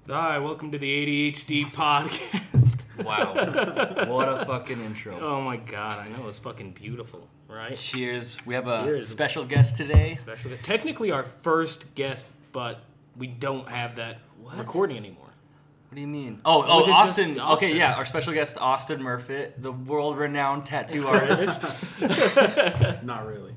Hi, welcome to the ADHD podcast. Wow. What a fucking intro. Oh my god, I know, it's fucking beautiful, right? Cheers. We have a special guest today. Technically our first guest, but we don't have that recording anymore. What do you mean? Oh, Austin. Okay, yeah, our special guest, Austin Murfitt, the world-renowned tattoo artist. Not really.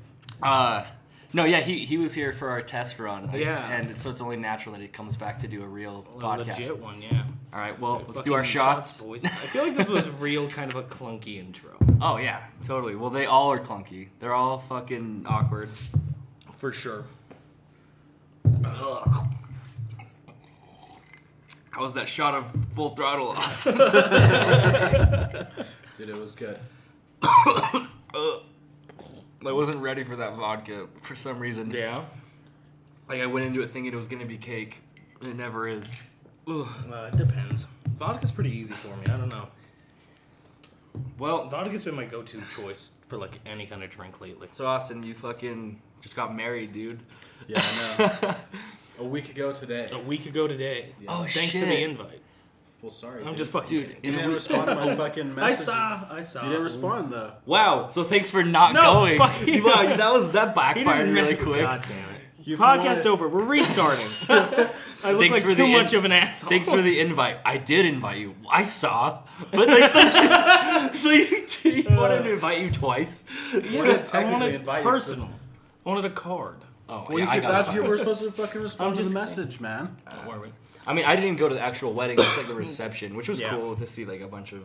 No, yeah, he was here for our test run. Yeah. And so it's only natural that he comes back to do a real podcast. Legit one, yeah. All right, well, let's do our shots. Boys. I feel like this was real kind of a clunky intro. Oh, yeah, totally. Well, they all are clunky. They're all fucking awkward. For sure. Ugh. How was that shot of Full Throttle, Austin? Dude, it was good. I wasn't ready for that vodka for some reason. Yeah? Like, I went into it thinking it was going to be cake, and it never is. Ugh. It depends. Vodka's pretty easy for me, I don't know. Well, Vodka's been my go-to choice for, like, any kind of drink lately. so Austin, you fucking just got married, dude. Yeah, I know. A week ago today. A week ago today. Yeah. Oh, Thanks shit. for the invite. Well, sorry. I'm dude. just fucking Dude, kidding. You didn't respond to my fucking message. I saw. You didn't respond though. Wow, so thanks for not No, going. fuck you. Wow, that He backfired didn't really really- quick. God damn it. You've Podcast wanted- over. We're restarting. I look Thanks like for too the much of an asshole. Thanks for the invite. I did invite you. I saw. But thanks for so you wanted to invite you twice? We Yeah, didn't I technically wanted invite you. personal. I wanted a card. Oh, Well, yeah, I got you it. were supposed to fucking respond to the just message, man. Don't worry. I mean, I didn't go to the actual wedding, just like the reception, which was Yeah. cool to see like a bunch of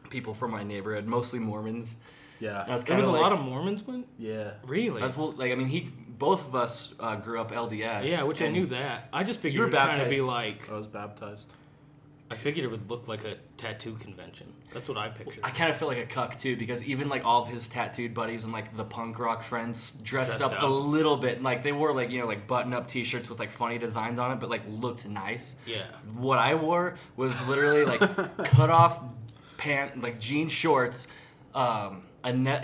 people from my neighborhood, mostly Mormons. Yeah. And I was There kind was of a like, lot of Mormons went? Yeah. Really? that's what, like, I mean, both of us grew up LDS. Yeah, which I and knew that. I just figured You were it would kind of baptized. be like, I was baptized. I figured it would look like a tattoo convention. That's what I pictured. I kind of feel like a cuck too, because even like all of his tattooed buddies and like the punk rock friends dressed up a little bit, like they wore like, you know, like button-up T-shirts with like funny designs on it, but like looked nice. Yeah. What I wore was literally like cut off like jean shorts, a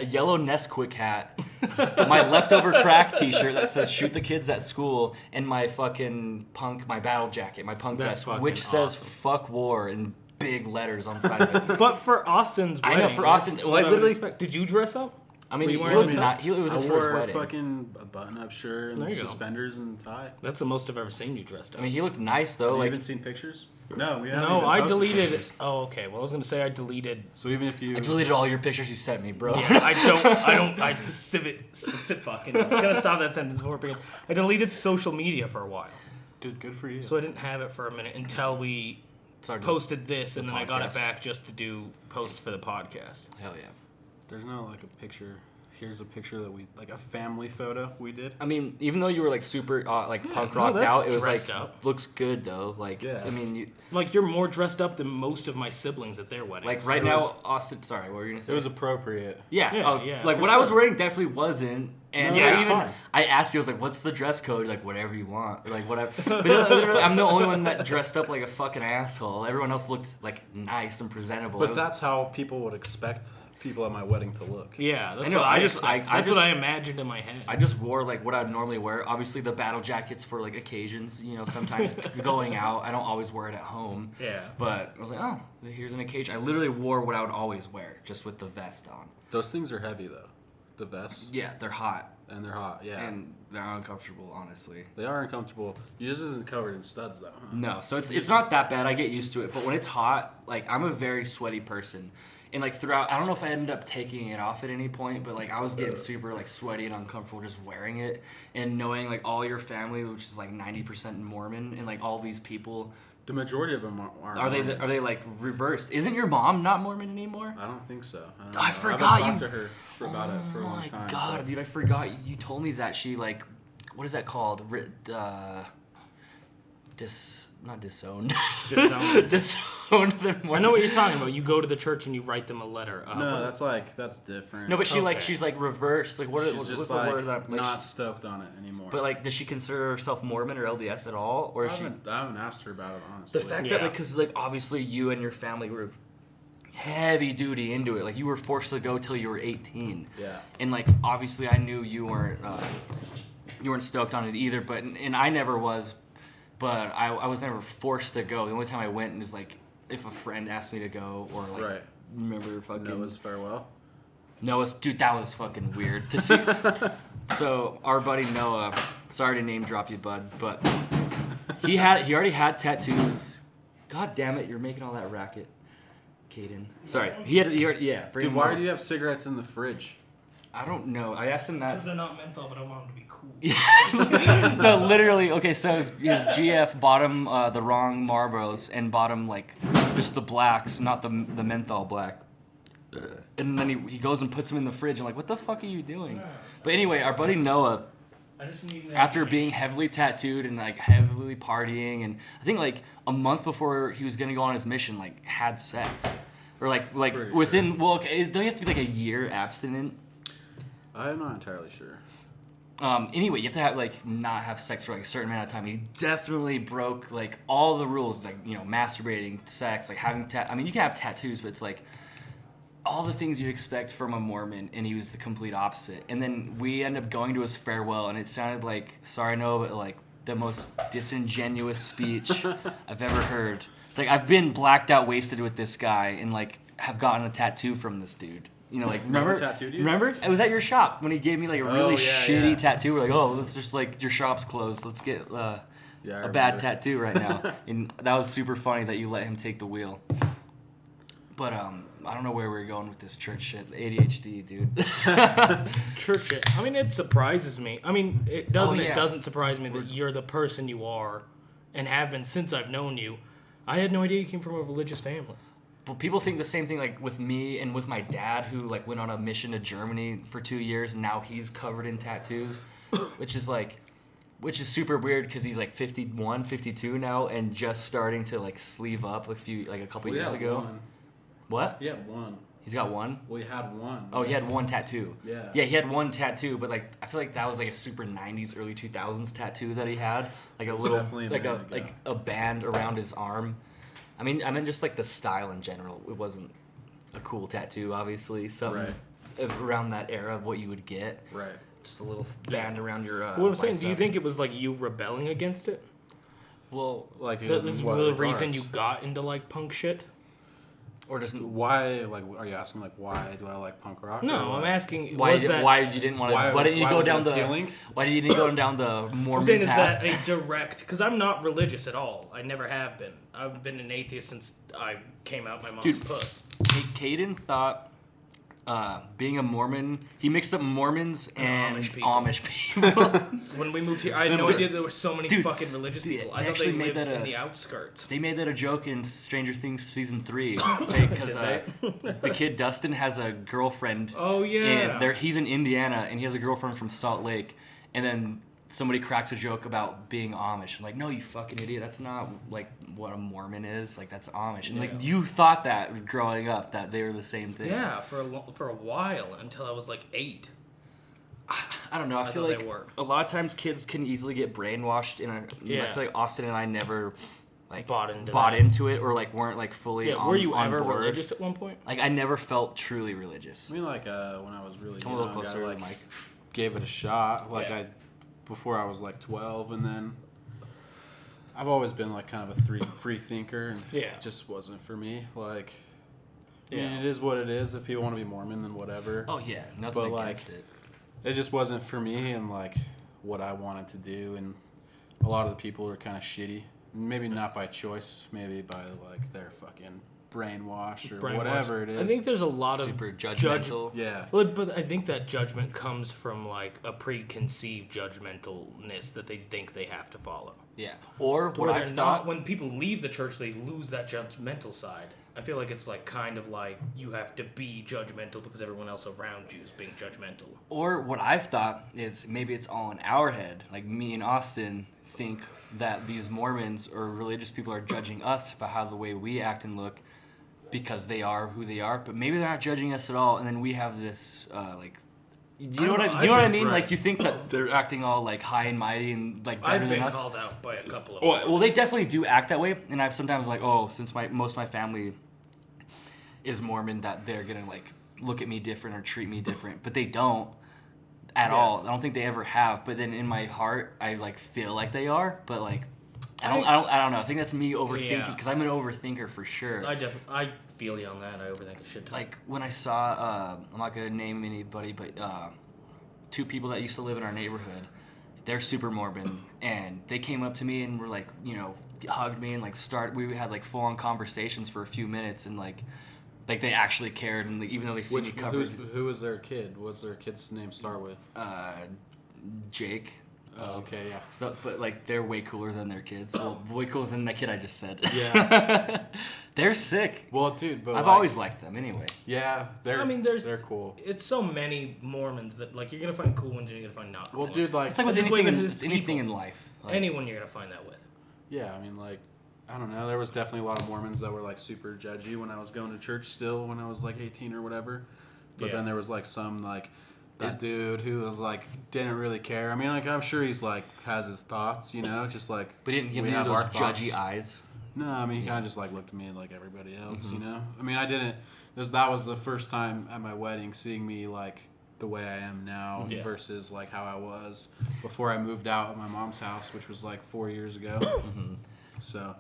yellow Nesquik hat, my leftover crack T-shirt that says "Shoot the kids at school," and my fucking my battle jacket, my punk That's vest, fucking which says awesome. "Fuck War" in big letters on the side of it. But for Austin's I wedding, know, for Austin- that's well, what I would literally- expect. Did you dress up? I mean, Were he you wearing looked a not. tux? It was I his wore first a wedding. fucking button-up shirt and There you go. suspenders and tie. That's the most I've ever seen you dressed up. I mean, he looked nice though. Have you Like, even seen pictures? No, we haven't. no, even I posted deleted. pictures. Oh, okay. Well, I was gonna say I deleted. So even if you. I deleted all your pictures you sent me, bro. Yeah, I specific fucking. It's gonna stop that sentence before it begins. I deleted social media for a while, Dude, good for you. so I didn't have it for a minute until we Sorry, posted this, and then I got podcast. it back just to do posts for the podcast. Hell yeah. There's no like a picture. Here's a picture that we like a family photo we did. I mean, even though you were like super like punk no, rocked that's out, it was dressed like up. looks good though. Like, Yeah. I mean, Like you're more dressed up than most of my siblings at their weddings. like right It now, was- Austin. Sorry, what were you gonna say? It was appropriate. Yeah, Yeah, like for what I was sure. wearing definitely wasn't. And No, I it's even fine. I asked you, I was like, "What's the dress code?" Like, whatever you want, or like whatever. But literally, I'm the only one that dressed up like a fucking asshole. Everyone else looked like nice and presentable. But that's how people would expect people at my wedding to look. Yeah, that's I know, what I I just- expect. I That's just- what I imagined in my head. I just wore like what I'd normally wear. Obviously, the battle jackets for like occasions. You know, sometimes going out. I don't always wear it at home. Yeah. But I was like, oh, here's an occasion. I literally wore what I would always wear, just with the vest on. Those things are heavy though. The vests. Yeah, they're hot. And they're hot. Yeah. And they're uncomfortable, honestly. They are uncomfortable. Yours isn't covered in studs though, huh? No, so it's not that bad. I get used to it. But when it's hot, like I'm a very sweaty person. And like throughout, I don't know if I ended up taking it off at any point, but like I was getting super like sweaty and uncomfortable just wearing it. And knowing like all your family, which is like 90% Mormon, and like all these people, The majority of them aren't. are Mormon. they like reversed? Isn't your mom not Mormon anymore? I don't think so. I, don't I know. forgot I haven't you- talked to her for about it for a long time. Oh my god, but- dude! I forgot you told me that she like, what is that called? Not disowned. Disowned. Disowned them. I know what you're talking about. You go to the church and you write them a letter. No, that's different. No, but she Okay. she's like reversed. Like what? She's What's just the like word that? Like, not stoked on it anymore. but like, does she consider herself Mormon or LDS at all, or I is she? haven't asked her about it honestly. The fact Yeah. that like, cause like obviously you and your family were heavy duty into it. Like you were forced to go till you were 18. Yeah. And like obviously I knew you weren't stoked on it either, but and I never was but I was never forced to go. The only time I went was like if a friend asked me to go, or like Right. remember fucking Noah's farewell. Noah's, dude, that was fucking weird to see. So our buddy Noah, sorry to name drop you, bud, but he already had tattoos. God damn it, you're making all that racket, Caden. Sorry, he already, yeah. Bring Dude, him why over. do you have cigarettes in the fridge? I don't know. I asked him that. Because they're not menthol, but I want them to be cool. Yeah. No, literally. Okay, so his GF bought him the wrong Marlboros and bought him like just the blacks, not the menthol black. And then he goes and puts them in the fridge. I'm like, what the fuck are you doing? But anyway, our buddy Noah, I just need that. after being heavily tattooed and like heavily partying, and I think like a month before he was gonna go on his mission, like had sex, or like Pretty within sure. well, okay, don't you have to be like a year abstinent? I'm not entirely sure. Anyway, you have to have like not have sex for like a certain amount of time. He definitely broke like all the rules, like masturbating, sex, like having I mean, you can have tattoos, but it's like all the things you expect from a Mormon, and he was the complete opposite. And then we end up going to his farewell, and it sounded like, sorry, no, but like the most disingenuous speech I've ever heard. It's like I've been blacked out, wasted with this guy, and like have gotten a tattoo from this dude. Like remember? tattooed you? Remember? It was at your shop when he gave me like a really yeah, shitty yeah. tattoo. We're like, oh, let's just like your shop's closed. Let's get Yeah, I a bad remember. tattoo right now. And that was super funny that you let him take the wheel. But I don't know where we're going with this church shit. ADHD, dude. Church it. I mean, it surprises me. I mean, it doesn't. Oh, yeah. It doesn't surprise me that you're the person you are, and have been since I've known you. I had no idea you came from a religious family. But people think the same thing like with me and with my dad, who like went on a mission to Germany for 2 years, and now he's covered in tattoos, which is super weird because he's like 51, 52 now, and just starting to like sleeve up a couple years ago. One. What? He had one. He's got one? We had one. Oh, he had one tattoo. Yeah. Yeah, he had one tattoo, but like I feel like that was like a super 90s, early 2000s tattoo that he had, like a little, definitely a like minute ago. a band around his arm. I mean just like the style in general. It wasn't a cool tattoo, obviously. Something around that era of what you would get. Right. Just a little band around your. What I'm saying, do you bicep. think it was like you rebelling against it? Well, Like This is what the regards? reason you got into like punk shit? or just Why? Like, are you asking like why do I like punk rock? or No, what? I'm asking. why was did, that, why you didn't want to? Why Why didn't you why go was it down the? appealing? Why didn't you go down the I'm Mormon saying is path? that a direct? Because I'm not religious at all. I never have been. I've been an atheist since I came out my mom's Dude. puss. Caden thought being a Mormon, he mixed up Mormons and Amish people. Amish people. When we moved here, I had no Similar. idea there were so many Dude, fucking religious they people. I thought actually they made lived that in a- the outskirts. They made that a joke in Stranger Things season 3 because Did the kid Dustin has a girlfriend. Oh yeah. And he's in Indiana, and he has a girlfriend from Salt Lake, and then somebody cracks a joke about being Amish. I'm like, no, you fucking idiot. That's not like what a Mormon is. Like that's Amish. And like Yeah. you thought that growing up that they were the same thing. Yeah, for a while until I was like 8. I don't know. I I feel thought like they were. a lot of times kids can easily get brainwashed, and I Yeah. feel like Austin and I never like Bought into into it or like weren't like fully Yeah, on, were you on ever board. religious at one point? Like I never felt truly religious. I mean, like when I was really Come a little young, closer I to like the mic. gave it a shot. Like Yeah. before I was like 12, and then I've always been like kind of a free thinker, and Yeah. it just wasn't for me. Like, I Yeah. mean, it is what it is. If people want to be Mormon, then whatever. Oh yeah, nothing But, against like, it. It just wasn't for me, and like what I wanted to do, and a lot of the people are kind of shitty. Maybe not by choice, maybe by like their fucking brainwash or Brainwash. whatever it is. I think there's a lot of Super judgmental. Yeah. Well, but I think that judgment comes from like a preconceived judgmentalness that they think they have to follow. Yeah. Or what Where I they're thought. not. When people leave the church, they lose that judgmental side. I feel like it's like kind of like you have to be judgmental because everyone else around you is being judgmental. Or what I've thought is maybe it's all in our head. Like me and Austin think that these Mormons or religious people are judging us by how the way we act and look because they are who they are. But maybe they're not judging us at all. And then we have this like. You know what I mean? right. Like you think that they're acting all like high and mighty and like better I've than been us. called out by a couple of. Well, they definitely do act that way, and I've sometimes like, oh, since most of my family is Mormon, that they're gonna like look at me different or treat me different, but they don't at Yeah. all. I don't think they ever have. But then in my heart, I like feel like they are, but like I don't know. I think that's me overthinking because I'm an overthinker for sure. I feel you on that. I overthink a shit ton. Like when I saw, I'm not gonna name anybody, but 2 people that used to live in our neighborhood, they're super Mormon, and they came up to me and were like, hugged me and like we had like full on conversations for a few minutes, and like they actually cared, and like, even though they see me covered. Who was their kid? What's their kid's name start with? Jake. Oh, okay, yeah. So, but like they're way cooler than their kids. Well, way cooler than that kid I just said. Yeah. They're sick. Well, dude, but I've always liked them anyway. Yeah, they're cool. It's so many Mormons that like you're gonna find cool ones and you're gonna find not cool Well, dude, like it's like with anything in life. Like, anyone you're gonna find that with. Yeah, I mean, like, I don't know. There was definitely a lot of Mormons that were like super judgy when I was going to church still when I was like 18 or whatever. But then there was like some like that dude who was like didn't really care. I mean, like I'm sure he's like has his thoughts, just like. But he didn't give you those judgy eyes. No, I mean he kind of just like looked at me like everybody else, I mean, I didn't. That was the first time at my wedding seeing me like the way I am now versus like how I was before I moved out of my mom's house, which was like 4 years ago. So.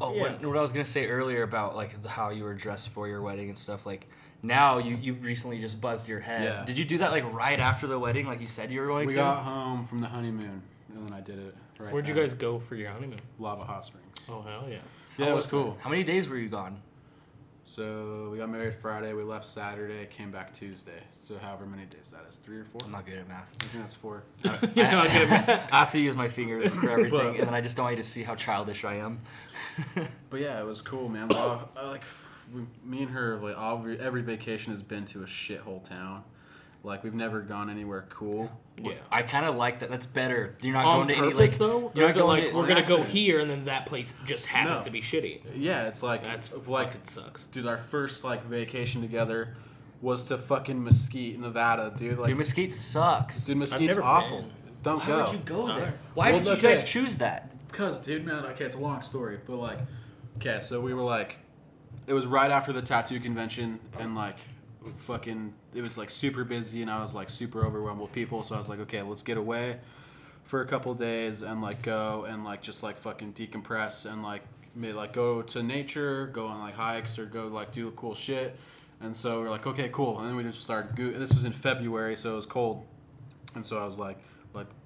Oh, what I was gonna say earlier about like how you were dressed for your wedding and stuff, like now you recently just buzzed your head. Yeah. Did you do that like right after the wedding, like you said you were going to? We got home from the honeymoon, and then I did it right. Where'd you guys go for your honeymoon? Lava Hot Springs. Oh hell yeah! Yeah, it was cool. How many days were you gone? So we got married Friday. We left Saturday. Came back Tuesday. So however many days that is, 3 or 4. I'm not good at math. I think that's 4. You're not good at math. I have to use my fingers for everything, and then I just don't want you to see how childish I am. But yeah, it was cool, man. Me and her, like every vacation has been to a shithole town. Like we've never gone anywhere cool. Yeah, I kind of like that. That's better. You're not on going to purpose, any though. You're not going like we're gonna go here, and then that place just happens to be shitty. Yeah, it's like That's like fucking sucks. Dude, our first like vacation together was to fucking Mesquite, Nevada, dude. Like, dude, Mesquite sucks. Dude, Mesquite's awful. Been. Don't Why go. would you go there? Alright. Why did you guys choose that? Because, dude, man, okay, it's a long story, but like, okay, so we were like, it was right after the tattoo convention, and like, fucking, it was like super busy, and I was like super overwhelmed with people, so I was like, okay, let's get away for a couple days and like go and like just like fucking decompress and like maybe like go to nature, go on like hikes or go like do cool shit. And so we were like, okay, cool. And then we just started. This was in February, so it was cold. And so I was like,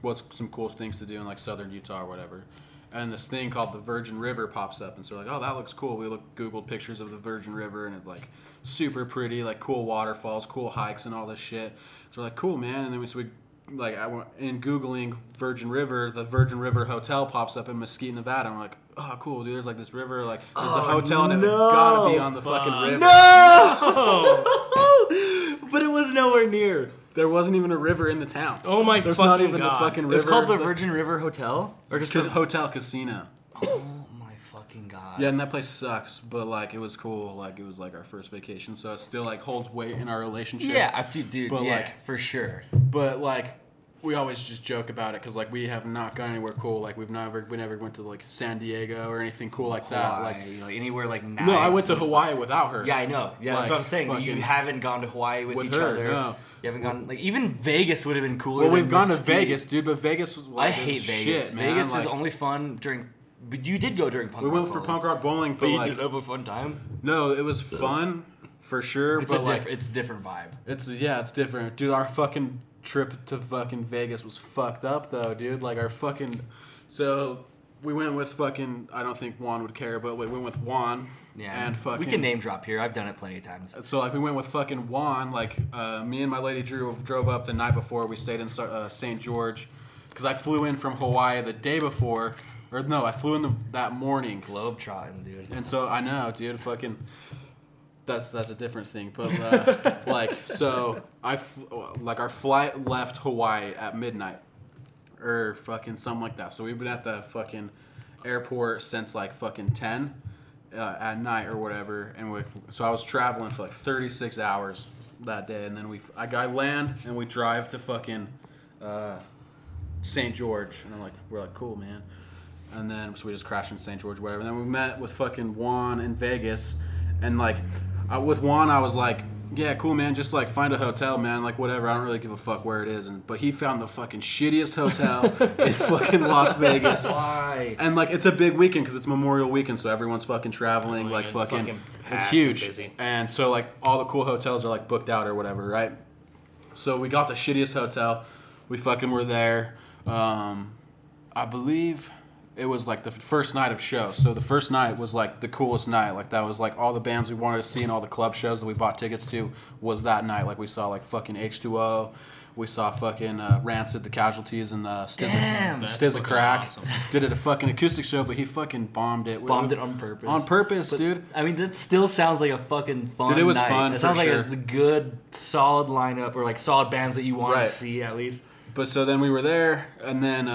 what's some cool things to do in like southern Utah or whatever. And this thing called the Virgin River pops up, and so we're like, oh, that looks cool. We Googled pictures of the Virgin River, and it's like super pretty, like cool waterfalls, cool hikes, and all this shit. So we're like, cool, man. And then I went in Googling Virgin River, the Virgin River Hotel pops up in Mesquite, Nevada. I'm like, oh, cool, dude. There's like this river, like there's a hotel, and it gotta be on the fucking river. No! But it was nowhere near. There wasn't even a river in the town. Oh my There's fucking not even God. the fucking river. It's called the Virgin River Hotel? Or just the Hotel Casino. Oh my fucking God. Yeah, and that place sucks, but like it was cool. Like it was like our first vacation, so it still like holds weight in our relationship. Yeah, dude, but, yeah, like, for sure. But like we always just joke about it because like we have not gone anywhere cool. Like we never went to like San Diego or anything cool like that. Like anywhere like nice. No, I went to Hawaii without her. Yeah, I know. Yeah, like, that's what I'm saying. You haven't gone to Hawaii with each her, other. No. You haven't gone like even Vegas would have been cooler. Well, than we've gone to Mesquite. Vegas, dude, but Vegas was like I hate Vegas. shit, man. Vegas like, is only fun during. But you did go during punk rock. We went for punk rock bowling, but you like, did have a fun time. No, it was fun for sure. It's but it's a different vibe. It's different, dude. Our fucking trip to fucking Vegas was fucked up though, dude. Like our fucking, so we went with fucking. I don't think Juan would care, but we went with Juan. Yeah. And fucking. We can name drop here. I've done it plenty of times. So like we went with fucking Juan. Like me and my lady Drew drove up the night before. We stayed in St. George, because I flew in from Hawaii the day before. Or no, I flew in that morning. Globetrotting, dude. And so I know, dude. Fucking. That's a different thing, but like so our flight left Hawaii at midnight, or fucking something like that. So we've been at the fucking airport since like fucking 10 at night or whatever, and so I was traveling for like 36 hours that day, and then I land and we drive to fucking St. George, and we're like cool, man, and then so we just crashed in St. George, whatever. And then we met with fucking Juan in Vegas, and like. With Juan, I was like, yeah, cool, man. Just like find a hotel, man. Like whatever. I don't really give a fuck where it is. But he found the fucking shittiest hotel in fucking Las Vegas. Why? And like it's a big weekend because it's Memorial Weekend, so everyone's fucking traveling. Like It's fucking, fucking it's packed huge. and busy. And so like all the cool hotels are like booked out or whatever, right? So we got the shittiest hotel. We fucking were there. I believe it was like the first night of shows. So the first night was like the coolest night. Like that was like all the bands we wanted to see and all the club shows that we bought tickets to was that night. Like we saw like fucking H2O. We saw fucking Rancid, The Casualties, and Damn, Stizza Crack. awesome. Did it a fucking acoustic show, but he fucking bombed it. Bombed it on purpose. On purpose, But, dude. I mean, that still sounds like a fucking fun Dude, it was night. fun, It for sounds like sure. a good, solid lineup or like solid bands that you want Right. to see at least. But so then we were there, and then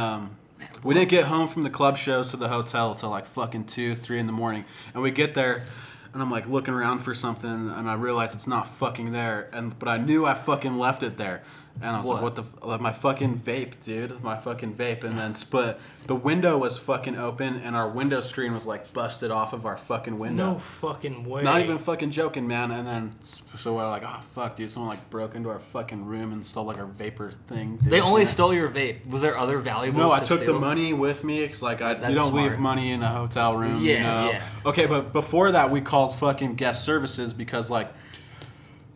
we didn't get home from the club shows to the hotel till like fucking 2, 3 in the morning. And we get there, and I'm like looking around for something, and I realize it's not fucking there. But I knew I fucking left it there. And I was like, what the my fucking vape, dude. My fucking vape. And then, but the window was fucking open, and our window screen was like busted off of our fucking window. No fucking way. Not even fucking joking, man. And then, so we're like, oh, fuck, dude. Someone like broke into our fucking room and stole like our vapor thing. Dude. They only Yeah. stole your vape. Was there other valuables? No, I to took the steal? money with me. Cause like you That's don't smart. leave money in a hotel room. Yeah, you know? yeah. Okay, but before that, we called fucking guest services because like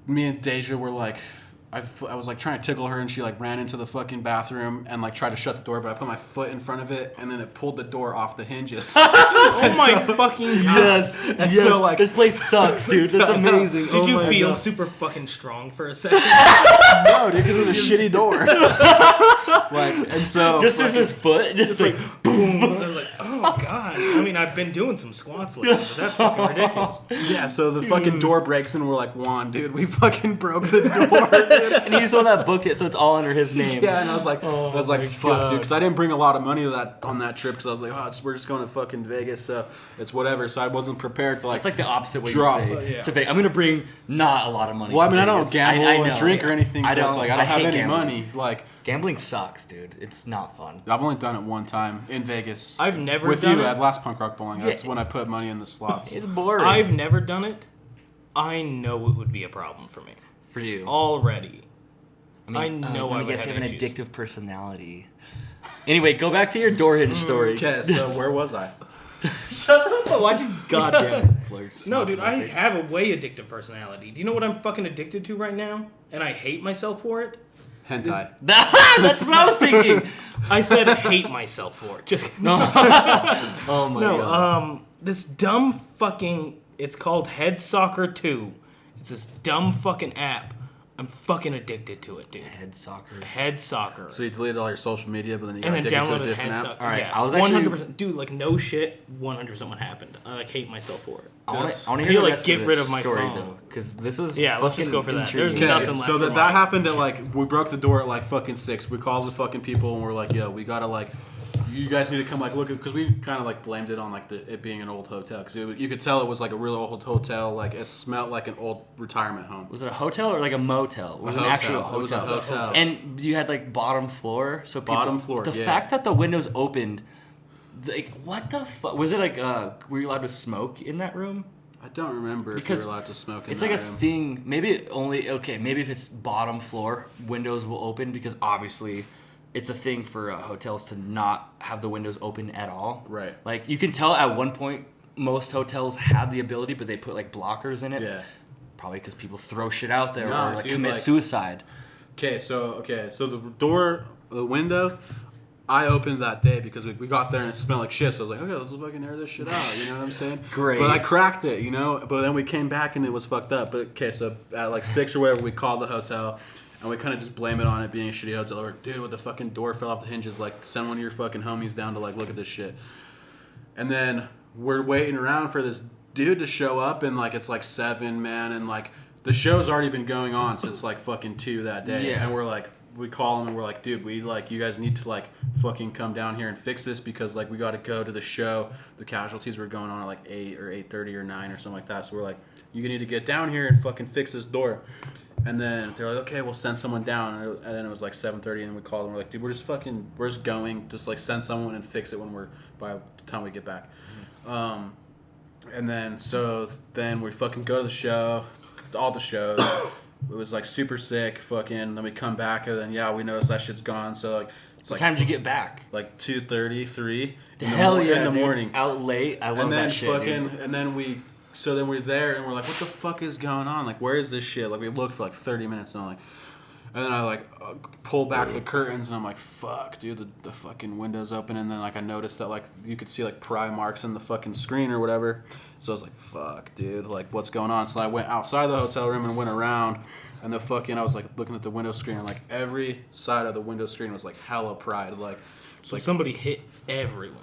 me and Deja were like, I was like trying to tickle her, and she like ran into the fucking bathroom and like tried to shut the door, but I put my foot in front of it, and then it pulled the door off the hinges. Oh my fucking god. Yes, And yes. so, like- this place sucks, dude. That's I know. amazing. Did Oh you my feel God. super fucking strong for a second? No, dude, because it was a shitty door. Like, and so Just fucking- his foot, just like Boom. I was like, oh god. I mean, I've been doing some squats lately, but that's fucking ridiculous. yeah, so the fucking door breaks, and we're like, Juan, dude, we fucking broke the door, dude. and he's the one that booked it, so it's all under his name. Yeah, and I was like, Oh my fuck, God. dude, because I didn't bring a lot of money to that on that trip, because I was like, we're just going to fucking Vegas, so it's whatever. So I wasn't prepared to like. It's like the opposite way drop. you say Yeah. to Vegas. I'm gonna bring not a lot of money. Well, I to mean, I don't Vegas. gamble I know. and drink or anything, so it's like I don't have hate any gambling. money. Like, Gambling sucks, dude. It's not fun. I've only done it one time in Vegas. I've never with done you it. at last punk rock bowling. That's Yeah. when I put money in the slots. It's boring. I've never done it. I know it would be a problem for me. For you. Already. I mean, know let I me would guess you have have an issues. addictive personality. Anyway, go back to your door hinge story. Okay, so where was I? Shut up! Why'd you goddamn flirt? No, dude, I have a way addictive personality. Do you know what I'm fucking addicted to right now? And I hate myself for it? Hentai. That's what I was thinking. I said hate myself for it. Just No. Oh my no, God. this dumb fucking, it's called Head Soccer 2. It's this dumb fucking app. I'm fucking addicted to it, dude. Head soccer. Head Soccer. So you deleted all your social media, but then you got And then addicted to a downloaded different Head app? Soccer. All right, yeah, I was actually- 100%. Dude, like, no shit, 100% what happened. I, like, hate myself for it. I want to I hear need to, the like, rest get of rid this of my story phone. though, because this is Yeah, let's just fucking go for that. There's intriguing. nothing left so for that my- happened at like we broke the door at like fucking 6. We called the fucking people and we're like, yo, we gotta like, you guys need to come like look at, because we kind of like blamed it on like it being an old hotel, because you could tell it was like a really old hotel, like it smelled like an old retirement home. Was it a hotel or like a motel? Was it an actual hotel? It was a hotel. And you had like bottom floor, so people, Bottom floor, The yeah. fact that the windows opened, like what the fuck? Was it like were you allowed to smoke in that room? I don't remember Because if you were allowed to smoke in It's that like a room. thing. Maybe only maybe if it's bottom floor, windows will open because obviously it's a thing for hotels to not have the windows open at all. Right. Like you can tell at one point most hotels had the ability, but they put like blockers in it. Yeah. Probably because people throw shit out there Nah, or like dude, commit like- suicide. Okay, so the window, I opened that day because we got there and it smelled like shit. So I was like, okay, let's fucking air this shit out. You know what I'm saying? Great. But I cracked it, you know. But then we came back and it was fucked up. But okay, so at like 6 or whatever, we called the hotel and we kind of just blame it on it being a shitty hotel. We're like, dude, the fucking door fell off the hinges. Like, send one of your fucking homies down to like look at this shit. And then we're waiting around for this dude to show up, and like it's like 7, man, and like the show's already been going on since like fucking 2 that day. Yeah. And we're like, we call him and we're like, dude, we like, you guys need to like fucking come down here and fix this because like we got to go to the show. The casualties were going on at like 8 or 8:30 or 9 or something like that. So we're like, you need to get down here and fucking fix this door. And then they're like, okay, we'll send someone down. And then it was like 7:30, and we called them. We're like, dude, we're just going. Just like send someone and fix it by the time we get back. And then then we fucking go to the show. all the shows. It was like super sick, fucking. Then we come back and then we noticed that shit's gone. So like, it's What like time did you get back? Like 2:30, 3 in Hell in the dude. morning. Out late. I love And then that shit, dude. and then we're there and we're like, what the fuck is going on? Like, where is this shit? Like, we looked for like 30 minutes and I'm like, and then I like pull back the curtains and I'm like, fuck, dude, the fucking window's open. And then like I noticed that like you could see like pry marks in the fucking screen or whatever. So I was like, fuck, dude, like what's going on? So I went outside the hotel room and went around. And I was like looking at the window screen and like every side of the window screen was like hella pried. Like, So somebody hit everyone.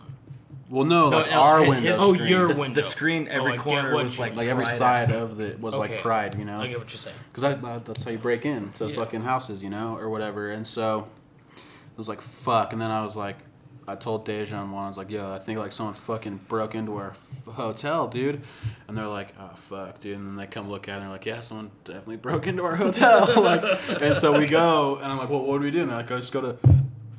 Well, no, like our window. Oh, screen. your the, window. The screen, every I get corner what was you like Like every pried side out. of it was Okay. like pried, you know. I get what you're saying. Because that's how you break in to Yeah. fucking houses, you know, or whatever. And so it was like, fuck. And then I was like, I told Dejan one, I was like, yo, I think like someone fucking broke into our hotel, dude. And they're like, oh, fuck, dude. And then they come look at it and they're like, yeah, someone definitely broke into our hotel. Like, and so we go, and I'm like, well, what do we do? And they're like, let's go to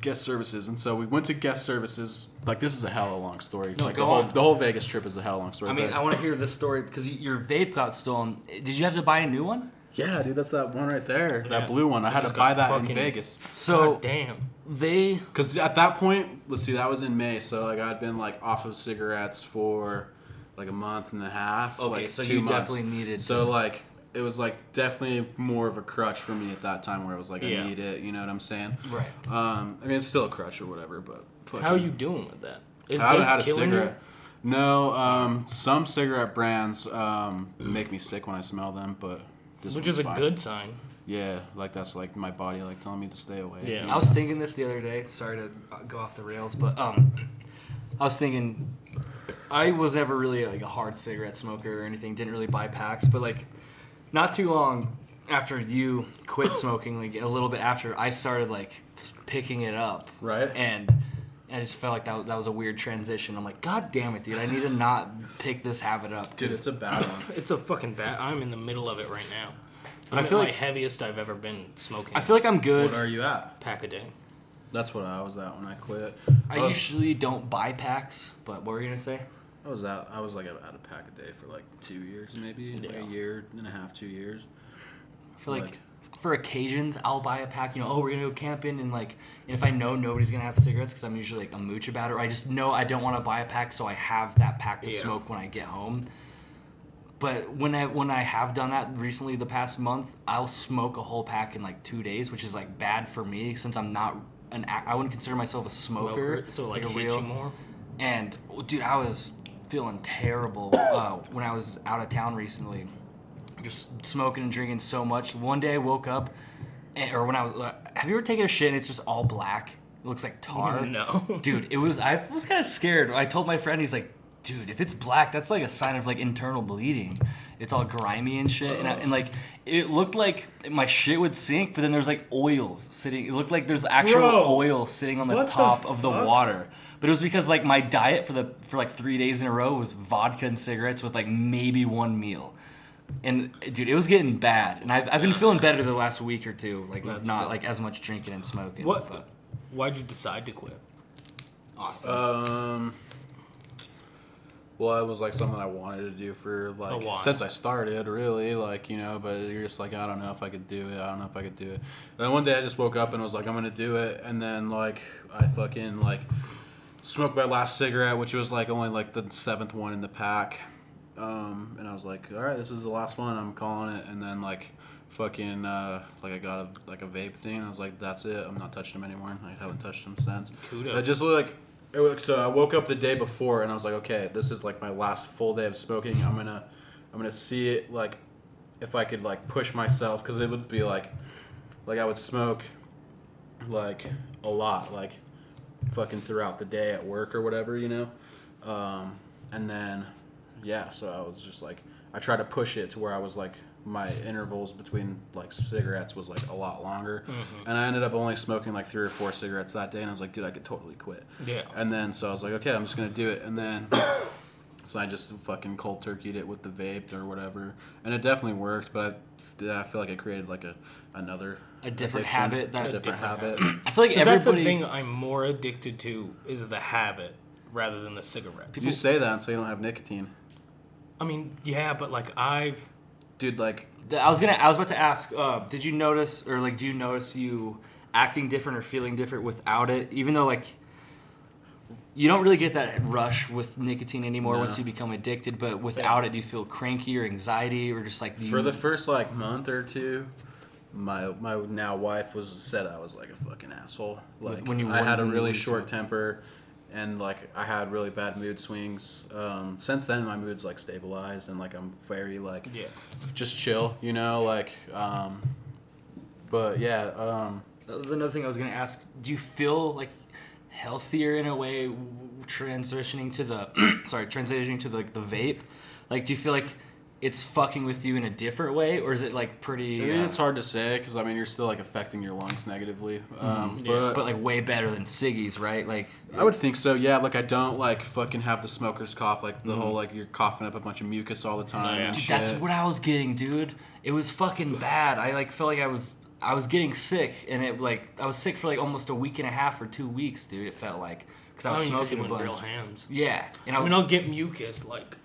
guest services. And so we went to guest services. Like, this is a hella long story. No, like go on. the whole Vegas trip is a hella long story. I mean, but- I want to hear this story because your vape got stolen. Did you have to buy a new one? Yeah, dude, that's that one right there. Yeah. That blue one. I It had to just buy got that in fucking- Vegas. So God damn. they Because at that point, let's see, that was in May. So, like, I'd been, like, off of cigarettes for, like, a month and a half. okay. like, So 2 you months. definitely needed. So, to, like, it was, like, definitely more of a crutch for me at that time where it was, like, Yeah. I need it. You know what I'm saying? right. I mean, it's still a crutch or whatever, but... How are you doing with that? Is I haven't this had a killing cigarette. No, some cigarette brands make me sick when I smell them, but... you? this Which is a one's fine. good sign. Yeah, like, that's, like, my body, like, telling me to stay away. Yeah. you know? I was thinking this the other day. Sorry to go off the rails, but I was thinking I was never really like a hard cigarette smoker or anything. Didn't really buy packs, but like not too long after you quit smoking, like a little bit after, I started like picking it up. Right. And I just felt like that was a weird transition. I'm like, God damn it, dude! I need to not pick this habit up. Dude, it's a bad one. It's a fucking bad. I'm in the middle of it right now. But I'm I feel at like- my heaviest I've ever been smoking. I feel like I'm good. What are you at? pack a day. That's what I was at when I quit. I usually don't buy packs, but what were you gonna say? I was like at a pack a day for like 2 years maybe, like Yeah. a year and a half, 2 years. I feel like for occasions, I'll buy a pack. You know, oh, we're gonna go camping, and like, and if I know nobody's gonna have cigarettes, because I'm usually like a mooch about it, or I just know I don't want to buy a pack, so I have that pack to Yeah. smoke when I get home. But when I have done that recently, the past month, I'll smoke a whole pack in like 2 days, which is like bad for me since I'm not I wouldn't consider myself a smoker. So like a hit real. you more. And dude, I was feeling terrible when I was out of town recently, just smoking and drinking so much. One day I woke up, or when I was, have you ever taken a shit and it's just all black? It looks like tar. No. Dude, I was kind of scared. I told my friend, he's like, dude, if it's black, that's like a sign of like internal bleeding. It's all grimy and shit, and like it looked like my shit would sink, but then there's like oils sitting. It looked like there's actual Bro, oil sitting on the what the top of the fuck? water. But it was because like my diet for like 3 days in a row was vodka and cigarettes with like maybe one meal. And dude, it was getting bad. And I've been feeling better the last week or two, like That's not good. like as much drinking and smoking. What? But Why'd you decide to quit? awesome. Well, it was like something I wanted to do for A like while. since I started, really, like, you know. But you're just like, I don't know if I could do it. I don't know if I could do it. And then one day I just woke up and was like, I'm gonna do it. And then like I fucking like smoked my last cigarette, which was like only like the 7th one in the pack. And I was like, all right, this is the last one. I'm calling it. And then like fucking like I got a vape thing. And I was like, that's it. I'm not touching them anymore. I haven't touched them since. Kudos. I just like. So I woke up the day before and I was like, okay, this is like my last full day of smoking. I'm gonna see it, like if I could like push myself, because it would be like I would smoke like a lot, like fucking throughout the day at work or whatever, you know. And then yeah, so I was just like, I tried to push it to where I was like, my intervals between like cigarettes was like a lot longer, and I ended up only smoking like 3 or 4 cigarettes that day, and I was like, dude, I could totally quit. Yeah. And then so I was like, okay, I'm just gonna do it, and then so I just fucking cold turkeyed it with the vape or whatever, and it definitely worked, but I feel like it created like another A different addiction, habit that- a different habit. I feel like 'Cause that's the everybody. thing I'm more addicted to is the habit rather than the cigarette. You say that so you don't have nicotine. I mean, yeah, but like I've dude, like, I was about to ask, did you notice, or like, do you notice you acting different or feeling different without it? Even though like, you don't really get that rush with nicotine anymore once you become addicted, but without it, do you feel cranky or anxiety or just like... For the first like month or two, my now wife said I was like a fucking asshole. Like I had a really short temper, and like I had really bad mood swings. Since then, my mood's like stabilized, and like I'm very like just chill, you know, like. But yeah. That was another thing I was gonna ask. Do you feel like healthier in a way transitioning to the like the vape? Like, do you feel like it's fucking with you in a different way, or is it like pretty... I mean, it's hard to say, because I mean, you're still like affecting your lungs negatively. But like way better than ciggies, right? Like, I would think so, yeah. Like, I don't like fucking have the smoker's cough, like the whole like you're coughing up a bunch of mucus all the time. And dude, shit. that's what I was getting, dude. It was fucking bad. I like felt like I was getting sick, and it like I was sick for like almost a week and a half or 2 weeks, dude. It felt like, because I was smoking a bunch. Real hams. Yeah, and I mean, I'll get mucus like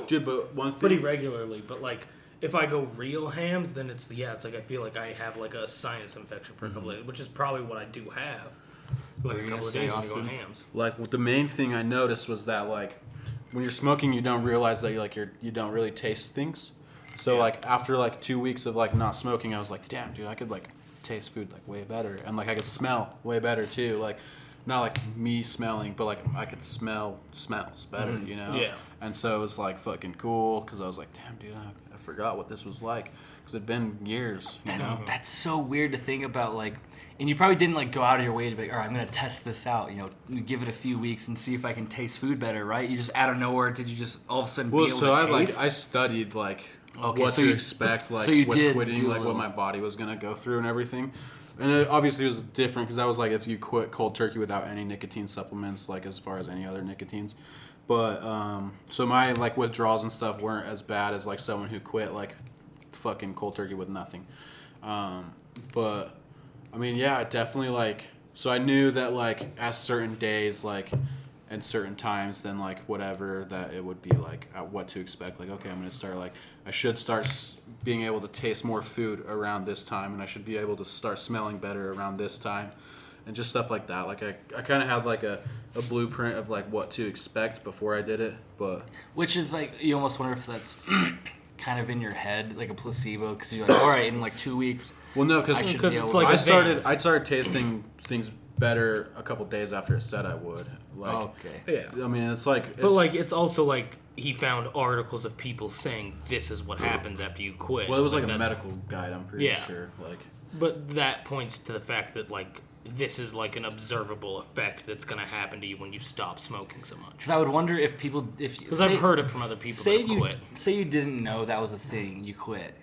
dude, but one thing pretty regularly, but like if I go real hams, then it's like I feel like I have like a sinus infection for a couple of days, which is probably what I do have. Like a couple of days when I go hams. Like the main thing I noticed was that like when you're smoking, you don't realize that you don't really taste things. So like after like 2 weeks of like not smoking, I was like, damn, dude, I could like taste food like way better, and like I could smell way better too. Like not like me smelling, but like I could smell smells better, you know? Yeah. And so it was like fucking cool, because I was like, damn, dude, I forgot what this was like, because it'd been years, you know? That's so weird to think about, like, and you probably didn't like go out of your way to be like, all right, I'm gonna test this out, you know, give it a few weeks and see if I can taste food better, right? You just out of nowhere, did you just all of a sudden be able to taste? I studied like Okay, what so to you- expect, like so you with did quitting, do a like what little- my body was gonna go through and everything. And it obviously was different, because that was like if you quit cold turkey without any nicotine supplements, like as far as any other nicotines. But so my like withdrawals and stuff weren't as bad as like someone who quit like fucking cold turkey with nothing. But I mean, yeah, definitely like, so I knew that like at certain days, like and certain times, then like whatever, that it would be like what to expect. Like, okay, I'm gonna start like, I should start being able to taste more food around this time, and I should be able to start smelling better around this time, and just stuff like that. Like I kind of had like a blueprint of like what to expect before I did it, but Which is like, you almost wonder if that's kind of in your head, like a placebo, because you're like, all right, in like 2 weeks. well, no, I should because be able it's to- like I started tasting things better a couple days after it said I would. Like, Okay. Yeah. I mean, it's like, But like it's also like he found articles of people saying this is what happens after you quit. well, it was like a that's- medical guide, I'm pretty Yeah. sure. Like, But that points to the fact that like this is like an observable effect that's gonna happen to you when you stop smoking so much. Because I would wonder if people, Because I've heard it from other people say that have you quit. say you didn't know that was a thing, you quit,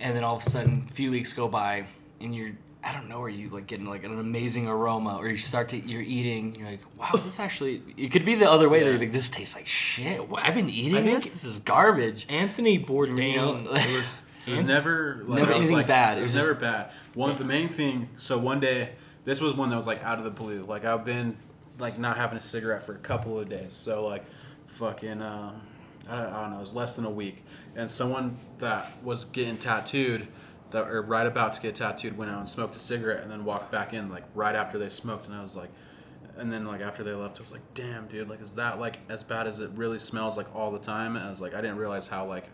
and then all of a sudden a few weeks go by and you're, I don't know, are you like getting like an amazing aroma, or you're eating, you're like, wow, this actually, it could be the other way. Yeah. They're like, this tastes like shit. I've been eating I think this is garbage. Anthony Bourdain. You know, it was never like, Never I was anything like, bad. It was never bad. The main thing. So one day, this was one that was like out of the blue. Like I've been like not having a cigarette for a couple of days. So like, fucking, I don't know. It was less than a week, and someone that was getting tattooed, or right about to get tattooed, went out and smoked a cigarette, and then walked back in like right after they smoked, and I was like. And then like after they left, I was like, damn, dude, like is that like as bad as it really smells like all the time? And I was like, I didn't realize how like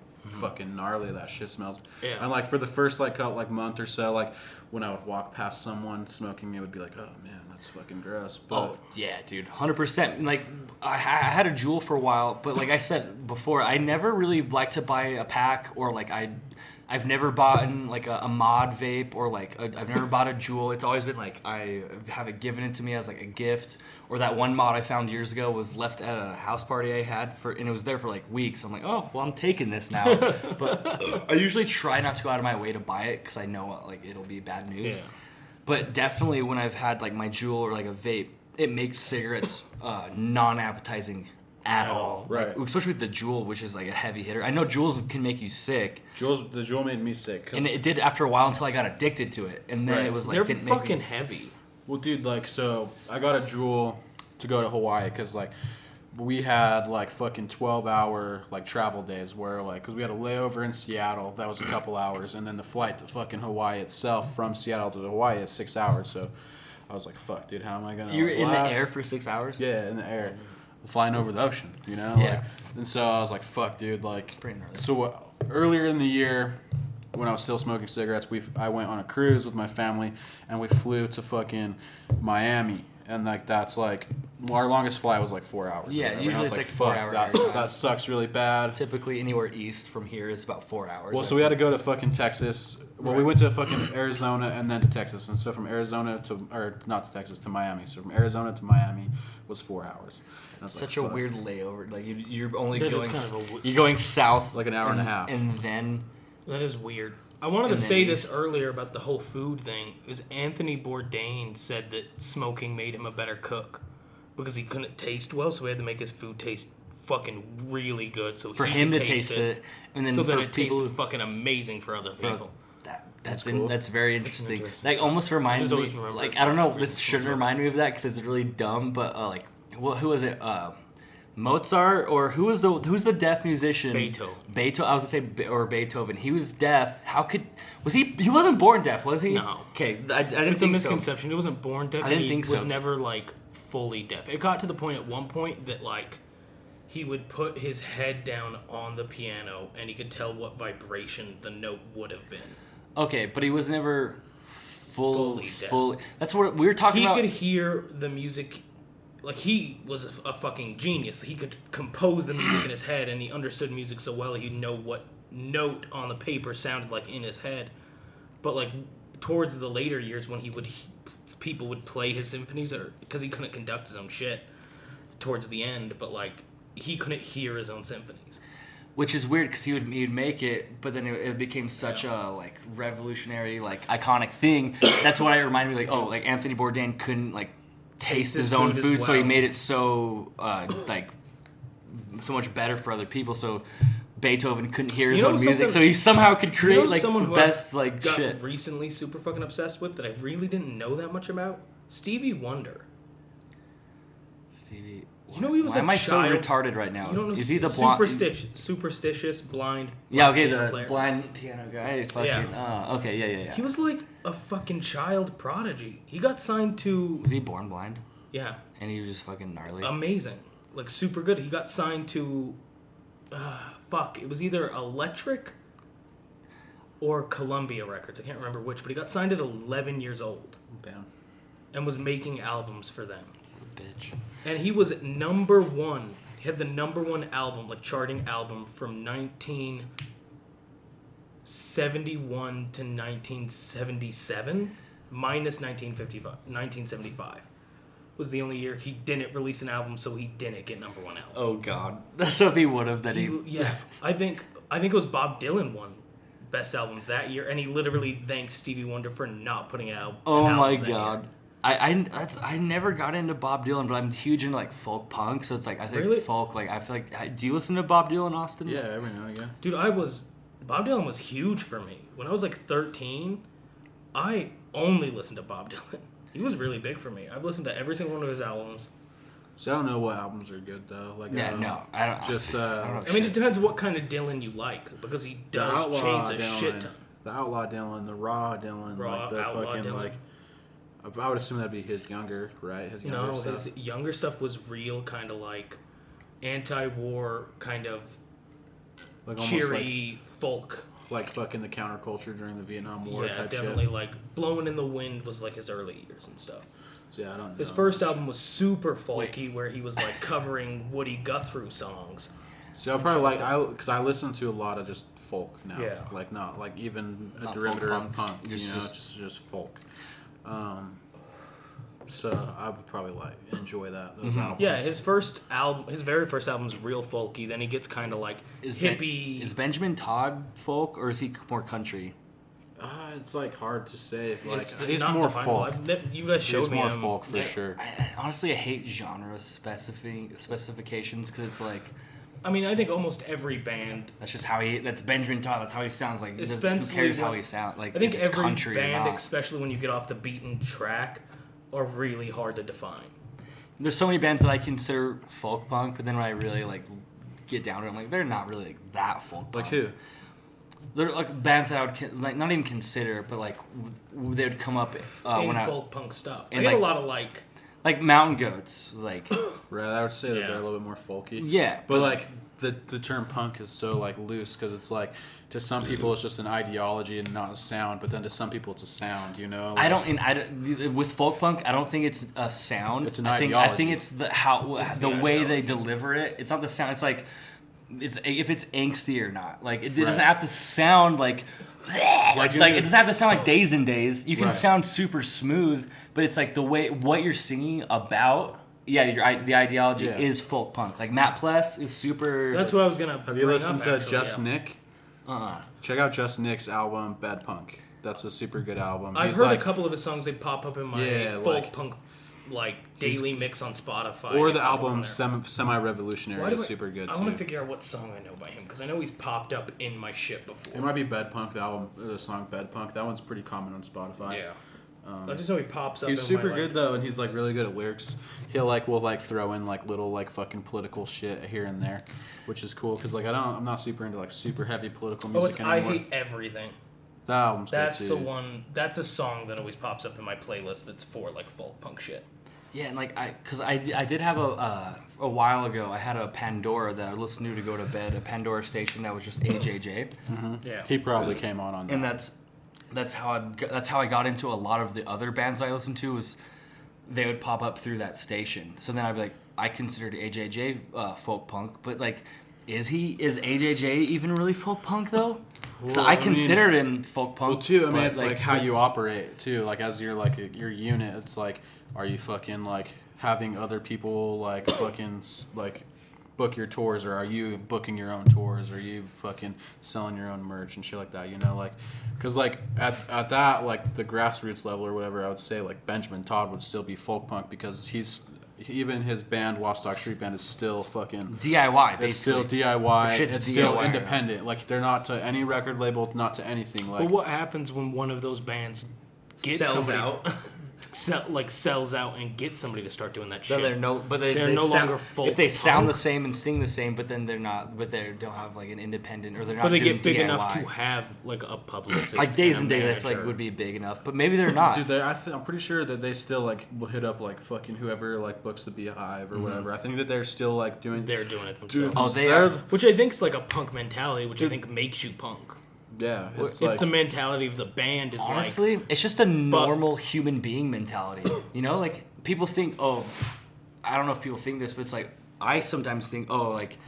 fucking gnarly that shit smells. Yeah. And like for the first like month or so, like when I would walk past someone smoking, it would be like, oh man, that's fucking gross. But Oh yeah, dude, 100%. Like I had a Juul for a while, but like I said before, I never really liked to buy a pack, or like I've never bought like a mod vape, or like I've never bought a Juul. It's always been like I have it given it to me as like a gift, or that one mod I found years ago was left at a house party I had and it was there for like weeks. I'm like, oh well, I'm taking this now. But I usually try not to go out of my way to buy it, because I know like it'll be bad news. Yeah. But definitely when I've had like my Juul or like a vape, it makes cigarettes non-appetizing at all. Right. Like, especially with the Juul, which is like a heavy hitter. I know Juuls can make you sick, the Juul made me sick. 'Cause- and it did after a while until I got addicted to it, and then Right. it was like They're didn't make fucking me. heavy. Well, dude, like, so I got a Juul to go to Hawaii, because like we had like fucking 12-hour like travel days where like, because we had a layover in Seattle that was a couple hours, and then the flight to fucking Hawaii itself from Seattle to Hawaii is 6 hours. So I was like, fuck, dude, how am I gonna? You're like, in last? the air for 6 hours. Yeah, in the air, flying over the ocean, you know. Yeah. Like, and so I was like, fuck, dude, like. It's pretty gnarly. So earlier in the year, when I was still smoking cigarettes, I went on a cruise with my family, and we flew to fucking Miami, and like that's like our longest flight was like 4 hours. Yeah, or whatever. usually and I was it's like, like 4 fuck, hours. that sucks really bad. Typically, anywhere east from here is about 4 hours. Well, so we had to go to fucking Texas. Well, we went to fucking Arizona and then to Texas, and so from Arizona to, or not to Texas, to Miami. So from Arizona to Miami was 4 hours. And I was Such like, a fuck. weird layover. Like you're only That is going, kind of a you're going south Like an hour and a half. and then That is weird. I wanted And to then say this east. earlier about the whole food thing. Is Anthony Bourdain said that smoking made him a better cook because he couldn't taste well, so he had to make his food taste fucking really good. So for he him to could taste it, and then so for then it people tasted fucking amazing for other people. That's cool. that's very interesting. interesting. Like almost reminds Just me. always remember Like it. I don't know. Read This the shouldn't books. remind me of that because it's really dumb. But like, who was it? Mozart or who's the deaf musician? Beethoven. Beethoven. I was gonna say or Beethoven. He was deaf. Was he? He wasn't born deaf, was he? No. Okay, I didn't It's a think so. misconception. He wasn't born deaf. I didn't and think he was so. never like fully deaf. It got to the point at one point that like he would put his head down on the piano and he could tell what vibration the note would have been. Okay, but he was never Fully deaf. That's what we were talking He about. could hear the music. Like, he was a fucking genius. He could compose the music in his head, and he understood music so well he'd know what note on the paper sounded like in his head. But, like, towards the later years when people would play his symphonies, or because he couldn't conduct his own shit towards the end, but, like, he couldn't hear his own symphonies. Which is weird because he'd make it, but then it became such a like revolutionary, like iconic thing. That's what I reminded me, like, oh, like Anthony Bourdain couldn't like taste his own as food, so he well. made it so like so much better for other people. So Beethoven couldn't hear his You know own music, something- so he somehow could create You know like someone the who best I like got shit. recently super fucking obsessed with that I really didn't know that much about? Stevie Wonder. Stevie, You know he was why a am I child- so retarded right now? You don't know Is he the blind? superstitious blind? Yeah, okay, piano the player? blind piano guy. Fucking, Yeah. okay, yeah. He was like a fucking child prodigy. He got signed to Was he born blind? yeah, And he was just fucking gnarly. amazing, like super good. He got signed to it was either Electric or Columbia Records. I can't remember which, but he got signed at 11 years old Damn. and was making albums for them. Bitch. And he was number one. He had the number one album, like charting album, from 1971 to 1977, minus 1975 was the only year he didn't release an album, so he didn't get number one album. Oh god. So if he would have, then he. Yeah, I think it was Bob Dylan won best album that year, and he literally thanked Stevie Wonder for not putting out. Oh an my album that god. year. I never got into Bob Dylan, but I'm huge into like folk punk, so it's like I think Really? folk, like I feel like do you listen to Bob Dylan, Austin? Yeah, every now and again. Dude, Bob Dylan was huge for me. When I was like 13, I only listened to Bob Dylan. He was really big for me. I've listened to every single one of his albums. So I don't know what albums are good though. Like Yeah, no. I don't Just I don't know I mean, it shit. depends what kind of Dylan you like, because he the does Outlaw change a Dylan, shit ton. the Outlaw Dylan, the Raw Dylan, Raw, like the Outlaw fucking Dylan. like. I would assume that'd be his younger, right? His younger No, stuff. his younger stuff was real kind of like anti-war, kind of Like almost cheery folk. like fucking the counterculture during the Vietnam War Yeah, type definitely shit. like Blowing in the Wind was like his early years and stuff. So yeah, I don't know. His first album was super folky, where he was like covering Woody Guthrie songs. So I probably because I listen to a lot of just folk now. Yeah. Like not like even a Not derivative folk of punk, punk. just- You know, just folk. So I would probably enjoy those albums. Yeah, his very first album is real folky. Then he gets kind of like hippie. Is Benjamin Todd folk or is he more country? It's like hard to say. Like It's he's not more definable. folk. You guys showed He's me more him. folk for sure. Honestly, I hate genre specifications because it's like I mean, I think almost every band. that's just that's Benjamin Todd. That's how he sounds. Like who Especially cares how when- he sounds? Like I think if it's every country or band, not. especially when you get off the beaten track, are really hard to define. there's so many bands that I consider folk punk, but then when I really like get down to it, I'm like, they're not really like that folk punk. Like who? They're like bands that I would like not even consider, but like they would come up when I folk punk stuff. I and, get like- a lot of like Mountain Goats, like Right, I would say that Yeah. they're a little bit more folky. yeah, But like the term punk is so like loose because it's like to some people it's just an ideology and not a sound, but then to some people it's a sound, you know. I don't with folk punk. I don't think it's a sound. It's an I think ideology. it's the the way they ideology. deliver it. It's not the sound. It's like it's if it's angsty or not. Like it doesn't Right. have to sound like Like, it doesn't have to sound like Days and Days. You can Right. sound super smooth, but it's like the way what you're singing about. Yeah, the ideology Yeah. is folk punk. Like Matt Pless is super. That's what I was gonna. Have you bring listened up, to actually, Just yeah. Nick? Check out Just Nick's album Bad Punk. That's a super good album. I've He's heard like, a couple of his songs. They pop up in my Yeah, folk like- punk daily mix on Spotify. or They the pop up on album there. Semi-Revolutionary Why do is super good I too. want to figure out what song I know by him because I know he's popped up in my shit before. It might be Bad Punk, the album, the song Bad Punk. That one's pretty common on Spotify. Yeah. Um, I just know he pops up. he's in super my, good though, and he's like really good at lyrics. He'll will throw in like little like fucking political shit here and there, which is cool because like I'm not super into like super heavy political Oh, music it's I anymore. Hate Everything. That album's That's good the too. one. That's a song that always pops up in my playlist. That's for like folk punk shit. Yeah, and like I did have a while ago. I had a Pandora that I listened to go to bed. A Pandora station that was just AJJ, Yeah. He probably came on that. and that's how I got into a lot of the other bands I listened to. Was they would pop up through that station. So then I'd be like, I considered AJJ folk punk, but like, is AJJ even really folk punk though? Well, So I I mean- considered him folk punk. Well, too. I mean, but, it's like how you operate too. Like as your your unit, it's like, are you fucking like having other people like fucking like book your tours, or are you booking your own tours, or are you fucking selling your own merch and shit like that? You know, like, cause like at that like the grassroots level or whatever, I would say like Benjamin Todd would still be folk punk because even his band Wostock Street Band is still fucking DIY. Basically. It's still DIY. Shit's It's DIY still right now. independent. Like they're not to any record label, not to anything. Like But what happens when one of those bands gets Sells somebody, out. sells out and gets somebody to start doing that Then shit? they're They're no sound- longer folk If they sound the punk. same and sing the same, but then they're not. But they don't have like an independent, or they're not. But they doing get big DIY. enough to have like a publicist. Like Days and a Days, I feel like manager. would be big enough, but maybe they're not. Dude, I'm pretty sure that they still like will hit up like fucking whoever like books the Beehive or whatever. I think that they're still like doing. They're doing it Dude, themselves. Oh, they they're- are. Which I think's like a punk mentality, which I Dude. think makes you punk. Yeah, It's It's the mentality of the band is Honestly, it's just a normal human being mentality. You know, like people think, oh, I don't know if people think this, but it's like I sometimes think, oh, like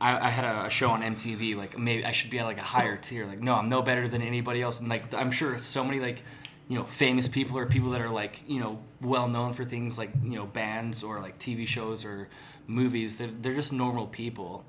I had a show on MTV, like maybe I should be at like a higher tier. Like, no, I'm no better than anybody else. And like I'm sure so many like, you know, famous people or people that are like, you know, well known for things like, you know, bands or like TV shows or movies. They're just normal people.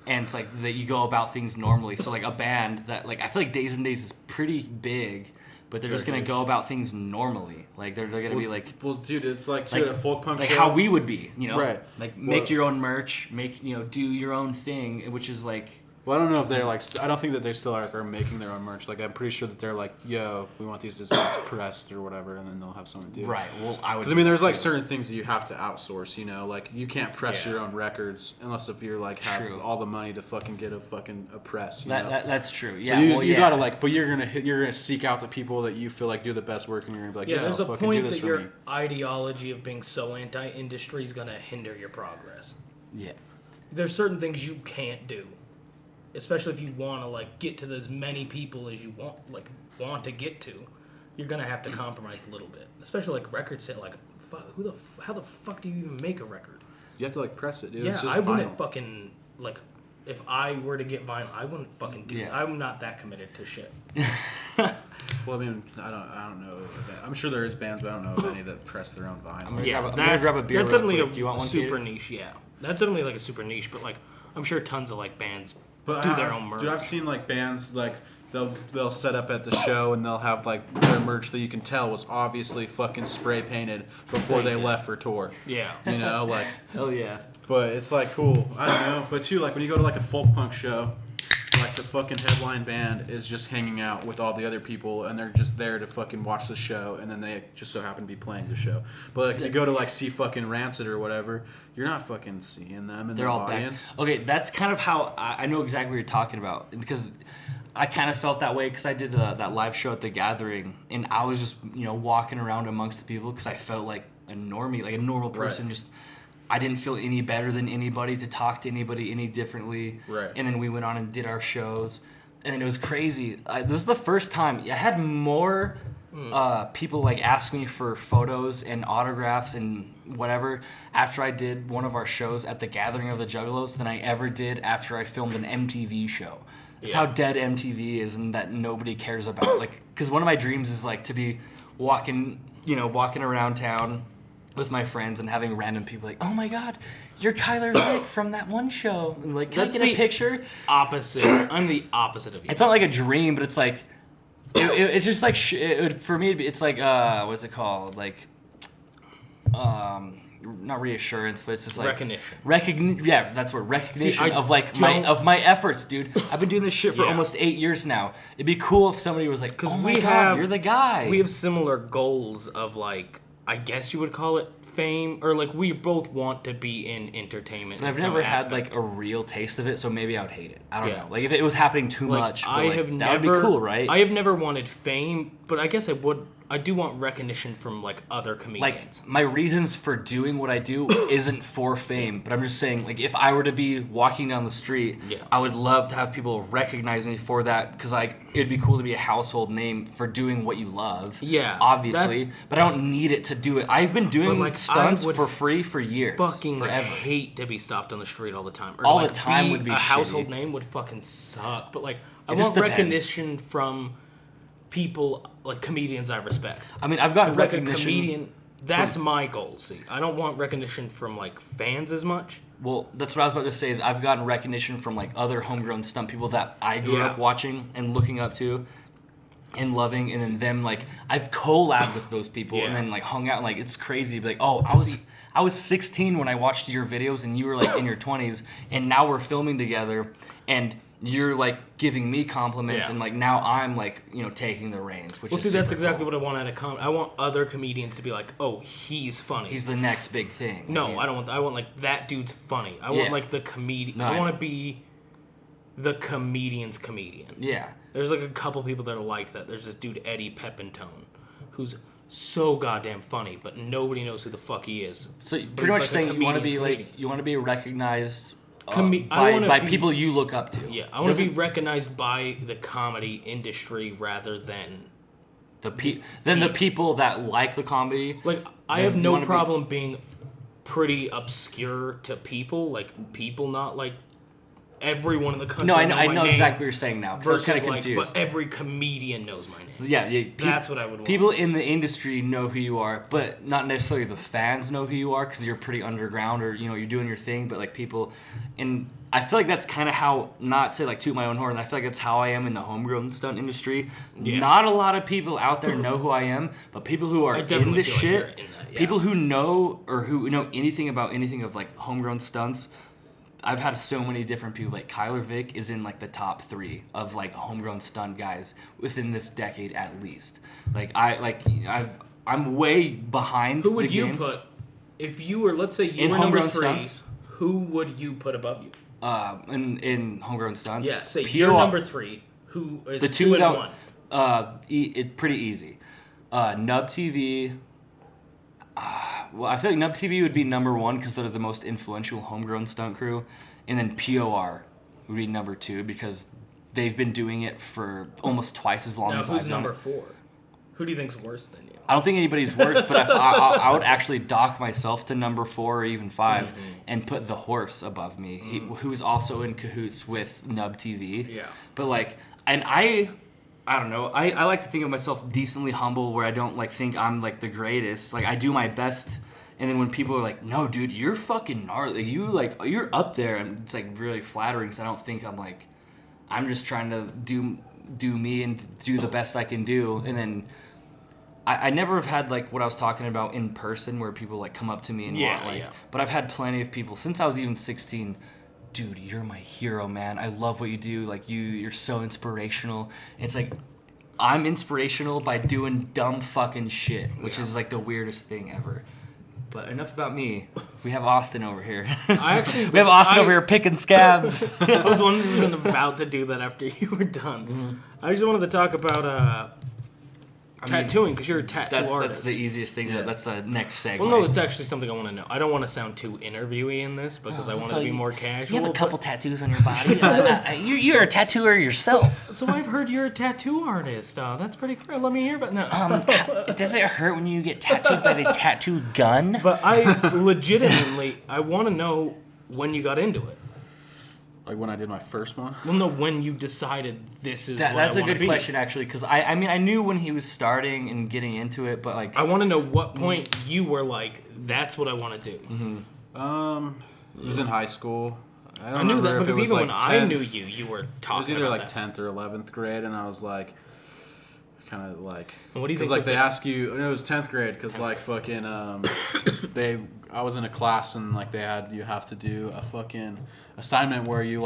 And it's like that you go about things normally. So like a band that like I feel like Days and Days is pretty big, but they're just Very gonna big. go about things normally. Like they're gonna be like well, dude, it's like too, like- a folk punk like show. how we would be, you know? Right. Like Well- make your own merch, do your own thing, which is like Well, I don't know if they're like. I don't think that they still are making their own merch. Like I'm pretty sure that they're like, yo, we want these designs pressed or whatever, and then they'll have someone do it. right. Well, I would. Because I mean, there's like certain things that you have to outsource. You know, like you can't press Yeah. your own records unless if you're like have True. all the money to fucking get a press. You know? That's true. So Yeah. you gotta like, but you're gonna seek out the people that you feel like do the best work, and you're gonna be like, Yeah, there's a fucking point do this that for your me. ideology of being so anti-industry is gonna hinder your progress. Yeah. There's certain things you can't do, especially if you want to like get to as many people as you want to get to. You're gonna have to compromise a little bit, especially like record sale. Like, how the fuck do you even make a record? You have to like press it, dude. Yeah, It's just I wouldn't vinyl. fucking like. If I were to get vinyl, I wouldn't fucking do. Yeah. I'm not that committed to shit. Well, I mean, I don't know. I'm sure there is bands, but I don't know of any that press their own vinyl. I'm gonna Yeah, grab I'm gonna grab a beer that's real definitely quick. Do you want one, super Kaden? niche. Yeah, that's definitely like a super niche. But like, I'm sure tons of like bands But do their own merch. Dude, I've seen like bands like they'll set up at the show and they'll have like their merch that you can tell was obviously fucking spray painted before they Painted. left for tour. Yeah. You know, like, Hell yeah. but it's like cool. I don't know. But too, like when you go to like a folk punk show, like the fucking headline band is just hanging out with all the other people, and they're just there to fucking watch the show, and then they just so happen to be playing the show. But like, if you go to like see fucking Rancid or whatever, you're not fucking seeing them in the audience. Okay, that's kind of how I know exactly what you're talking about, because I kind of felt that way because I did that live show at the Gathering, and I was just walking around amongst the people because I felt like a normie, like a normal person. Right. Just I didn't feel any better than anybody to talk to anybody any differently. Right. And then we went on and did our shows, and then it was crazy. This was the first time I had more people like ask me for photos and autographs and whatever after I did one of our shows at the Gathering of the Juggalos than I ever did after I filmed an MTV show. It's how dead MTV is, and that nobody cares about. Like, because one of my dreams is like to be walking around town with my friends and having random people like, oh my God, you're Khyler Vick from that one show. And like, can I get a picture? Opposite. I'm the opposite of you. It's not like a dream, but it's like, it's just like, for me, it's like, what's it called? Like, not reassurance, but it's just like recognition. Yeah, that's what recognition. See, of like my efforts, dude. I've been doing this shit for almost 8 years now. It'd be cool if somebody was like, "Oh my God, you're the guy." We have similar goals of like, I guess you would call it fame, or like we both want to be in entertainment. But I've never had like a real taste of it, so maybe I would hate it. I don't know. Like if it was happening too much, but, that would be cool, right? I have never wanted fame, but I guess I do want recognition from like other comedians. Like my reasons for doing what I do isn't for fame, but I'm just saying, like if I were to be walking down the street, I would love to have people recognize me for that, because like it'd be cool to be a household name for doing what you love. Yeah, obviously, but I don't need it to do it. I've been doing like stunts for free for years. Fucking forever. Hate to be stopped on the street all the time. Or all the time would be a shitty. Household name would fucking suck. But like I want recognition from people, like comedians I respect. I mean, I've gotten like recognition. A comedian, that's my goal. See, I don't want recognition from like fans as much. Well, that's what I was about to say. Is I've gotten recognition from like other homegrown stunt people that I grew up watching and looking up to, and loving, and then them like I've collabed with those people and then like hung out. And, like it's crazy. Like, oh, I was 16 when I watched your videos, and you were like in your 20s, and now we're filming together, and you're like giving me compliments, and like now I'm like taking the reins, which is that's exactly cool. what I want out of comedy. I want other comedians to be like, oh, he's funny. He's the next big thing. No, I don't want. I want like that dude's funny. I want like the comedian. I want to be the comedian's comedian. Yeah. There's like a couple people that are like that. There's this dude Eddie Pepitone, who's so goddamn funny, but nobody knows who the fuck he is. So pretty much saying you want to be like you want to be recognized. By people you look up to. Yeah, I want to be recognized by the comedy industry rather than the people that like the comedy. Like I have no problem being pretty obscure to people, like people not like everyone in the country. No, I know exactly what you're saying now. Because I was kind of confused. But every comedian knows my name. So yeah, that's what I would want. People in the industry know who you are, but not necessarily the fans know who you are because you're pretty underground or you're doing your thing. But like people, and I feel like that's kind of how, not to like toot my own horn, I feel like that's how I am in the homegrown stunt industry. Yeah. Not a lot of people out there know who I am, but people who are in this shit, people who know or who know anything about anything of like homegrown stunts. I've had so many different people. Like Khyler Vick is in like the top 3 of like homegrown stunt guys within this decade at least. Like I'm way behind. Who would you put if you were, let's say you were number 3? Stunts? Who would you put above you? In homegrown stunts. Yeah, say you're number 3. Who is the 2 and 1? It's pretty easy. Nub TV. Well, I feel like Nub TV would be number 1 because they're the most influential homegrown stunt crew, and then POR would be number 2 because they've been doing it for almost twice as long as I've done. Who's number 4? Who do you think's worse than you? I don't think anybody's worse, but I would actually dock myself to number 4 or even 5 and put the horse above me, who's also in cahoots with Nub TV. Yeah. But like, and I don't know. I like to think of myself decently humble, where I don't like think I'm like the greatest. Like I do my best, and then when people are like, "No, dude, you're fucking gnarly. You're up there," and it's like really flattering. Because I don't think I'm just trying to do me and do the best I can do. And then I never have had like what I was talking about in person, where people like come up to me and want like. But I've had plenty of people since I was even 16. dude, you're my hero, man. I love what you do. Like, you're so inspirational. It's like, I'm inspirational by doing dumb fucking shit, which is like the weirdest thing ever. But enough about me. We have Austin over here. We have Austin over here picking scabs. I wasn't about to do that after you were done. Mm-hmm. I just wanted to talk about tattooing, because you're a tattoo artist. That's the easiest thing. Yeah. That's the next segue. Well, no, it's actually something I want to know. I don't want to sound too interviewy in this, because I want to be more casual. You have a couple tattoos on your body. You're a tattooer yourself. So I've heard you're a tattoo artist. That's pretty cool. Let me hear about that. Does it hurt when you get tattooed by the tattoo gun? But I legitimately, I want to know when you got into it. Like when I did my first one? Well, no, when you decided this is what I want That's to a good question, actually, because I mean, I knew when he was starting and getting into it, but like... I want to know what point you were like, that's what I want to do. It was in high school. I knew that because even when I knew you, you were talking about it was either like 10th or 11th grade, and I was like... kind of like, what do you think? Because like they ask you, it was 10th grade, because like fucking I was in a class and like you have to do a fucking assignment where you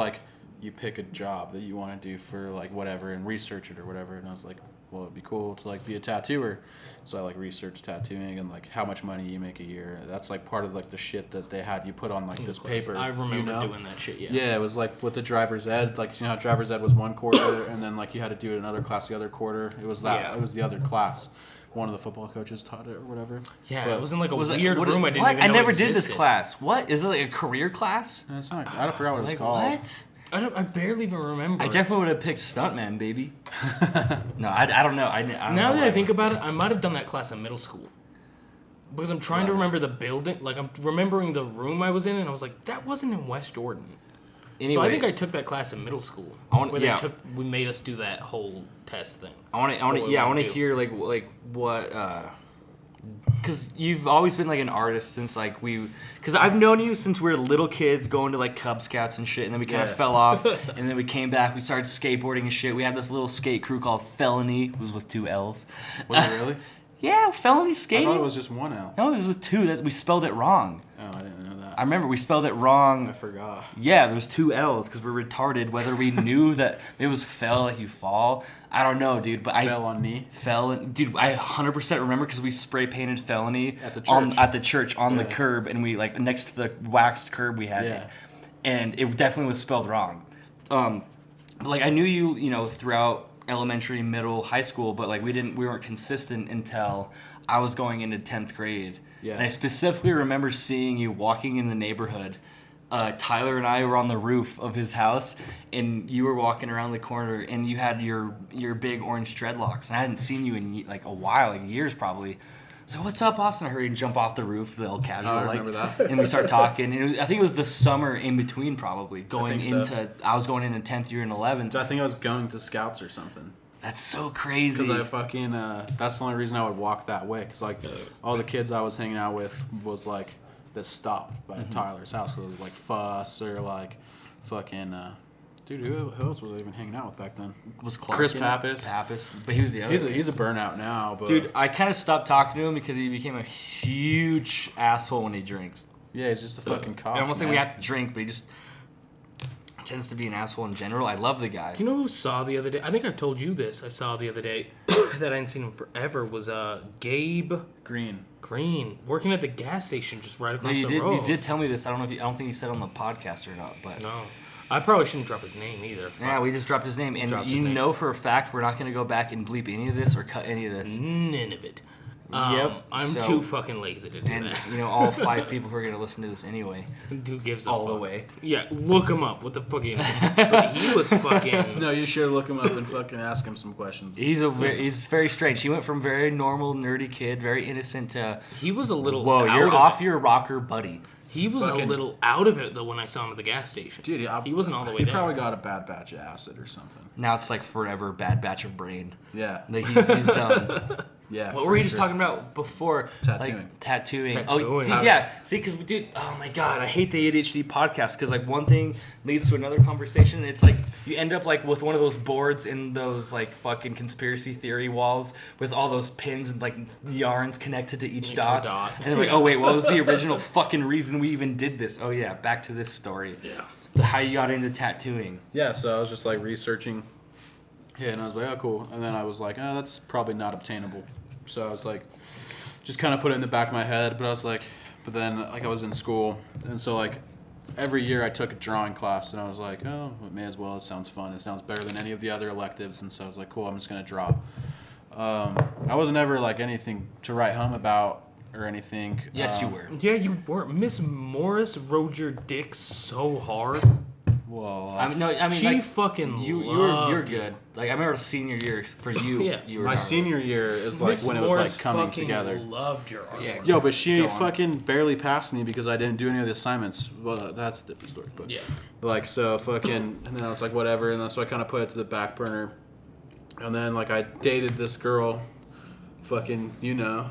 pick a job that you want to do for like whatever and research it or whatever, and I was like, well, it'd be cool to like be a tattooer, so I like researched tattooing and like how much money you make a year. That's like part of like the shit that they had you put on like this paper. I remember doing that shit. Yeah, it was like with the driver's ed, like you know how driver's ed was one quarter and then like you had to do another class the other quarter. It was that. Yeah. It was the other class. One of the football coaches taught it or whatever. Yeah, but it was in like a weird room. I didn't what? even know I never existed. did this class. What? Is it like a career class? It's not, I don't forget what Like it's called. what? I barely even remember. I definitely would have picked stuntman, baby. No, I don't know. I don't Now know that I think about it, I might have done that class in middle school. Because I'm trying to remember the building. Like, I'm remembering the room I was in, and I was like, that wasn't in West Jordan. Anyway, so I think I took that class in middle school. We made us do that whole test thing. I want to hear like what because you've always been like an artist since like because I've known you since we were little kids going to like Cub Scouts and shit, and then we kind of fell off, and then we came back, we started skateboarding and shit. We had this little skate crew called Felony, it was with 2 L's. Was it really? Yeah, Felony skating. I thought it was just 1 L. No, it was with 2. That we spelled it wrong. Oh, I didn't know that. I remember we spelled it wrong. I forgot. Yeah, there's 2 L's because we're retarded. Whether we knew that it was fell like you fall, I don't know, dude. But Fell on knee. Dude, I 100% remember because we spray painted Felony at the church. On the curb, and we like next to the waxed curb we had it, and it definitely was spelled wrong. But like I knew you know, throughout elementary, middle, high school, but like we weren't consistent until I was going into 10th grade. Yeah. And I specifically remember seeing you walking in the neighborhood. Tyler and I were on the roof of his house, and you were walking around the corner, and you had your big orange dreadlocks, and I hadn't seen you in like a while, like years probably. So what's up, Austin? I heard you jump off the roof, the old casual, I remember that. And we start talking. And I think it was the summer in between, probably I was going into 10th year and 11th. I think I was going to Scouts or something. That's so crazy. Because I fucking that's the only reason I would walk that way. Because like all the kids I was hanging out with was like this stop by Tyler's house. Because it was like Fuss or like fucking. Dude, who else was I even hanging out with back then? Was Clark Chris Pappas. But he was the other. He's a burnout now. But dude, I kind of stopped talking to him because he became a huge asshole when he drinks. Yeah, he's just a fucking cop. I almost think we have to drink, but he just tends to be an asshole in general. I love the guy. Do you know who saw the other day? I think I've told you this. I saw the other day that I hadn't seen him forever was Gabe Green working at the gas station just right across the road. road. You did tell me this. I don't think you said it on the podcast or not, but no. I probably shouldn't drop his name either. Yeah, we just dropped his name, and you know for a fact we're not going to go back and bleep any of this or cut any of this. None of it. I'm too fucking lazy to do that. And you know, all 5 people who are going to listen to this anyway. Who gives all fuck? The way? Yeah, look him up. What the fuck? But he was fucking. No, you should look him up and fucking ask him some questions. He's very strange. He went from very normal nerdy kid, very innocent to. He was a little. Whoa, you're off your rocker, buddy. He was a little out of it though when I saw him at the gas station. Dude, he wasn't all the way he down. He probably got a bad batch of acid or something. Now it's like forever bad batch of brain. Yeah. Like he's done. Yeah. What were we just talking about before? Tattooing. Like, tattooing. Oh, Tattooing. dude, yeah. See, because we did. Oh my God, I hate the ADHD podcast because like one thing leads to another conversation. It's like you end up like with one of those boards in those like fucking conspiracy theory walls with all those pins and like yarns connected to each dot. And they're like, oh wait, what was the original fucking reason we even did this? Oh yeah, back to this story. Yeah. How you got into tattooing. Yeah, so I was just like researching. Yeah, and I was like, oh, cool. And then I was like, oh, that's probably not obtainable. So I was like, just kind of put it in the back of my head. But I was like, but then like I was in school. And so like every year I took a drawing class. And I was like, oh, it may as well. It sounds fun. It sounds better than any of the other electives. And so I was like, cool, I'm just going to draw. I wasn't ever like anything to write home about or anything. Yes, you were. Yeah, you were. Miss Morris rode your dick so hard. Well, I mean, She like, fucking you're loved good. Like I remember senior year for you. Yeah. You were my gnarly. senior year is like Miss when it was Morris like coming fucking together. Loved your art. Yeah. Yo, but she Go on. fucking barely passed me because I didn't do any of the assignments. Well, that's a different story. But Yeah. like, so fucking, and then I was like, whatever. And then so I kind of put it to the back burner. And then like I dated this girl, fucking, you know.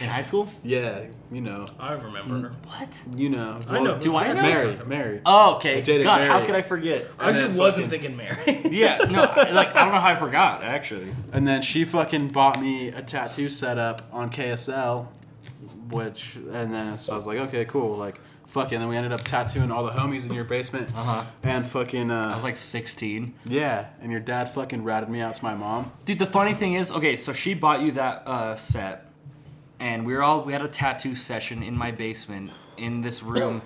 In high school? Yeah, you know. I remember her. What? You know. I know. Do I know? Mary. Oh, okay. I dated God, how Mary. could I forget? I actually then wasn't fucking- thinking Mary. Yeah, no, I don't know how I forgot actually. And then she fucking bought me a tattoo setup on KSL, and then so I was like, okay, cool, like, fuck it. And then we ended up tattooing all the homies in your basement. And fucking, I was like 16. yeah, and your dad fucking ratted me out to my mom. Dude, the funny thing is, okay, so she bought you that set, and we had a tattoo session in my basement in this room.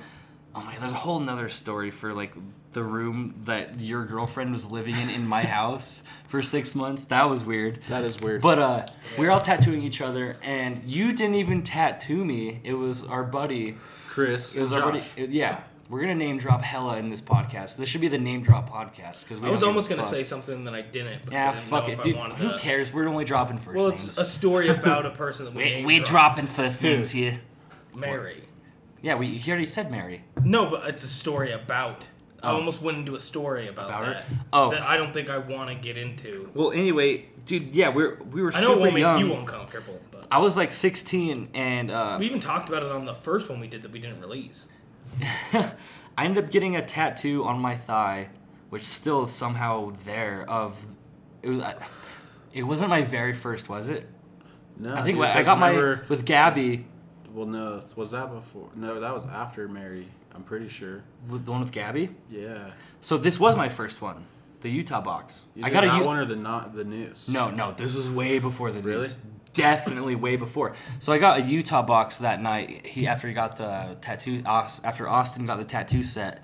Oh my God, there's a whole nother story for like the room that your girlfriend was living in my house for 6 months. That was weird. That is weird. But we were all tattooing each other, and you didn't even tattoo me. It was our buddy. Chris, It was and our Josh. buddy. Yeah, we're gonna name drop hella in this podcast. This should be the name drop podcast because I was almost gonna say something that I didn't. Because I Yeah, didn't fuck know it, if dude. I wanted Who to. cares? We're only dropping first Well, names. it's a story about a person that we name we dropped. dropping first names here. Mary. Yeah, he already said Mary. No, but it's a story about. I Oh. almost went into a story about About her? that. Oh. That I don't think I want to get into. Well, anyway, dude, yeah, we were I know it super won't make young. you uncomfortable, but I was like 16, and we even talked about it on the first one we did that we didn't release. I ended up getting a tattoo on my thigh, which still is somehow there. It wasn't my very first, was it? No, I think dude, I got remember- with Gabby. Well, no, was that before? No, that was after Mary. I'm pretty sure. With the one with Gabby. Yeah. So this was my first one, the Utah box. You I did got that a one or the news? No, this was way before the Really? news. Definitely way before. So I got a Utah box that night. After he got the tattoo, after Austin got the tattoo set,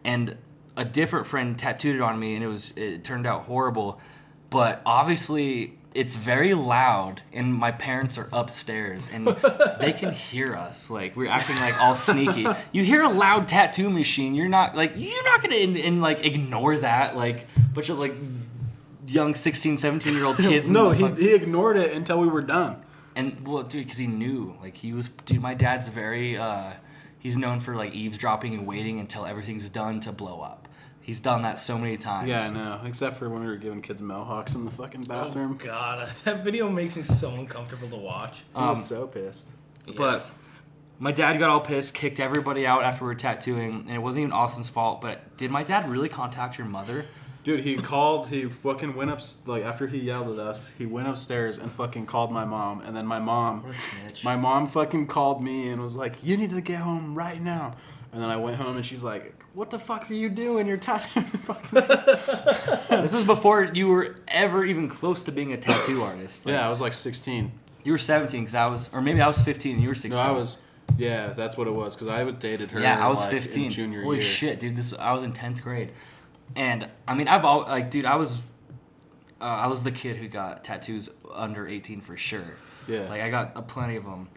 and a different friend tattooed it on me, and it turned out horrible. But obviously, it's very loud, and my parents are upstairs, and they can hear us. Like we're acting like all sneaky. You hear a loud tattoo machine, you're not gonna like ignore that. Like bunch of like young 16, 17-year-old kids. No, in the fuck- he ignored it until we were done. And well, dude, because he knew, like dude. My dad's very, he's known for like eavesdropping and waiting until everything's done to blow up. He's done that so many times. Yeah, I know. Except for when we were giving kids mohawks in the fucking bathroom. Oh God, that video makes me so uncomfortable to watch. He was so pissed. But my dad got all pissed, kicked everybody out after we were tattooing, and it wasn't even Austin's fault. But did my dad really contact your mother? Dude, he fucking went up, like, after he yelled at us, he went upstairs and fucking called my mom. And then my mom fucking called me and was like, you need to get home right now. And then I went home and she's like, what the fuck are you doing? You're tattooing This is before you were ever even close to being a tattoo artist. Like, Yeah, I was like 16. You were 17 because I was, or maybe I was 15 and you were 16. No, yeah, that's what it was, because I dated her Yeah, I was like, 15. in junior Holy year. shit, dude! I was in 10th grade, and I mean, I was the kid who got tattoos under 18 for sure. Yeah. Like I got plenty of them,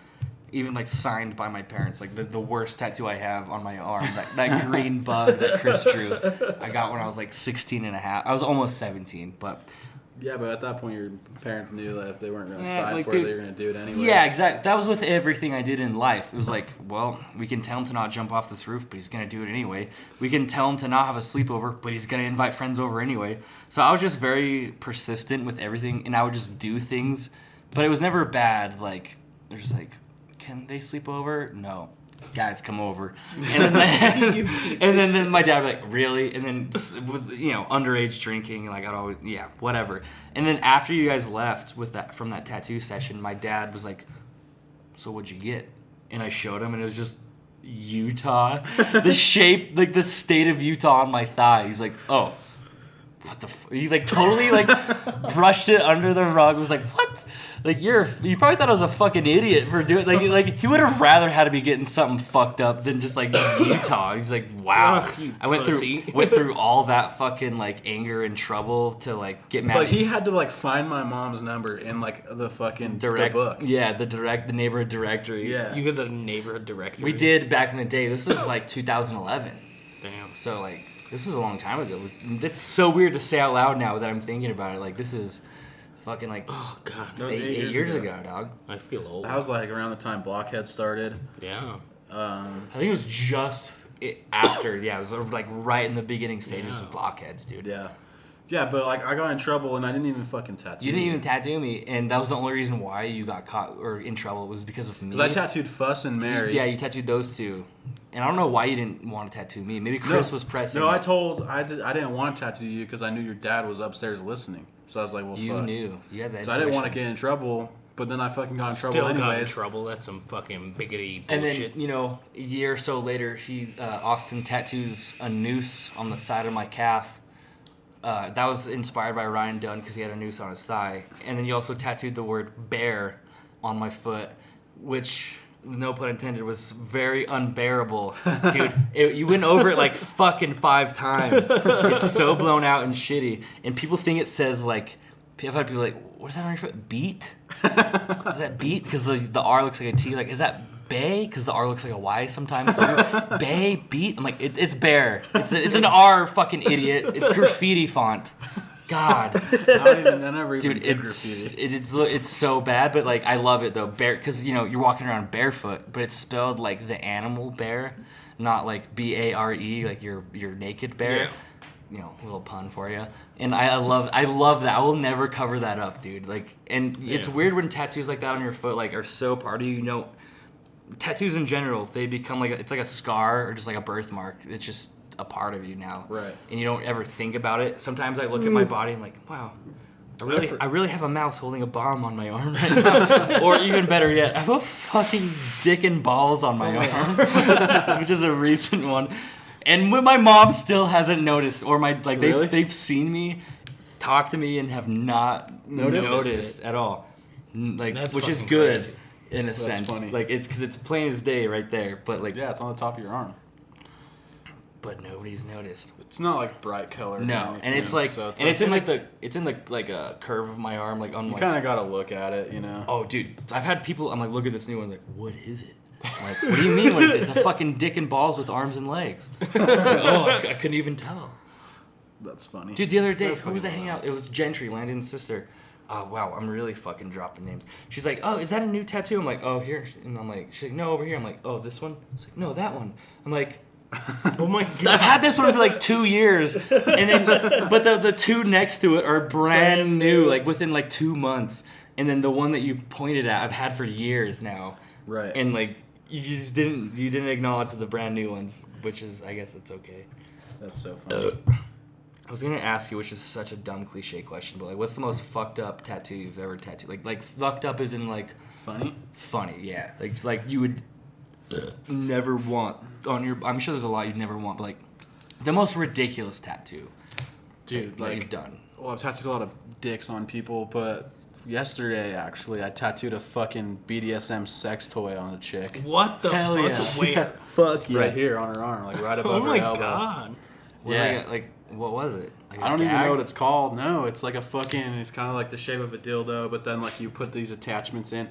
even like signed by my parents. Like the worst tattoo I have on my arm, that green bug that Chris drew, I got when I was like 16 and a half. I was almost 17, but. Yeah, but at that point, your parents knew that if they weren't going to Yeah, sign like, for it, dude, they were going to do it anyway. Yeah, exactly. That was with everything I did in life. It was like, well, we can tell him to not jump off this roof, but he's going to do it anyway. We can tell him to not have a sleepover, but he's going to invite friends over anyway. So I was just very persistent with everything, and I would just do things But it was never bad. Like they're just like, can they sleep over? No. Guys, come over. And then my dad would be like, really? And then with underage drinking, like I'd always whatever. And then after you guys left from that tattoo session, my dad was like, so what'd you get? And I showed him, and it was just Utah, the shape, like the state of Utah on my thigh. He's like, oh, what the he like totally like brushed it under the rug. Was like, what? Like you probably thought I was a fucking idiot for doing like he would have rather had to be getting something fucked up than just like Utah. He's like, wow. I went through all that fucking like anger and trouble to like get mad. But he had to like find my mom's number in like the fucking the book. Yeah, the neighborhood directory. Yeah. You guys had a neighborhood directory. We did back in the day. This was like 2011. Damn. So like this was a long time ago. It's so weird to say out loud now that I'm thinking about it. Like this is fucking like oh god, eight years ago, dog. I feel old. That was like around the time Blockhead started. Yeah. I think it was just after. Yeah, it was like right in the beginning stages of Blockheads, dude. Yeah. Yeah, but like I got in trouble and I didn't even fucking tattoo. You didn't even tattoo me, and that was the only reason why you got caught or in trouble was because of me. Because I tattooed Fuss and Mary. Yeah, you tattooed those two, and I don't know why you didn't want to tattoo me. Maybe Chris was pressing. No, I didn't want to tattoo you because I knew your dad was upstairs listening. So I was like, well, you fuck. knew. You had that. So I didn't want to get in trouble, but then I fucking got in trouble Still anyways. got in trouble. That's some fucking biggity and bullshit. then a year or so later, Austin tattoos a noose on the side of my calf. That was inspired by Ryan Dunn because he had a noose on his thigh. And then you also tattooed the word bear on my foot, which, no pun intended, was very unbearable. Dude, you went over it like fucking 5 times. It's so blown out and shitty. And people think it says like, I've had people like, what is that on your foot? Beat? Is that beat? Because the R looks like a T. Like, is that Bay? Because the R looks like a Y sometimes. Bay, beat? I'm like, it's bear. It's an R, fucking idiot. It's graffiti font. God. I never even Dude, did graffiti. It's so bad, but like I love it though. Bear, because you're walking around barefoot, but it's spelled like the animal bear, not like BARE, like you're naked bear. Yeah. A little pun for you. And I love that. I will never cover that up, dude. Like, and it's weird when tattoos like that on your foot like are so part of you. Tattoos in general, they become like it's like a scar or just like a birthmark. It's just a part of you now. Right. And you don't ever think about it. Sometimes I look at my body and I'm like, wow, I really have a mouse holding a bomb on my arm right now. Or even better yet, I have a fucking dick and balls on my arm, which is a recent one. And my mom still hasn't noticed, or they've seen me, talk to me, and have not noticed at all. Like, That's which is fucking good crazy. in a sense. Funny. Like because it's plain as day right there. But like Yeah, it's on the top of your arm. but nobody's noticed. It's not like bright color. No, and it's like, so and it's in like a curve of my arm, like on you like. kind of gotta look at it, Oh, dude, I've had people. I'm like, look at this new one. Like, what is it? I'm like, what do you mean? What is it? It's a fucking dick and balls with arms and legs. Like, I couldn't even tell. That's funny. Dude, the other day, who was I hanging out? It was Gentry, Landon's sister. Oh, wow, I'm really fucking dropping names. She's like, oh, is that a new tattoo? I'm like, oh, here. And I'm like, she's like, no, over here. I'm like, oh, this one? She's like, no, that one. I'm like, Oh my god. I've had this one for like 2 years, and then but the two next to it are brand new, like within like 2 months. And then the one that you pointed at, I've had for years now. Right. And like you didn't acknowledge the brand new ones, which is, I guess that's okay. That's so funny. I was gonna ask you, which is such a dumb cliche question, but like, what's the most fucked up tattoo you've ever tattooed? Like fucked up is in like Funny? Funny, yeah. Like you would never want on your. I'm sure there's a lot you'd never want, but like the most ridiculous tattoo, Dude, that you've done. Well, I've tattooed a lot of dicks on people, but yesterday actually I tattooed a fucking BDSM sex toy on a chick. What the Hell fuck? yeah. Where? Fuck Right here on her arm, like right above Oh her my elbow. god. Yeah. Like what was it? Like a I don't even gag? know what it's called. No, it's like a fucking. It's kind of like the shape of a dildo, but then like you put these attachments in,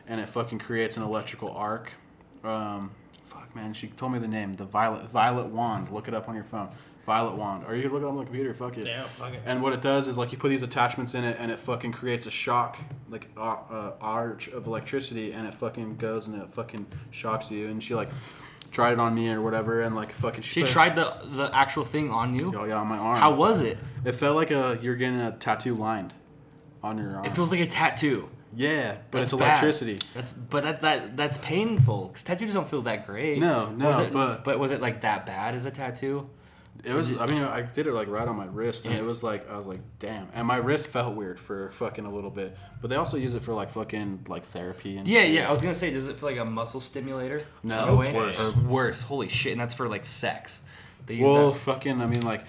and it fucking creates an electrical arc. Fuck man, she told me the name. The violet wand. Look it up on your phone. Violet wand. Or you can look it up on the computer. Fuck it. Yeah, fuck it. And what it does is like you put these attachments in it, and it fucking creates a shock, like arch of electricity, and it fucking goes and it fucking shocks you. And she like tried it on me or whatever, and like fucking. She tried the actual thing on you? Oh yeah, on my arm. How was it? It felt like you're getting a tattoo lined on your arm. It feels like a tattoo. Yeah, but That's it's bad. electricity. That's painful. 'Cause tattoos don't feel that great. No, But was it like that bad as a tattoo? It was. I mean, I did it like right on my wrist, and it was like I was like, damn. And my wrist felt weird for fucking a little bit. But they also use it for like fucking like therapy and. Yeah. I was gonna say, does it feel like a muscle stimulator? No, in a it's way? worse. Or worse. Holy shit! And that's for like sex. They use Well, that. fucking. I mean, like,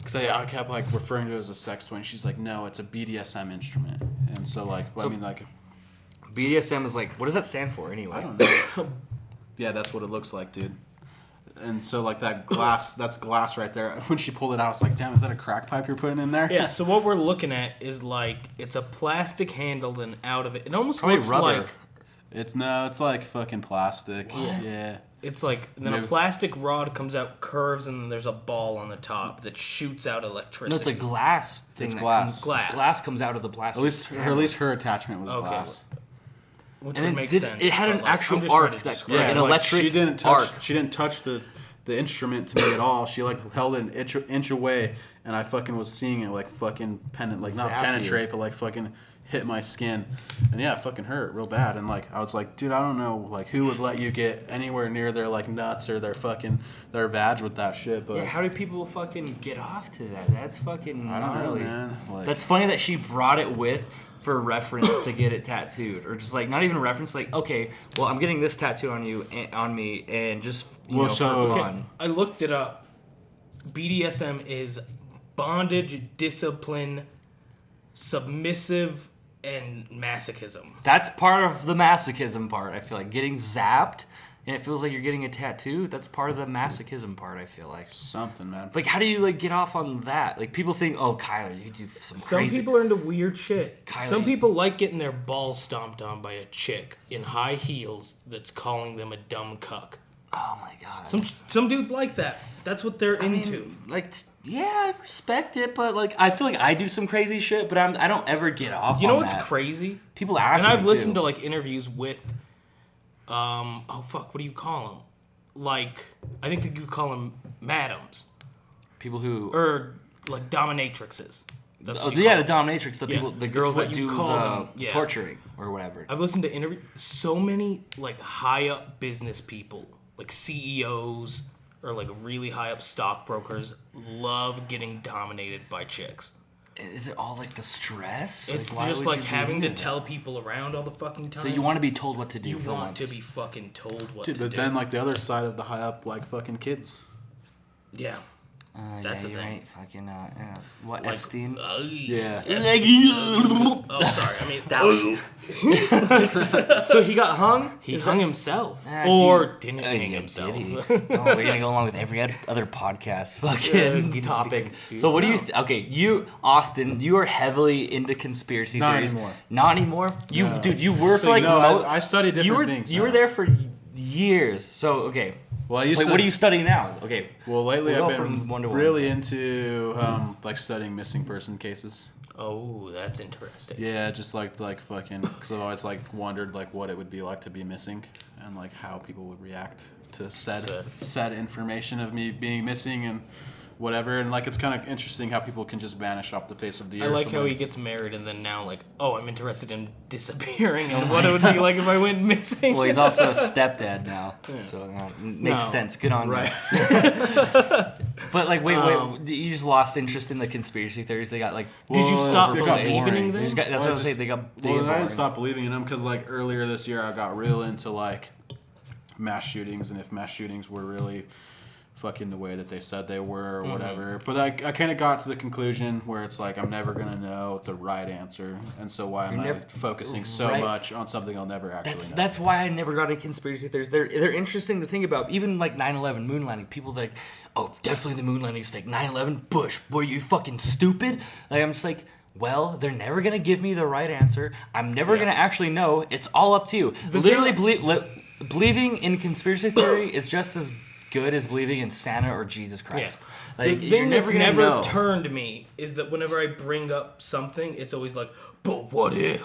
cause I kept like referring to it as a sex toy, and she's like, no, it's a BDSM instrument. And so like, I mean like. BDSM is like, what does that stand for anyway? I don't know. Yeah, that's what it looks like, dude. And so like that glass, that's glass right there. When she pulled it out, I was like, damn, is that a crack pipe you're putting in there? Yeah, so what we're looking at is like, it's a plastic handle and out of it. It almost Probably looks rubber. like, It's like fucking plastic. What? Yeah. it's like, then Maybe. a plastic rod comes out, curves, and then there's a ball on the top that shoots out electricity. No, it's a glass thing. It's that glass. Comes, Glass. Glass comes out of the plastic. At least her attachment was Okay. glass. Which And would it make did- sense. it had but, an like, actual I'm just trying arc to that- describe like it. an electric she didn't arc. touch the instrument to me at all. She like held it an inch away, and I fucking was seeing it like fucking not Zap penetrate, but like fucking hit my skin, and yeah, it fucking hurt real bad. And like I was like, dude, I don't know like who would let you get anywhere near their like nuts or their vag with that shit, but Yeah, how do people fucking get off to that? That's fucking I don't know, gnarly. man. Like, That's funny that she brought it with for reference to get it tattooed, or just like not even a reference. Like, okay, well, I'm getting this tattoo on you, on me, and just Well, for so- fun. I looked it up. BDSM is bondage, discipline, submissive, and masochism. That's part of the masochism part. I feel like getting zapped, and it feels like you're getting a tattoo. That's part of the masochism part. I feel like. something, man. Like, how do you like get off on that? Like, people think, oh, Khyler, you do some Some crazy. people are into weird shit. Kylie. Some people like getting their balls stomped on by a chick in high heels that's calling them a dumb cuck. Oh my god. Some dudes like that. That's what they're into. Like, yeah, I respect it, but like, I feel like I do some crazy shit, but I don't ever get off. You know on what's that. crazy? People ask And me I've listened too. to like interviews with, oh fuck, what do you call them? Like, I think that you call them madams people who. or like dominatrixes. That's Oh, what you yeah, call the them. dominatrix, the Yeah, people, the it's girls what that you do call the them, yeah. torturing or whatever. I've listened to interviews. So many like high up business people, like CEOs or like really high up stockbrokers, love getting dominated by chicks. Is it all like the stress? It's why just would like you be having to into tell that? people around all the fucking time. So you want to be told what to do You for want once. to be fucking told what Dude, to but do. then like the other side of the high up like fucking kids. Yeah. Yeah, That's the you're thing. right. Fucking, yeah. What, Like, Epstein? Yeah. Oh, sorry. I mean, that So he got hung? he Is hung that- himself. Ah, Or dude. didn't Oh, hang yeah, himself. did he? Oh, we're gonna go along with every other podcast fucking Yeah, topic. conspiracy. So what do you? No. Okay, you, Austin, you are heavily into conspiracy Not theories. anymore. Not anymore. You, No. dude, you were for So like No, mo- I study different you were things. you were now. there for years. So okay, Well, I used wait, to. what are you studying now? Okay, Well, lately We'll go I've from been one to one. really into like studying missing person cases. Oh, that's interesting. Yeah, just like fucking, because I've always like wondered like what it would be like to be missing, and like how people would react to said information of me being missing and whatever. And like it's kind of interesting how people can just vanish off the face of the I earth. like and, how he gets married and then now like, oh, I'm interested in disappearing and what it would be like if I went missing. well, he's also a stepdad now, Yeah. so makes No. sense. Good on Right. you. But like, wait, Um, you just lost interest in the conspiracy theories. They got like. Did you Well, stop it got believing boring. in They just them? got, that's Well, what I was saying. They got. They Well, got I didn't boring. stop believing in them because like earlier this year I got real into like mass shootings, and if mass shootings were really fucking the way that they said they were or whatever. But I kind of got to the conclusion where it's like I'm never gonna know the right answer, and so why am You're I never- focusing so right. much on something I'll never actually know? That's why I never got into conspiracy theories. They're interesting to think about. Even like 9/11 moon landing, people that like, oh, definitely the moon landing is fake. 9/11 Bush, boy, you fucking stupid. Like I'm just like, well, they're never gonna give me the right answer. I'm never gonna actually know. It's all up to you. The Literally, thing- believing in conspiracy theory is just as good as believing in Santa or Jesus Christ. Like The you're thing never that's gonna never know. turned me is that whenever I bring up something, it's always like, but what if?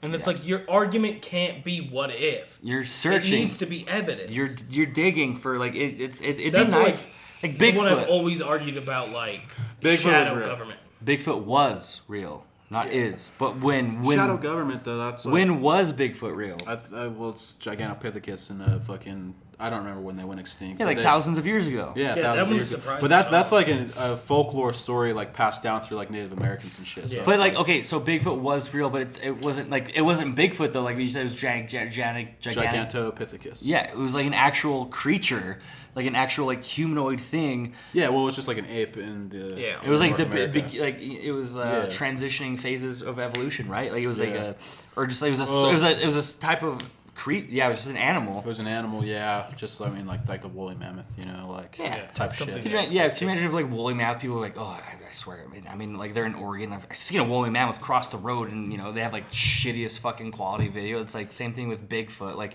And it's Yeah. like your argument can't be what if. You're It searching. needs to be evidence. You're digging for like it'd be That's nice. Like the one I've Bigfoot. always argued about, like Bigfoot was shadow real. government. Bigfoot was real. Not is, but when Shadow government though. That's like, when was Bigfoot real? well, it's Gigantopithecus and fucking. I don't remember when they went extinct. Yeah, like thousands of years ago. Yeah, that thousands of wouldn't years ago. surprise But me that's at all. like a folklore story like passed down through like Native Americans and shit. So Yeah. But like, okay, so Bigfoot was real, but it wasn't Bigfoot though. Like you said, it was gigantic. Gigantopithecus. Yeah, it was like an actual creature, like an actual like humanoid thing. Yeah, well, it's just like an ape in the. Yeah. It was like North the America. big, like it was Yeah. transitioning phases of evolution, right? Like it was like Yeah. it was a type of yeah, it was just an animal. It was an animal, yeah. Just like the woolly mammoth, you know, like Yeah. type Something shit. Could you, can you imagine if like woolly mammoth people were like, oh, I swear, I mean, like they're in Oregon. I've seen a woolly mammoth cross the road, and you know they have like shittiest fucking quality video. It's like same thing with Bigfoot. Like,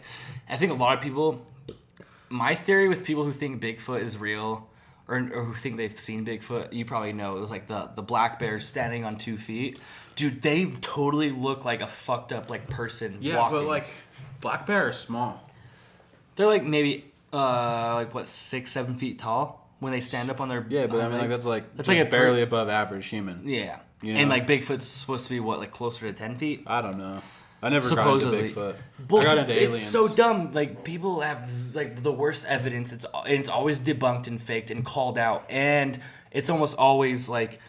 I think a lot of people. My theory with people who think Bigfoot is real, or who think they've seen Bigfoot, you probably know, it was like the black bears standing on 2 feet. Dude, they totally look like a fucked up like person Yeah, walking. but like black bear are small. They're like maybe like what 6-7 feet tall when they stand up on their Yeah, but I hind mean like legs. that's like just a barely above average human. Yeah. You And know? like Bigfoot's supposed to be what, like closer to 10 feet? I don't know. I never Supposedly. got into Bigfoot. Well, I got 'cause into it's aliens. so dumb. Like people have like the worst evidence. It's always debunked and faked and called out, and it's almost always like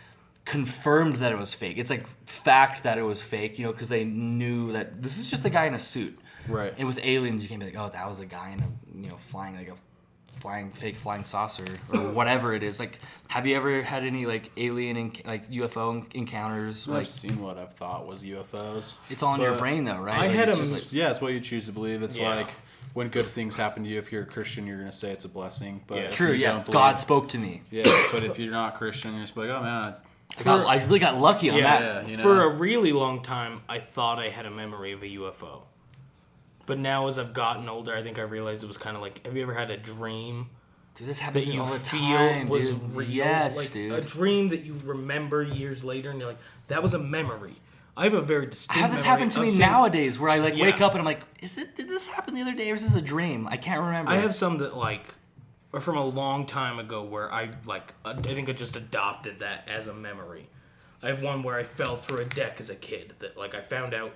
confirmed that it was fake. It's like fact that it was fake, you know, because they knew that this is just a guy in a suit. Right. And with aliens, you can be like, oh, that was a guy in a flying like a fake flying saucer or whatever it is. Like, have you ever had any like alien like UFO encounters? I've Like, seen what I've thought was UFOs. it's all in your But brain though, right? I Like, had it's a just, mis- like- Yeah, it's what you choose to believe. It's Yeah. like when good things happen to you, if you're a Christian, you're gonna say it's a blessing. But Yeah. if True, you yeah. don't believe- God spoke to me. Yeah, but if you're not Christian, you're just like, oh man, I really got lucky on that. yeah, you know. For a really long time, I thought I had a memory of a UFO. But now, as I've gotten older, I think I realized it was kind of like, have you ever had a dream Dude, this happens that to me you all the feel time, was dude. real? Yes, like dude. a dream that you remember years later, and you're like, that was a memory. I have a very I distinct have this memory happen to of me seeing- nowadays where I like wake Yeah. up and I'm like, did this happen the other day or is this a dream? I can't remember. I have some that like are from a long time ago where I think I just adopted that as a memory. I have one where I fell through a deck as a kid that like I found out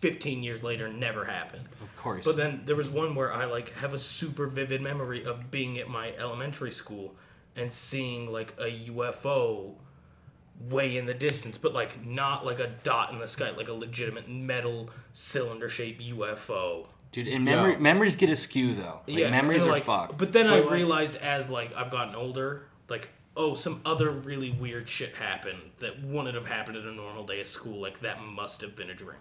15 years later never happened. Of course. But then there was one where I like have a super vivid memory of being at my elementary school and seeing like a UFO way in the distance, but like not like a dot in the sky, like a legitimate metal cylinder shaped UFO. Dude, and Yeah. memories get askew though. Like, memories and, are like, fucked. But then But, I like- realized as like I've gotten older, like oh, some other really weird shit happened that wouldn't have happened in a normal day of school. Like that must have been a dream.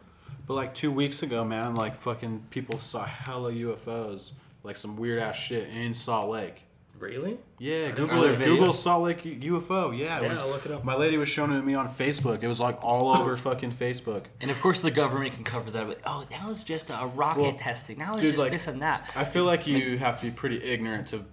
But like 2 weeks ago, man, like fucking people saw hella UFOs, like some weird ass shit in Salt Lake. Really? Yeah, didn't Google know it. there Google videos. Salt Lake UFO. Yeah, it Yeah, was, I'll look it up. My lady was showing it to me on Facebook. It was like all over fucking Facebook. And of course the government can cover that with, oh, that was just a rocket Well, testing. That was dude, just like, this and that. I feel like you have to be pretty ignorant to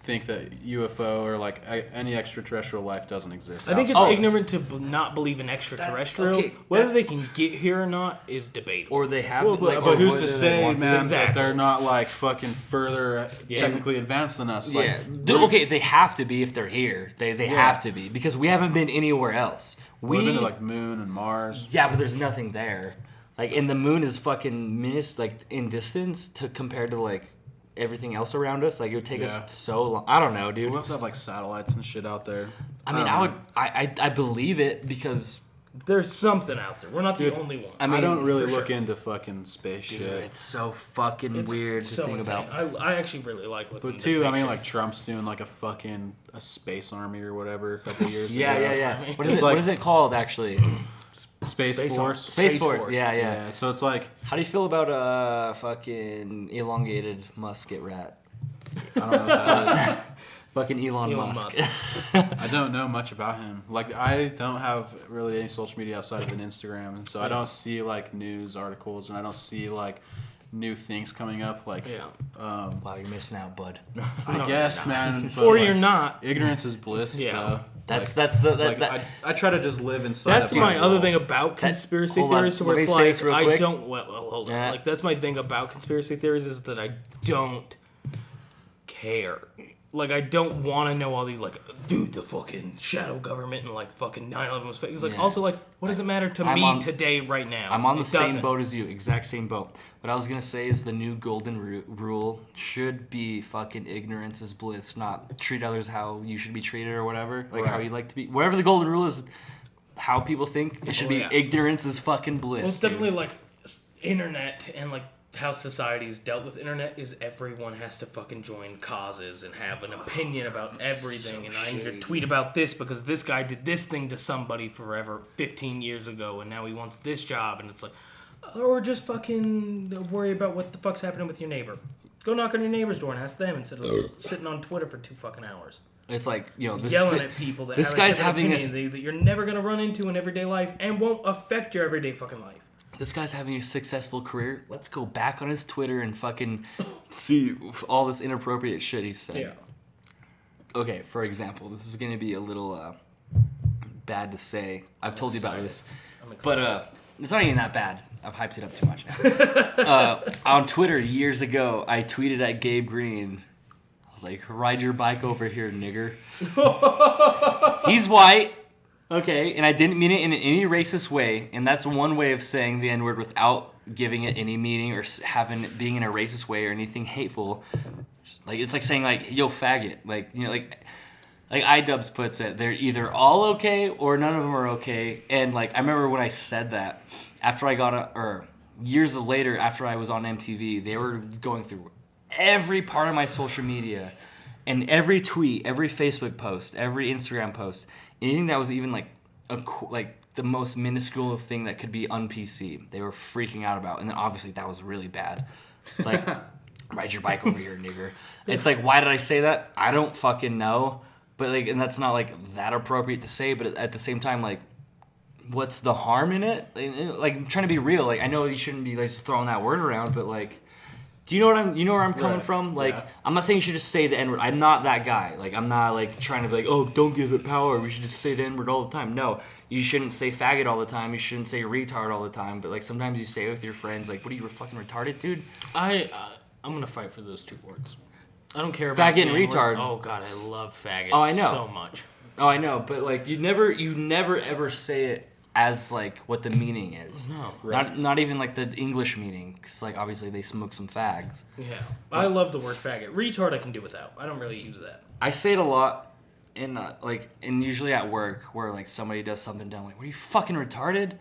think that UFO or like any extraterrestrial life doesn't exist. I think it's outside. ignorant to not believe in extraterrestrials. okay, Whether that- they can get here or not is debatable. Or they have Well, like, but who's whether to they say, want to. man, that Exactly. they're not like fucking further Yeah. technically advanced than us? Like, Yeah. Dude, okay, they have to be if they're here. They Yeah. have to be because we haven't been anywhere else. we've been to like Moon and Mars. Yeah, but there's nothing there. Like, and the moon is fucking like in distance to compared to like everything else around us. Like, it would take Yeah. us so long. I don't know, dude. We also have like satellites and shit out there. I mean, don't know. I believe it because There's something out there. We're not Dude, the only ones. I mean, I don't really for look sure. into fucking space dude, shit. it's so fucking It's weird to so think insane. about. I actually really like looking But into too, I space mean, shit. like Trump's doing like a space army or whatever a couple years Yeah, ago. yeah, yeah. What is It's it? like- what is it called actually? Space Space Force. Space Space Force. Force. Yeah, yeah. So it's like How do you feel about fucking elongated musket rat? I don't know what that is. Fucking Elon Elon Musk. I don't know much about him. Like I don't have really any social media outside of an Instagram, and so I don't see like news articles, and I don't see like new things coming up. Like, Yeah. Wow, you're missing out, bud. I No, guess, you're not. man. but, Or like, you're not. Ignorance is bliss. Yeah. Though. That's Like, the like, that, I try to just live inside. That's of my other world. thing about conspiracy hold on, theories, to where let it's me say like this real I quick. don't. Well, hold on. Yeah. Like that's my thing about conspiracy theories is that I don't care. like, I don't want to know all these, like, dude, the fucking shadow government and, like, fucking 9/11 was fake. It's like, also, like, what does it matter to me today, right now? I'm on the same boat as you, exact same boat. What I was going to say is the new golden rule should be fucking ignorance is bliss, not treat others how you should be treated or whatever, like how you like to be. Whatever the golden rule is, how people think, it should be ignorance is fucking bliss. Well, it's definitely, like, internet and, like, how society's dealt with internet is everyone has to fucking join causes and have an opinion about everything, and I need to tweet about this because this guy did this thing to somebody forever 15 years ago and now he wants this job, and it's like, or just fucking worry about what the fuck's happening with your neighbor. Go knock on your neighbor's door and ask them instead of sitting on Twitter for 2 fucking hours. It's like, yelling at people that have a different opinion that you're never gonna run into in everyday life and won't affect your everyday fucking life. This guy's having a successful career. Let's go back on his Twitter and fucking see all this inappropriate shit he's saying. Yeah. Okay, for example, this is going to be a little bad to say. I've told you about this. But it's not even that bad. I've hyped it up too much now. On Twitter years ago, I tweeted at Gabe Green. I was like, ride your bike over here, nigger. He's white. Okay, and I didn't mean it in any racist way, and that's one way of saying the N-word without giving it any meaning or having it being in a racist way or anything hateful. Like, it's like saying, like, yo, faggot. Like, you know, like iDubbbz puts it, they're either all okay or none of them are okay. And, like, I remember when I said that, after I got or years later after I was on MTV, they were going through every part of my social media and every tweet, every Facebook post, every Instagram post, anything that was even like the most minuscule thing that could be un-PC, they were freaking out about. And then obviously that was really bad. Like, ride your bike over here, nigger. It's like, why did I say that? I don't fucking know. But like, and that's not like that appropriate to say. But at the same time, like, what's the harm in it? Like, I'm trying to be real. Like, I know you shouldn't be like throwing that word around, but like, do you know where I'm coming from? Like, I'm not saying you should just say the N-word. I'm not that guy. Like, I'm not like trying to be like, oh, don't give it power. We should just say the N-word all the time. No, you shouldn't say faggot all the time. You shouldn't say retard all the time. But like, sometimes you say it with your friends. Like, what are you, fucking retarded, dude? I'm gonna fight for those 2 words. I don't care about faggot and retard. Oh god, I love faggot. Oh, I know so much. Oh, I know. But like, you never ever say it as like what the meaning is. No, right. Not even like the English meaning, because like obviously they smoke some fags. Yeah, but I love the word faggot. Retard I can do without. I don't really use that. I say it a lot in and usually at work where like somebody does something dumb, like, "Were you fucking retarded?"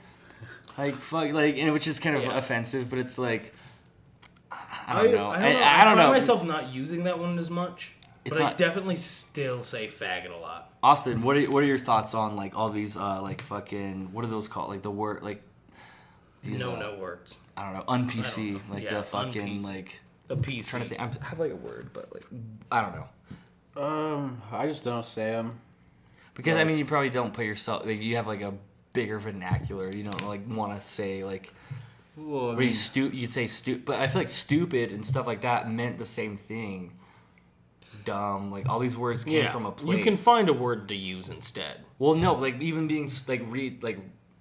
Like fuck, like, and which is kind of offensive, but it's like, I don't know. I don't know. I find myself not using that one as much. But I definitely still say faggot a lot. Austin, what are your thoughts on like all these like fucking, what are those called? Like the word, like these no words. I don't know, un-PC, like the fucking un-PC. Like a PC. Trying to think. I have like a word, but like I don't know. I just don't say them. Because I mean, you probably don't put yourself, like, you have like a bigger vernacular. You don't like want to say like. Well, I mean, you'd say stupid, but I feel like stupid and stuff like that meant the same thing. Dumb, like all these words came from a place. You can find a word to use instead. Well, no, like even being like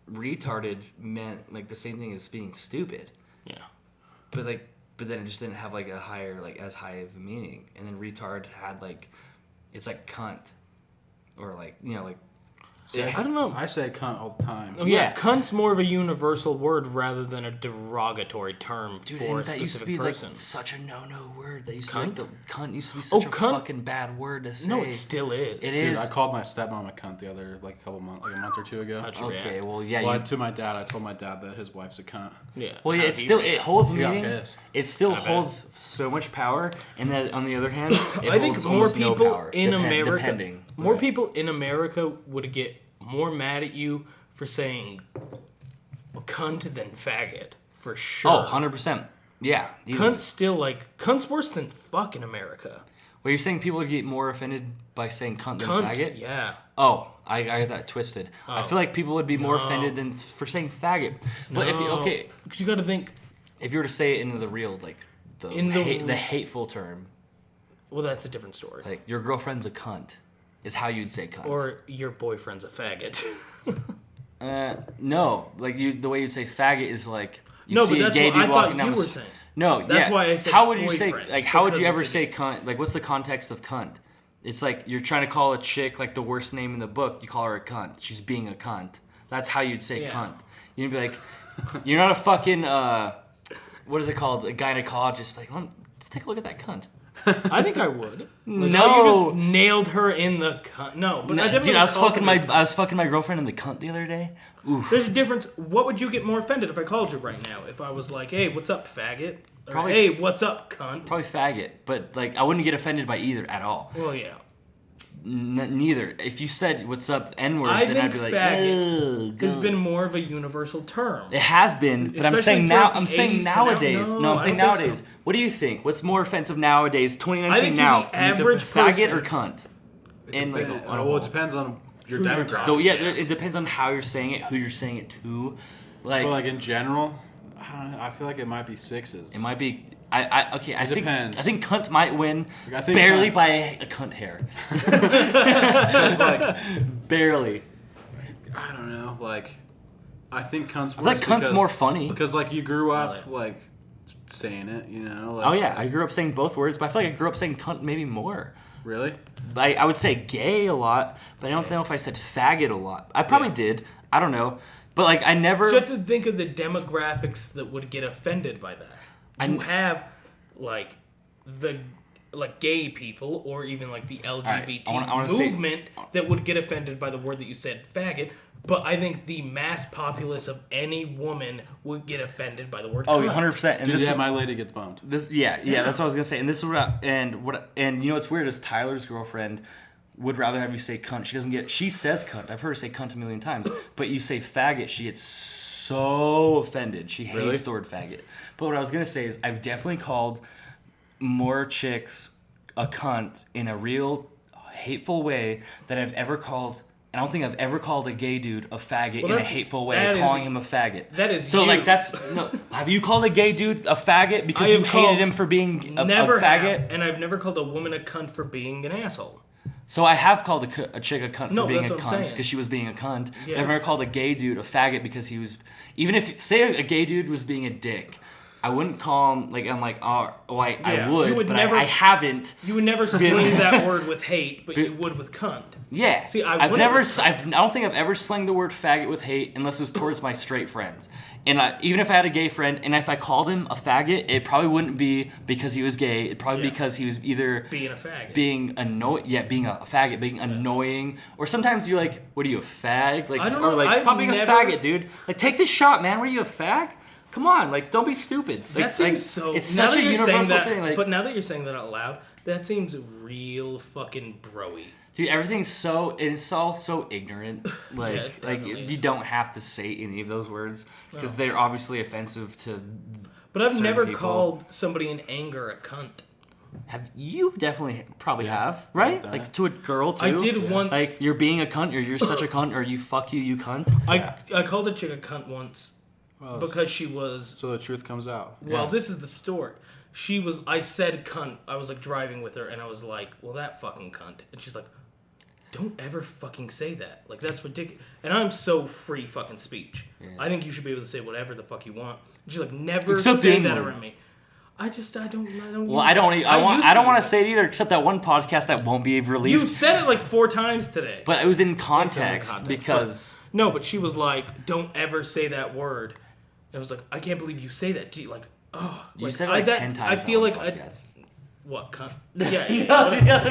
retarded meant like the same thing as being stupid. Yeah. But then it just didn't have like a higher, like as high of a meaning. And then retard had like, it's like cunt, or like, you know, like. Yeah, I don't know. I say cunt all the time. Oh yeah, cunt's more of a universal word rather than a derogatory term for a specific used to be person. Like such a no word. That used cunt? to be cunt used to be such a fucking bad word to say. No, it still is. It Dude, is. I called my stepmom a cunt the other like a month or two ago. Okay, well yeah. Well, to my dad, I told my dad that his wife's a cunt. Yeah. Well, yeah, it holds meaning. It still holds so much power, and then on the other hand, I think more people in America, depending. More people in America would get more mad at you for saying cunt than faggot, for sure. Oh, 100%. Yeah. Cunt's still like, cunt's worse than fuck in America. Well, you're saying people would get more offended by saying cunt than faggot? Yeah. Oh, I got that twisted. Oh. I feel like people would be more offended than for saying faggot. But because you got to think, if you were to say it into the real, like the hateful term. Well, that's a different story. Like, your girlfriend's a cunt. Is how you'd say cunt. Or your boyfriend's a faggot. No, like the way you'd say faggot is like you see a gay dude walking down the street. No, that's why I said how would you boyfriend, say, like, how would you ever say cunt? Like, what's the context of cunt? It's like you're trying to call a chick like the worst name in the book. You call her a cunt. She's being a cunt. That's how you'd say cunt. You'd be like, you're not a fucking what is it called? A gynecologist. Like, let's take a look at that cunt. I think I would. Like, No. You just nailed her in the cunt. No, but I definitely dude, call I was fucking my girlfriend in the cunt the other day. Oof. There's a difference. What would you get more offended if I called you right now? If I was like, hey, what's up, faggot? Or, Probably- hey, what's up, cunt? Probably faggot, but like I wouldn't get offended by either at all. Well, yeah. Neither. If you said what's up N-word, I then think I'd be like, faggot has ugh. been more of a universal term. It has been, but I'm Especially saying throughout now. the I'm 80s saying to now. nowadays. No, I'm I saying don't think nowadays. so. What do you think? What's more offensive nowadays? 2019 I think to now. the average faggot or person- cunt? And like, well, it depends on your Who you're demographic. talking though, yeah, Yeah. it depends on how you're saying it, who you're saying it to. Like, But like in general, I don't know, I feel like it might be 6s. it might be. Okay. I It think. depends. I think cunt might win, Like, I think barely cunt- by a cunt hair. It's like, Barely. I don't know, like, I think cunt's I feel like worse cunt's because- more funny. Because like you grew up Really? like saying it, you know. Like, Oh yeah, I grew up saying both words, but I feel like I grew up saying cunt maybe more. Really? I would say gay a lot, but I don't know if I said faggot a lot. I probably did. I don't know. But like I never. You have to think of the demographics that would get offended by that. You have like the gay people or even like the LGBT I wanna say- movement that would get offended by the word that you said, faggot. But I think the mass populace of any woman would get offended by the word. Oh, cunt. 100%. And Dude, this yeah, is, my lady gets bumped. yeah, that's what I was gonna say. And this is and you know what's weird is Tyler's girlfriend would rather have you say cunt. She says cunt. I've heard her say cunt a million times. But you say faggot, she gets so offended. She hates Really? the word faggot. But what I was gonna say is I've definitely called more chicks a cunt in a real hateful way than I've ever called. I don't think I've ever called a gay dude a faggot in a hateful way, that is- calling him a faggot. that is so you. like that's no. Have you called a gay dude a faggot because I you have called- hated him for being a Never faggot? have, and I've never called a woman a cunt for being an asshole. So I have called a chick a cunt No, for being a that's what I'm cunt saying. because she was being a cunt. Yeah. I've never called a gay dude a faggot because he was. Even if say a gay dude was being a dick, I wouldn't call him like I'm like oh like Yeah, I would, you would but never- I haven't. You would never sling that word with hate, but you would with cunt. Yeah. See, I I've wouldn't never. have- I don't think I've ever slung the word faggot with hate unless it was towards my straight friends. And even if I had a gay friend, and if I called him a faggot, it probably wouldn't be because he was gay. It'd probably be Yeah. because he was either Being a faggot. being being a faggot, being annoying, or sometimes you're like, "What are you, a fag?" Like, I don't or know, like, I've "Stop being never- a faggot, dude." Like, take this shot, man. What are you, a fag? Come on, like, don't be stupid. Like, That seems like, so. It's now such that a you're saying universal that, thing. Like, but now that you're saying that out loud, that seems real fucking broy. dude, it's all so ignorant. Like, Yeah, it definitely you is. don't have to say any of those words because No. they're obviously offensive to. But I've certain never people. called somebody in anger a cunt. Have you definitely probably Yeah, have right? I've done Like it. to a girl too. I did once. Like you're being a cunt, or you're such a cunt, or you fuck you cunt. I called a chick a cunt once Well, because she was. so the truth comes out. Well, Yeah. this is the story. She was. I said cunt. I was like driving with her, and I was like, "Well, that fucking cunt." And she's like, "Don't ever fucking say that. Like that's ridiculous." And I'm so free fucking speech. Yeah. I think you should be able to say whatever the fuck you want. And she's like, "Never Except say the that N-word. around me." I don't. Well, I don't. I don't want to use say it either, except that one podcast that won't be it. released. You've said it like 4 times today. But it was in context, context, because No, but she was like, "Don't ever say that word." And I was like, "I can't believe you say that." Do you like? Oh, you like, said it like 10 times. I feel on like the podcast. what cunt? Yeah, No, the other.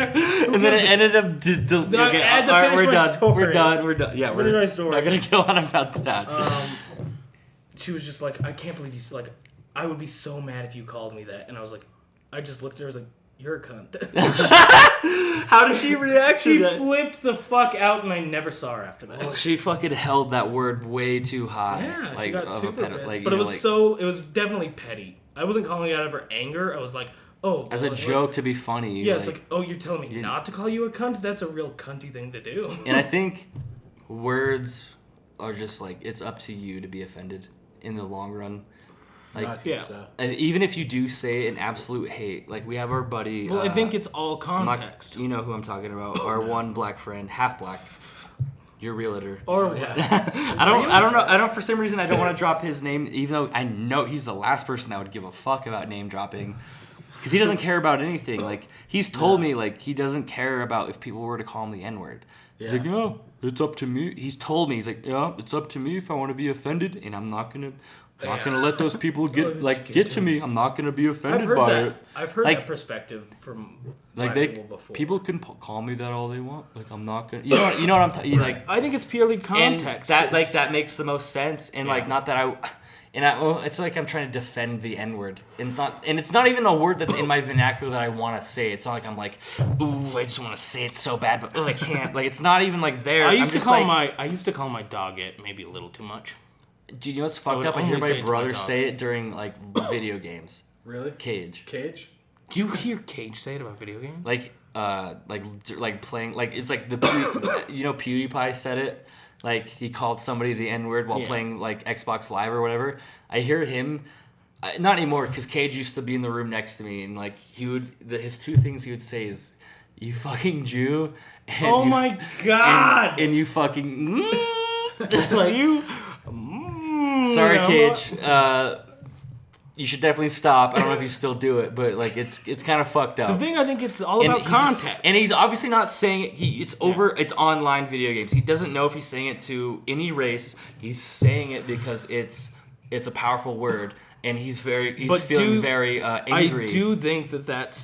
And then it ended up. I had to finish we're my done. story. We're done. We're done. Yeah, Finish we're my story. not gonna go on about that. She was just like, "I can't believe you said like." I would be so mad if you called me that, and I was like, I just looked at her. I was like, "You're a cunt." How did she react She to that? flipped the fuck out, and I never saw her after that. Oh, she fucking held that word way too high. Yeah, like, she got of a super pedo- pissed. like, But you it know, was like, it was definitely petty. I wasn't calling it out of her anger. I was like, oh. as a well, joke to be funny. Yeah, it's like, oh, you're telling me you- not to call you a cunt? That's a real cunty thing to do. And I think words are just like, it's up to you to be offended in the long run. I Like, think yeah. so. and even if you do say an absolute hate, like we have our buddy. Well, I think it's all I'm not- context. you know who I'm talking about. Our one black friend, half black. Your realtor. Or Yeah. I don't know. For some reason I don't want to drop his name, even though I know he's the last person that would give a fuck about name dropping. Because he doesn't care about anything. Like, he's told me, like, he doesn't care about if people were to call him the N-word. He's like, oh, it's up to me. He's told me, he's like, yeah, it's up to me if I want to be offended, and I'm not gonna let those people get to me. I'm not gonna be offended by it. I've heard like, that perspective from like people before. People can call me that all they want. Like, I'm not gonna. You know what I'm talking. Right. Like, I think it's purely context. And that makes the most sense. And like, not that it's like I'm trying to defend the N-word, and it's not even a word that's in my vernacular that I want to say. It's not like I'm like, ooh, I just want to say it so bad, but I can't. Like, it's not even like there. I used to call my dog it maybe a little too much. Do you know what's fucked up? I hear my brother say it during like video games. Really? Cage. Do you hear Cage say it about video games? Like playing, like, it's like PewDiePie said it. Like, he called somebody the N-word while playing, like, Xbox Live or whatever. I hear him, not anymore, because Cage used to be in the room next to me, and, like, his two things he would say is, you fucking Jew, and oh my God! And you fucking, like, you, sorry, Cage, you should definitely stop. I don't know if you still do it, but like it's kind of fucked up. The thing, I think it's all about context. And he's obviously not saying it. It's online video games. He doesn't know if he's saying it to any race. He's saying it because it's a powerful word, and he's feeling very angry. I do think that's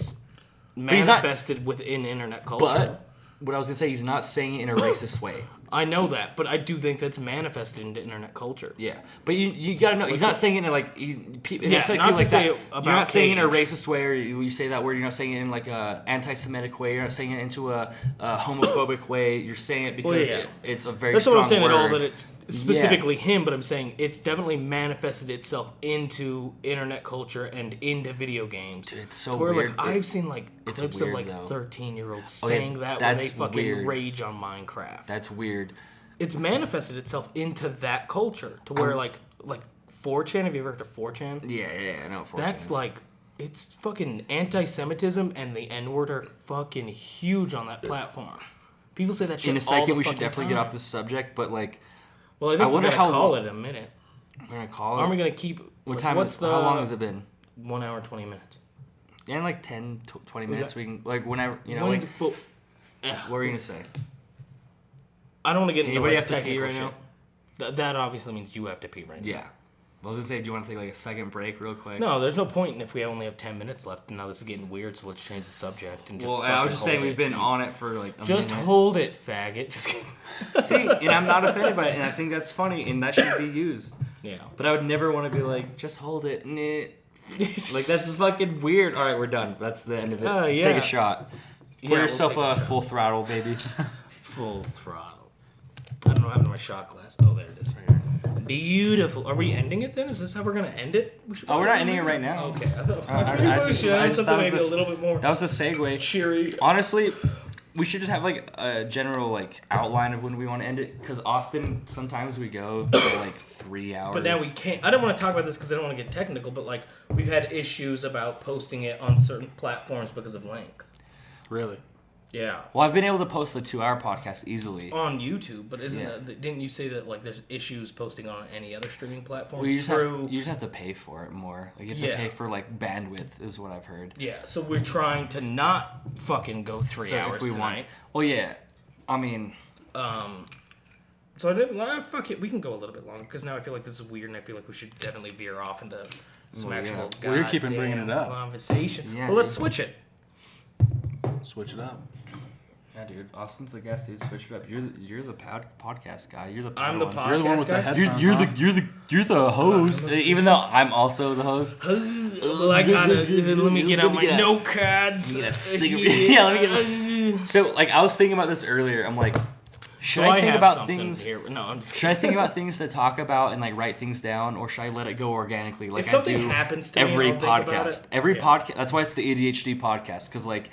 manifested within internet culture. But what I was gonna say, he's not saying it in a racist way. I know that, but I do think that's manifested into internet culture. Yeah, but you gotta know, he's not saying it in like not to say about you're not saying it in a racist way, or you say that word. You're not saying it in like a anti-Semitic way. You're not saying it into a homophobic way. You're saying it because it's a very strong word. That's what I'm saying at all. That it's specifically him, but I'm saying it's definitely manifested itself into internet culture and into video games. Dude, it's so where, weird. Like, I've seen like clips of like 13-year-olds saying that when they fucking rage on Minecraft. That's weird. It's manifested itself into that culture to where like 4chan. Have you ever heard of 4chan? Yeah, I know 4chan. That's like, it's fucking anti-Semitism and the N-word are fucking huge on that platform. People say that shit. In a second, we should fucking definitely get off this subject, but like. Well, I think we're gonna call it in a minute. We're gonna call it. Aren't we gonna keep? What time? How long has it been? 1 hour 20 minutes. Yeah, in like 10, 20 minutes. We can like whenever like. What were you gonna say? I don't want to get into anybody have to pee right now. That obviously means you have to pee right now. Yeah. I was gonna say, do you want to take like a second break real quick? No, there's no point if we only have 10 minutes left. Now this is getting weird, so let's change the subject and just. Well, I was just saying we've been on it for like a just minute. Hold it, faggot. Just kidding. See, and I'm not offended by it, and I think that's funny, and that should be used. Yeah. But I would never want to be like, just hold it. Like, that's fucking weird. All right, we're done. That's the end of it. Let's take a shot. Pour yourself a full throttle, baby. Full throttle. I don't know what happened to my shot glass. Oh, there it is. Right here. Beautiful. Are we ending it then? Is this how we're gonna end it? We're not ending it right now. Okay. I just thought maybe a little bit more. That was the segue. Cheery. Honestly, we should just have like a general like outline of when we want to end it. Because Austin, sometimes we go for like 3 hours. But now we can't. I don't want to talk about this because I don't want to get technical. But like we've had issues about posting it on certain platforms because of length. Really? Yeah. Well, I've been able to post a 2-hour podcast easily on YouTube, but didn't you say that like there's issues posting on any other streaming platform? Well, you just have to pay for it more. Like you have to pay for like bandwidth, is what I've heard. Yeah. So we're trying to not fucking go 3 hours if we tonight. Want. Well, yeah. I mean. So I didn't. Fuck it. We can go a little bit longer because now I feel like this is weird, and I feel like we should definitely veer off into some actual We're keeping bringing it up. Conversation. Yeah, well, let's switch it. Switch it up. Yeah, dude. Austin's the guest, dude. Switch it up. You're the podcast guy. You're the I'm the one. podcast You're the one with guy? the headphones. You're the host. Even though I'm also the host. Well, I gotta let me get out my notepads. Yeah, let me get. So, like, I was thinking about this earlier. I'm like, should I think about things? Here. No, I'm just should I think about things to talk about and like write things down, or should I let it go organically, like if I do happens to every me, I'll think about podcast? it. Every podcast. That's why it's the ADHD podcast, because like.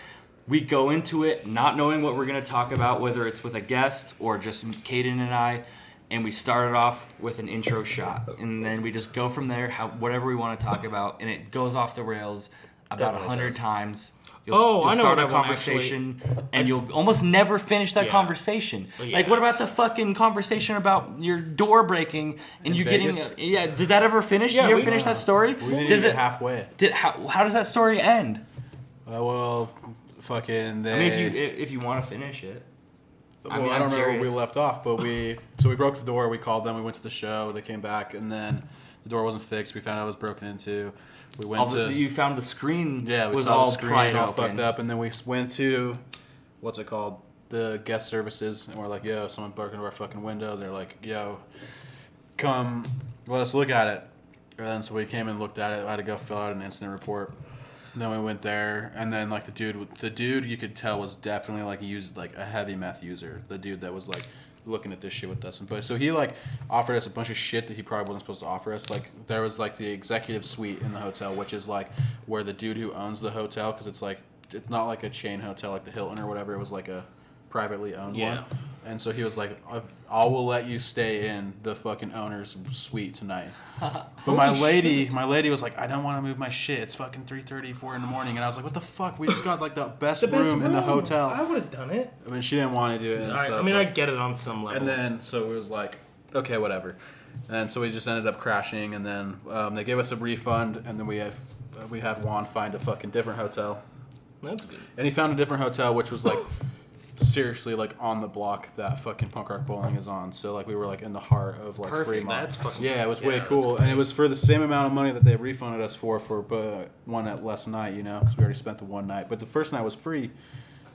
We go into it not knowing what we're going to talk about, whether it's with a guest or just Caden and I, and we started off with an intro shot, and then we just go from there, whatever we want to talk about, and it goes off the rails about 100 times. You'll I know start what a conversation, and you'll almost never finish that conversation. Yeah. Like, what about the fucking conversation about your door breaking and you getting? Did that ever finish? Yeah, Did you ever finish that story? We didn't even get halfway. How does that story end? Well, fucking they. I mean, if you want to finish it. Well, I don't know where we left off, but we broke the door. We called them. We went to the show. They came back, and then the door wasn't fixed. We found out it was broken into. We went to. You found the screen. Yeah, we was saw all the screen pried all open. fucked up, and then we went to, what's it called, the guest services, and we're like, yo, someone broke into our fucking window. They're like, yo, come, let us look at it. And then so we came and looked at it. I had to go fill out an incident report. Then we went there, and then like the dude you could tell was definitely like used like a heavy meth user. The dude that was like looking at this shit with us, but so he like offered us a bunch of shit that he probably wasn't supposed to offer us. Like there was like the executive suite in the hotel, which is like where the dude who owns the hotel, because it's not like a chain hotel like the Hilton or whatever. It was like a privately owned one. And so he was like, I will let you stay in the fucking owner's suite tonight. But my lady was like, I don't want to move my shit. It's fucking 3:30, 4 in the morning. And I was like, what the fuck? We just got like the best room in the hotel. I would have done it. I mean, she didn't want to do it. I get it on some level. And then, so it was like, okay, whatever. And so we just ended up crashing. And then they gave us a refund. And then we had Juan find a fucking different hotel. That's good. And he found a different hotel, which was like... seriously like on the block that fucking Punk Rock Bowling is on. So like we were like in the heart of like Fremont. That's fucking it was way cool, and it was for the same amount of money that they refunded us for but one at last night, you know, because we already spent the one night. But the first night was free,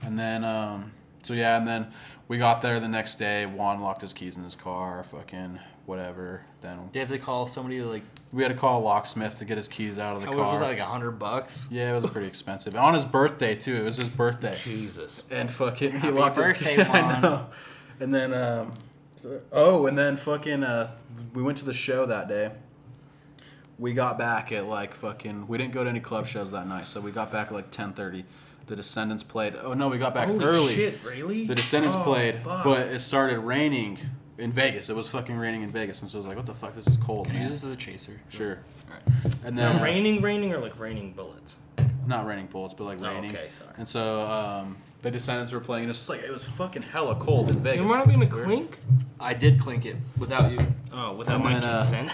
and then and then we got there the next day. Juan locked his keys in his car, fucking whatever. Then Did you have to call somebody to like? We had to call a locksmith to get his keys out of the car. How much was that, like $100? Yeah, it was pretty expensive. And on his birthday too. It was his birthday. Jesus. And fucking he Happy locked birthday, his keys. I Juan. know. And then and then fucking we went to the show that day. We got back at like fucking. We didn't go to any club shows that night, so we got back at like 10:30. The Descendants played. Oh no, we got back Holy early. Shit, really? The Descendants played, fuck. but it started raining in Vegas. It was fucking raining in Vegas, and so I was like, what the fuck? This is cold. Can I man. use this as a chaser? Sure. Alright. And then raining or like raining bullets? not raining bullets, but like raining. Okay, sorry. And so the Descendants were playing, and it's just like it was fucking hella cold in Vegas. You want me to clink? I did clink it without you. Oh, without And my then, consent?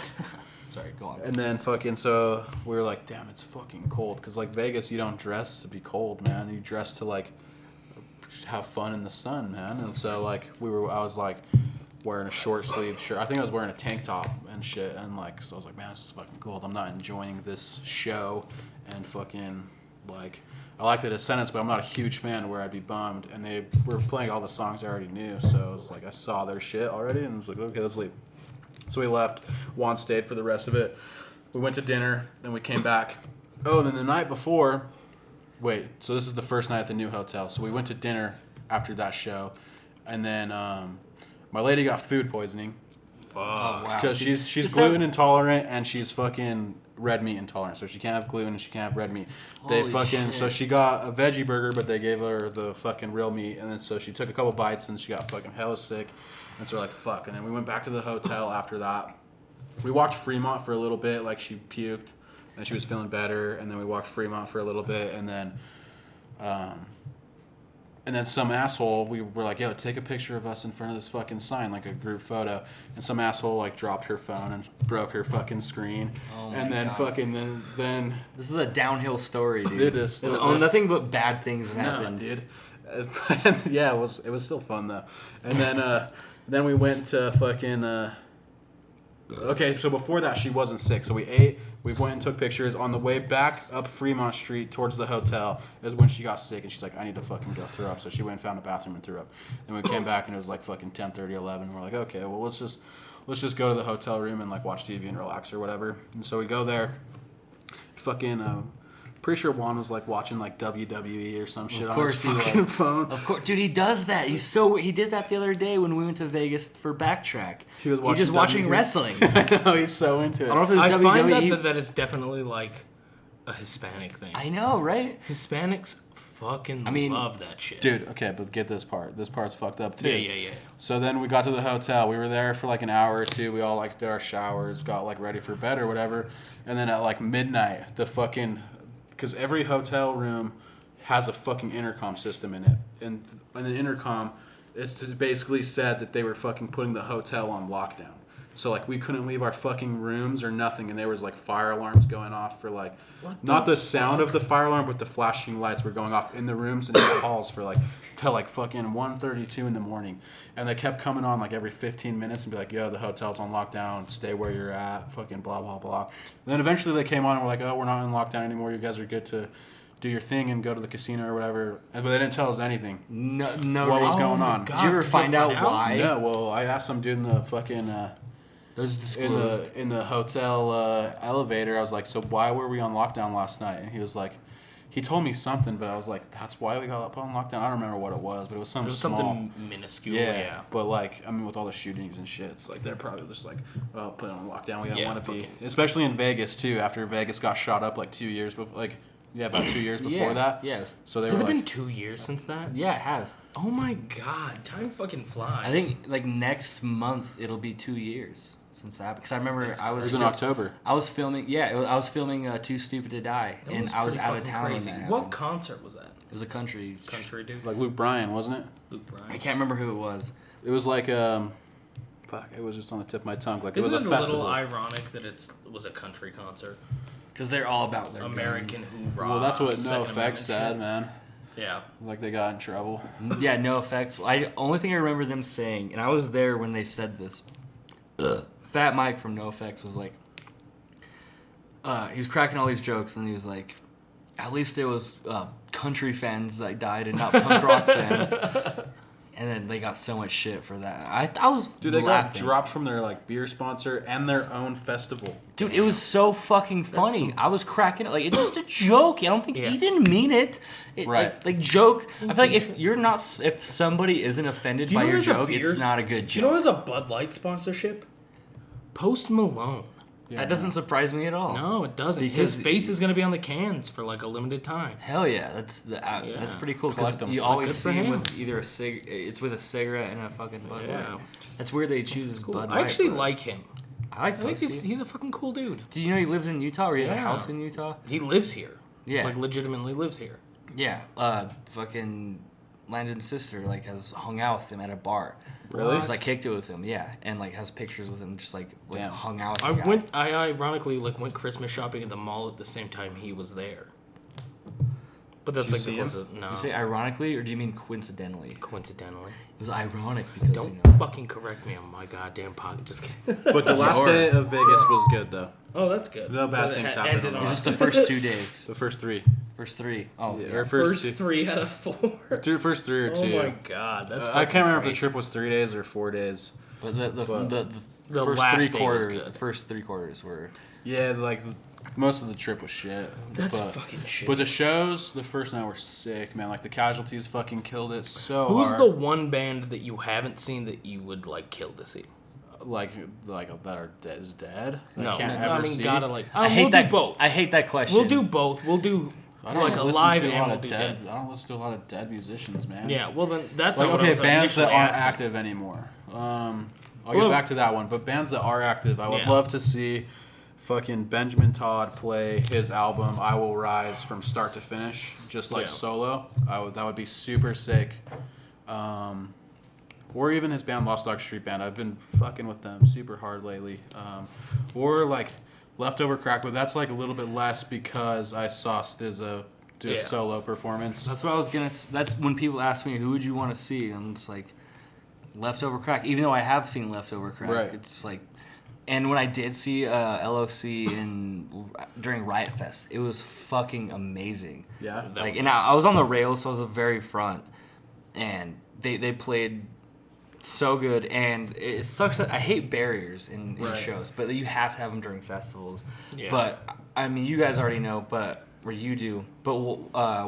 Sorry, go on. And then fucking so we were like, damn, it's fucking cold. Because like Vegas, you don't dress to be cold, man. You dress to like have fun in the sun, man. And so like I was like wearing a short sleeve shirt. I think I was wearing a tank top and shit. And like, so I was like, man, this is fucking cold. I'm not enjoying this show. And fucking like, I like the Descendants, but I'm not a huge fan where I'd be bummed. And they were playing all the songs I already knew. So it was like, I saw their shit already. And I was like, okay, let's leave. So we left. Juan stayed for the rest of it. We went to dinner, then we came back. Oh, and then the night before, so this is the first night at the new hotel. So we went to dinner after that show, and then my lady got food poisoning. Fuck. Oh, wow. Because she's gluten intolerant and she's fucking red meat intolerant. So she can't have gluten and she can't have red meat. So she got a veggie burger, but they gave her the fucking real meat, and then so she took a couple bites and she got fucking hella sick. And so we're like, fuck. And then we went back to the hotel after that. We walked Fremont for a little bit, like she puked, and she was feeling better. And then we walked Fremont for a little bit, and then some asshole, we were like, yo, take a picture of us in front of this fucking sign, like a group photo. And some asshole like dropped her phone and broke her fucking screen. Oh my and then God. fucking then This is a downhill story, dude. It is. Nothing but bad things have happened. No, dude. Yeah, it was still fun though. And then we went to fucking. Okay, so before that she wasn't sick, so we ate. We went and took pictures. On the way back up Fremont Street towards the hotel is when she got sick, and she's like, I need to fucking go throw up. So she went and found a bathroom and threw up. And we came back and it was like fucking 10:30, 11. We're like, okay, well let's just go to the hotel room and like watch TV and relax or whatever. And so we go there. Fucking pretty sure Juan was like watching like WWE or some shit on his fucking phone. Of course, dude, he does that. He did that the other day when we went to Vegas for Backtrack. He was He's just watching wrestling. I know, he's so into it. I don't know if it's I WWE. find that is definitely like a Hispanic thing. I know, right? Hispanics fucking love that shit. Dude, okay, but get this part. This part's fucked up too. Yeah. So then we got to the hotel. We were there for like an hour or two. We all like did our showers, got like ready for bed or whatever. And then at like midnight, because every hotel room has a fucking intercom system in it. And the intercom, it's basically said that they were fucking putting the hotel on lockdown. So like we couldn't leave our fucking rooms or nothing, and there was like fire alarms going off for like not the sound of the fire alarm, but the flashing lights were going off in the rooms and in the halls for like till like fucking 1:32 in the morning, and they kept coming on like every 15 minutes and be like, yo, the hotel's on lockdown, stay where you're at, fucking blah blah blah. And then eventually they came on and were like, oh, we're not in lockdown anymore, you guys are good to do your thing and go to the casino or whatever, but they didn't tell us anything. No. What was going on? Did you ever find out why? No. Well, I asked some dude in the fucking in the hotel elevator. I was like, so why were we on lockdown last night? And he was like, he told me something, but I was like, that's why we got put on lockdown. I don't remember what it was, but it was something small. Something minuscule. Yeah. But like, I mean, with all the shootings and shit, it's like they're probably just like, well, put it on lockdown. We don't want to be, especially in Vegas too. After Vegas got shot up like 2 years before, like. Yeah, about 2 years before that. Yes. So they Has were it like, been 2 years since that? Yeah, it has. Oh my god, time fucking flies. I think like next month it'll be 2 years since that. Because I remember I was. It was in October. I was filming. Yeah, I was filming Too Stupid to Die, and I was out of town when that happened. What concert was that? It was a country dude. Like Luke Bryan, wasn't it? Luke Bryan. I can't remember who it was. It was like fuck, it was just on the tip of my tongue. Like Isn't it was a it festival. a little ironic that it was a country concert? Because they're all about their American guns. hoorah. Well, that's what Second No Effects Amendment said, shit. man. Yeah. Like they got in trouble. Yeah, no effects. Only thing I remember them saying, and I was there when they said this. Fat Mike from No Effects was like, he's cracking all these jokes, and he was like, at least it was country fans that died and not punk rock fans. And then they got so much shit for that. I was Dude, they laughing. got dropped from their like beer sponsor and their own festival. Dude, it was so fucking funny. I was cracking it. Like, it's just a joke. I don't think he didn't mean it. Right. Like joke. I feel like if somebody isn't offended by your joke, it's not a good joke. Do you know there's a Bud Light sponsorship? Post Malone. Yeah, that doesn't surprise me at all. No, it doesn't. Because his face is going to be on the cans for like a limited time. Hell yeah, that's pretty cool. Because Collect 'em. you Like, always good for see him him. with either it's with a cigarette and a fucking Bud Yeah. Light. That's weird they choose Cool. Bud Light. I actually but like him. I like I think Posty. he's a fucking cool dude. Do you know he lives in Utah, or he has a Yeah. house in Utah? He lives here. Yeah. Like legitimately lives here. Yeah. Fucking Landon's sister like has hung out with him at a bar. Really? Just like kicked it with him, yeah, and like has pictures with him, just like Damn. hung out. I With the guy. I ironically went Christmas shopping at the mall at the same time he was there. But that's Did you like see the him? closest. No. You say ironically, or do you mean coincidentally? Coincidentally. It was ironic because Don't you know. fucking correct me on my goddamn pocket. Just kidding. But the last day of Vegas was good though. Oh, that's good. No bad But it things ha- happened ended on It was on- just the first 2 days. The first three. First three. Oh, Yeah, yeah. or First two. 3 out of 4. First three or Oh two. my god, that's. I can't remember if the great. trip was 3 days or 4 days. But the The first last three day was quarters, good. first 3 quarters were. Yeah, like most of the trip was shit. That's but, fucking shit. But the shows, the first night were sick, man. Like the Casualties fucking killed it so Who's hard. the one band that you haven't seen that you would like kill to see? like that are is dead? That No, I can't I ever mean see? gotta like. I hate we'll that. do both. I hate that question. We'll do both. We'll do I don't like a listen live to a and lot we'll of do dead. dead. I don't listen to a lot of dead musicians, man. Yeah, well then that's Like not what I okay, was bands that initially aren't asking. active anymore. I'll Well- get back to that one. But bands that are active, I would Yeah. love to see fucking Benjamin Todd play his album "I Will Rise" from start to finish, just like Yeah. solo. That would be super sick. Or even his band Lost Dog Street Band. I've been fucking with them super hard lately. Or like Leftover Crack, but that's like a little bit less because I saw SZA do a Yeah. solo performance. That's what I was gonna. That's when people ask me, who would you want to see? I'm just like, Leftover Crack. Even though I have seen Leftover Crack, Right. it's like, and when I did see LOC during Riot Fest, it was fucking amazing. Yeah. Like, and I was on the rails, so I was the very front, and they played so good. And it sucks that I hate barriers in Right. shows, but you have to have them during festivals. Yeah. But I mean, you guys already know, or you do. But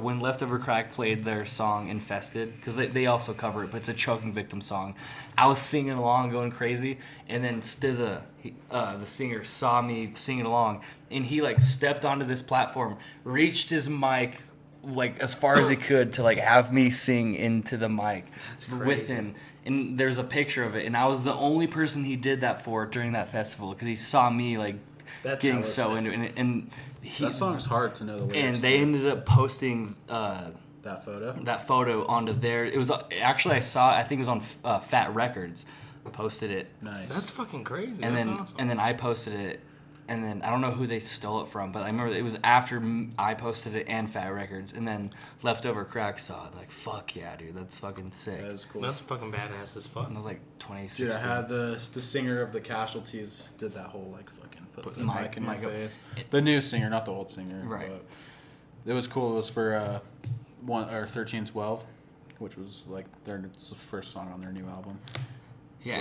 when Leftover Crack played their song "Infested," because they also cover it, but it's a choking victim song, I was singing along, going crazy, and then SZA, the singer, saw me singing along, and he like stepped onto this platform, reached his mic like as far as he could to like have me sing into the mic with crazy. him. And there's a picture of it, and I was the only person he did that for during that festival because he saw me like That's getting how it's so said. into it, and he That song's hard to know the lyrics. and they ended up posting that photo. that photo onto their. It was actually I think it was on Fat Records. posted it. Nice. That's fucking crazy. And That's then awesome. and then I posted it, and then I don't know who they stole it from, but I remember it was after I posted it and Fat Records, and then Leftover Crack saw it. Like, fuck yeah, dude, that's fucking sick. That is cool. That's fucking badass as fuck. And it was like 2016. Dude, I had the singer of the Casualties did that whole like fucking put the mic in your face. The new singer, not the old singer. Right. But it was cool. It was for 1312, which was like it's the first song on their new album. Yeah,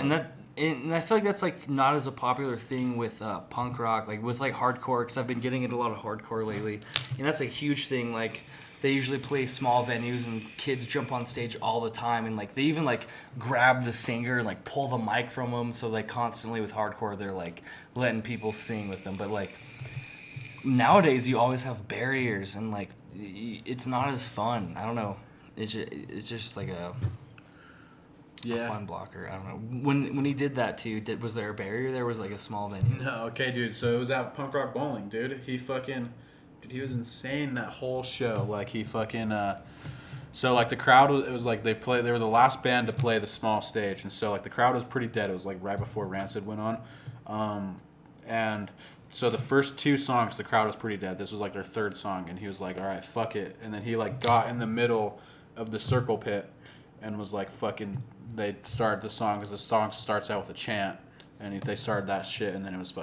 and I feel like that's like not as a popular thing with punk rock, like with like hardcore, because I've been getting into a lot of hardcore lately, and that's a huge thing. Like they usually play small venues, and kids jump on stage all the time, and like they even like grab the singer and like pull the mic from them. So like constantly with hardcore, they're like letting people sing with them. But like nowadays, you always have barriers, and like it's not as fun. I don't know. It's just like a fun blocker. I don't know. When he did that too, was there a barrier? There was like a small venue. No, okay, dude. So it was at Punk Rock Bowling, dude. He was insane that whole show. Like he fucking so like the crowd it was like they were the last band to play the small stage, and so like the crowd was pretty dead. It was like right before Rancid went on, and so the first two songs the crowd was pretty dead. This was like their third song, and he was like, all right, fuck it, and then he like got in the middle of the circle pit and was like fucking. They started the song because the song starts out with a chant, and they started that shit, and then it just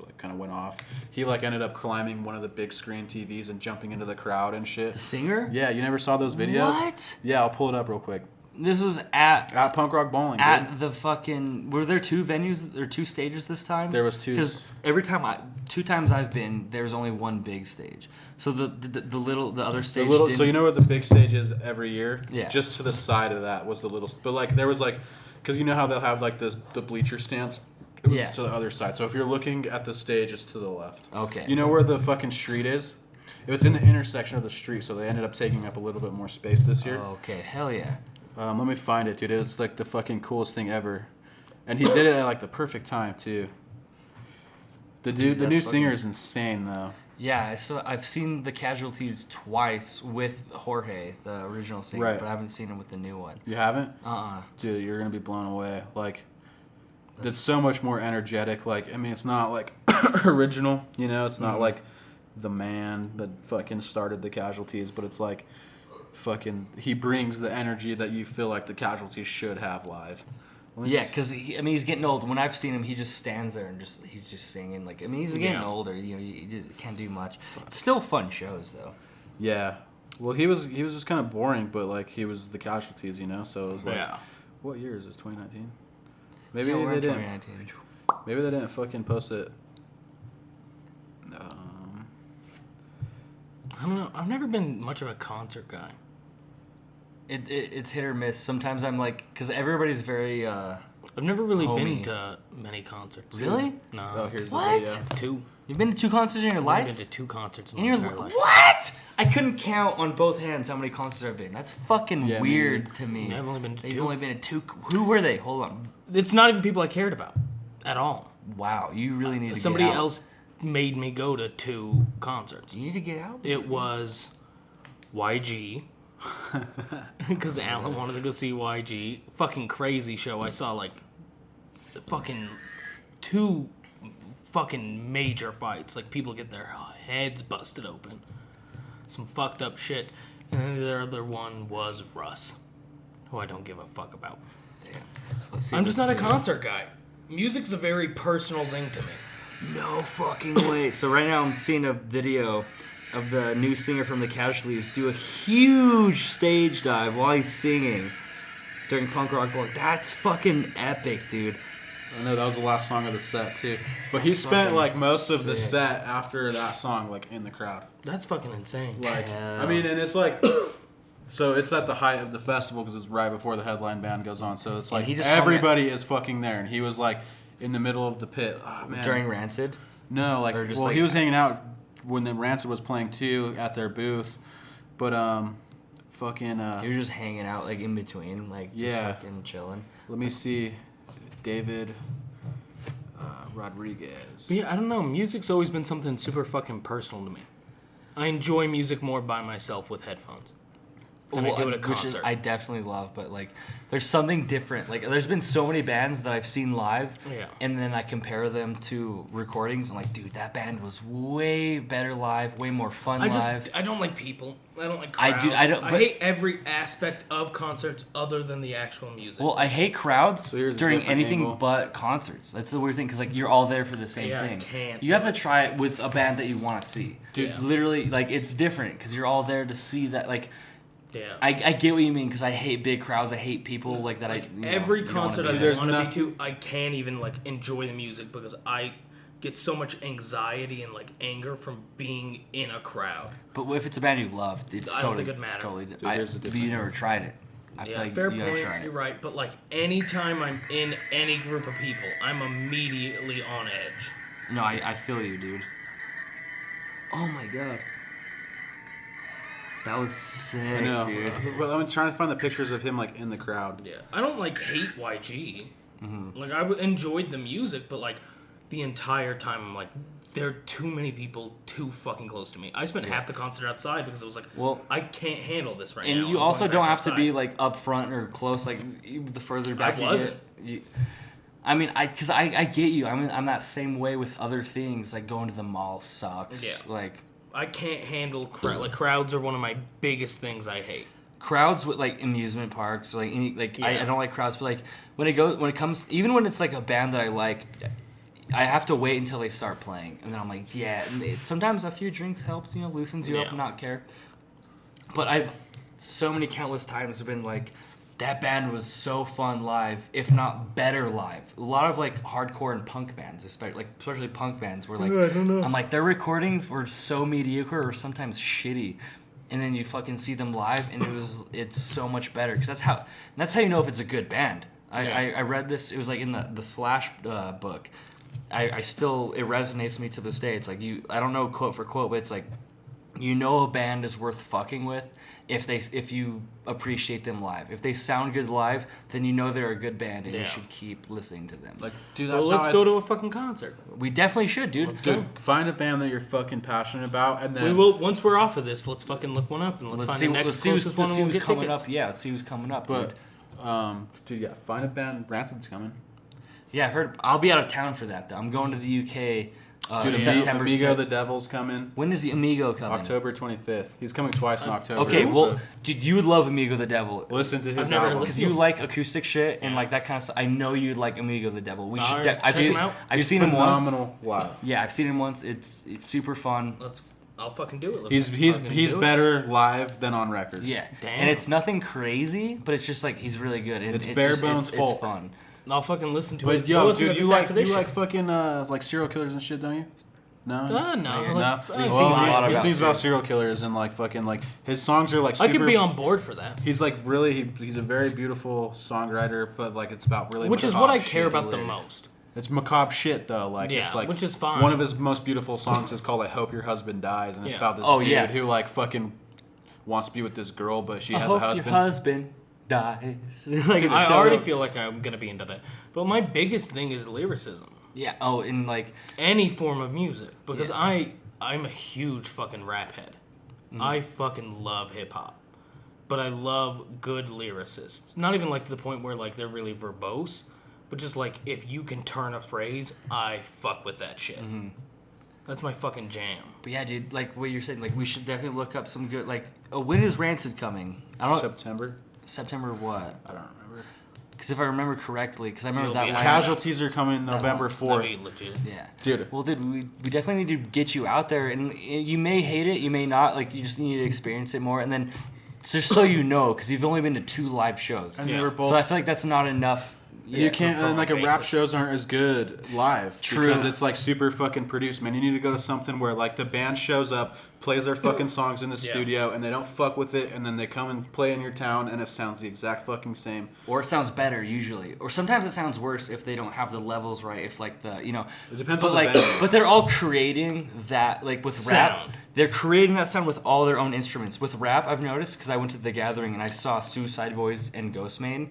like kind of went off. He like ended up climbing one of the big screen TVs and jumping into the crowd and shit. The singer? Yeah, you never saw those videos? What? Yeah, I'll pull it up real quick. This was at Punk Rock Bowling. At dude. the fucking. Were there two venues or two stages this time? There was two. Because every time two times I've been, there was only one big stage. So the other stage. So you know where the big stage is every year? Yeah. Just to the side of that was the little. But like there was like, because you know how they'll have like the bleacher stands. It was Yeah. to the other side. So if you're looking at the stage, it's to the left. Okay. You know where the fucking street is? It was in the intersection of the street, so they ended up taking up a little bit more space this year. Okay, hell yeah. Let me find it, dude. It's like the fucking coolest thing ever, and he did it at like the perfect time too. The new singer is insane though. Yeah, I've seen the Casualties twice with Jorge, the original singer, Right. but I haven't seen him with the new one. You haven't? Uh-uh. Dude, you're gonna be blown away. Like, it's so much more energetic. Like, I mean, it's not like original, you know. It's not like the man that fucking started the Casualties, but it's like fucking he brings the energy that you feel like the Casualties should have live. Yeah, because he's getting old. When I've seen him, he just stands there and he's just singing. Like, I mean, he's getting older. You know, he just can't do much. It's still fun shows though. Yeah. Well, he was just kind of boring, but like he was the Casualties, you know. So it was like, what year is this? 2019. Maybe Yeah, we're they in didn't. 2019. Maybe they didn't fucking post it. I don't know. I've never been much of a concert guy. It's hit or miss. Sometimes I'm like, because everybody's very. I've never really Homey. been to many concerts. Really? No. Oh, here's What? the video. Two. You've been to 2 concerts in your life? I've been to 2 concerts in In my your entire life. what? I couldn't count on both hands how many concerts I've been. That's fucking Yeah, me weird to me. Yeah, I've only been to You've 2. only been to 2. Who were they? Hold on. It's not even people I cared about at all. Wow, you really need to Somebody get out. else made me go to 2 concerts. You need to get out. It was YG, because Alan wanted to go see YG. Fucking crazy show. I saw like fucking 2 fucking major fights. Like people get their heads busted open. Some fucked up shit. And then the other one was Russ, who I don't give a fuck about. Damn. Let's see I'm this just not a video. concert guy. Music's a very personal thing to me. No fucking way. So right now I'm seeing a video of the new singer from the Casualties do a huge stage dive while he's singing during Punk Rock Bowling. That's fucking epic, dude. I know that was the last song of the set too. But he spent fucking like most of the sick. set after that song like in the crowd. That's fucking insane. Like, Hell. I mean, and it's like, so it's at the height of the festival because it's right before the headline band goes on. So it's like he just hung everybody is fucking there, and he was like in the middle of the pit. Oh, man. During Rancid? No, like, Or just, well, like- he was hanging out when the Rancid was playing too at their booth, but fucking He was just hanging out like in between, like just Yeah. fucking chilling. let me see, David Rodriguez. But yeah, I don't know. Music's always been something super fucking personal to me. I enjoy music more by myself with headphones. and I do it at which concert. I definitely love, but like, there's something different. Like, there's been so many bands that I've seen live, and then I compare them to recordings. I'm like, dude, that band was way better live, way more fun live. I don't like people. I don't like crowds. I hate every aspect of concerts other than the actual music. Well, I hate crowds So here's a during different anything angle. but concerts. That's the weird thing, because like you're all there for the same Yeah, I thing. can't You have to try it with a band that you want to see. Dude, Yeah. Literally, like, it's different because you're all there to see that. Like, Yeah. I get what you mean, because I hate big crowds. I hate people like that. Like, you know, every you don't wanna concert be I there. There's want to be nothing- to, I can't even like enjoy the music because I get so much anxiety and like anger from being in a crowd. But if it's a band you love, it's I don't totally, think it'd it's matter. totally Dude, there's a but you different- never tried it. I feel Yeah, like fair you gotta point. try it. You're right, but like anytime I'm in any group of people, I'm immediately on edge. No, I feel you, dude. Oh my god. That was sick, I know. dude. Well, I'm trying to find the pictures of him like in the crowd. Yeah, I don't like hate YG. Mhm. Like I enjoyed the music, but like the entire time I'm like, there are too many people too fucking close to me. I spent half the concert outside because I was like, Well, I can't handle this right now. and you I'm also going don't back have to be outside. like up front or close. Like, the further back you wasn't. get, I mean, I get you. I'm that same way with other things. Like, going to the mall sucks. Yeah. Like, I can't handle like crowds are one of my biggest things I hate. crowds with like amusement parks, like any, like I Yeah. don't like crowds, but like when it comes, even when it's like a band that I like, I have to wait until they start playing, and then I'm like, yeah. And sometimes a few drinks helps, you know, loosens you up Yeah. and not care. But I've so many countless times have been like, that band was so fun live, if not better live. A lot of like hardcore and punk bands, especially punk bands, were like, I don't know. I'm like, their recordings were so mediocre or sometimes shitty, and then you fucking see them live, and it's so much better, because that's how you know if it's a good band. I read this, it was like in the Slash book. I still, it resonates me to this day. It's like, I don't know quote for quote, but it's like, you know a band is worth fucking with if you appreciate them live. If they sound good live, then you know they're a good band, and you should keep listening to them. Like, dude, that's Well, let's go to a fucking concert. We definitely should, dude. Let's Dude, find a band that you're fucking passionate about, and then We will once we're off of this. Let's fucking look one up and let's find see, the next let's see who's, closest one. let's see and we'll who's get coming tickets. up. Yeah, let's see who's coming up, But, dude. dude, yeah, find a band. Rancid's coming. Yeah, I've heard. I'll be out of town for that though. I'm going to the UK. Dude, September. Amigo the Devil's coming. When is the Amigo coming? October 25th. He's coming twice in October. Okay, So well, dude, you would love Amigo the Devil. listen to his I've never album. Because listened you like acoustic shit and Yeah. like that kind of stuff. I know you'd like Amigo the Devil. We should. Alright, I've check seen him out. I've He's seen him once. phenomenal live. Yeah, I've seen him once. It's super fun. I'll fucking do it. He's do it. better live than on record. Yeah, Damn. and it's nothing crazy, but it's just like he's really good. And It's bare just, bones it's folk. fun. I'll fucking listen to it. But We'll yo, listen dude, to you this after this like shit. fucking like serial killers and shit, don't you? No. No. No. Like, He I- sings Well, a lot he about sings about serial- serial killers and like fucking like his songs are like super. I could be on board for that. He's like really he's a very beautiful songwriter, but like it's about really Which is macabre what I shit. care about the hilarious. most. It's macabre shit though, like Yeah, it's like which is fine. One of his most beautiful songs is called "I Hope Your Husband Dies," and it's Yeah. about this Oh, dude yeah. who like fucking wants to be with this girl, but she I has hope a husband. your husband dies. Like, it's I so- already feel like I'm gonna be into that. But my biggest thing is lyricism. Yeah. Oh, and like. Any form of music. Because Yeah. I'm a huge fucking rap head. Mhm. I fucking love hip hop. But I love good lyricists. Not even like to the point where like they're really verbose. But just like if you can turn a phrase, I fuck with that shit. Mhm. That's my fucking jam. But yeah, dude, like what you're saying, like we should definitely look up some good, like, when is Rancid coming? I don't. September. September what? I don't remember. Because if I remember correctly, because I remember You'll that be line. Casualties are coming That November line. 4th. That'd be legit. Yeah. Dude. Well, dude, we definitely need to get you out there, and you may hate it, you may not. Like, you just need to experience it more, and then just so you know, because you've only been to 2 live shows, And Yeah. they were both. so I feel like that's not enough. you can't, from and like a a rap basis. shows aren't as good live. True. Because it's like super fucking produced, man. You need to go to something where like the band shows up, plays their fucking songs in the Yeah. studio, and they don't fuck with it, and then they come and play in your town, and it sounds the exact fucking same. Or it sounds better usually, or sometimes it sounds worse if they don't have the levels right. If like the It depends but on the like, band. but they're all creating that, like with rap, Sound. they're creating that sound with all their own instruments. With rap, I've noticed, because I went to the gathering and I saw Suicide Boys and Ghostmane.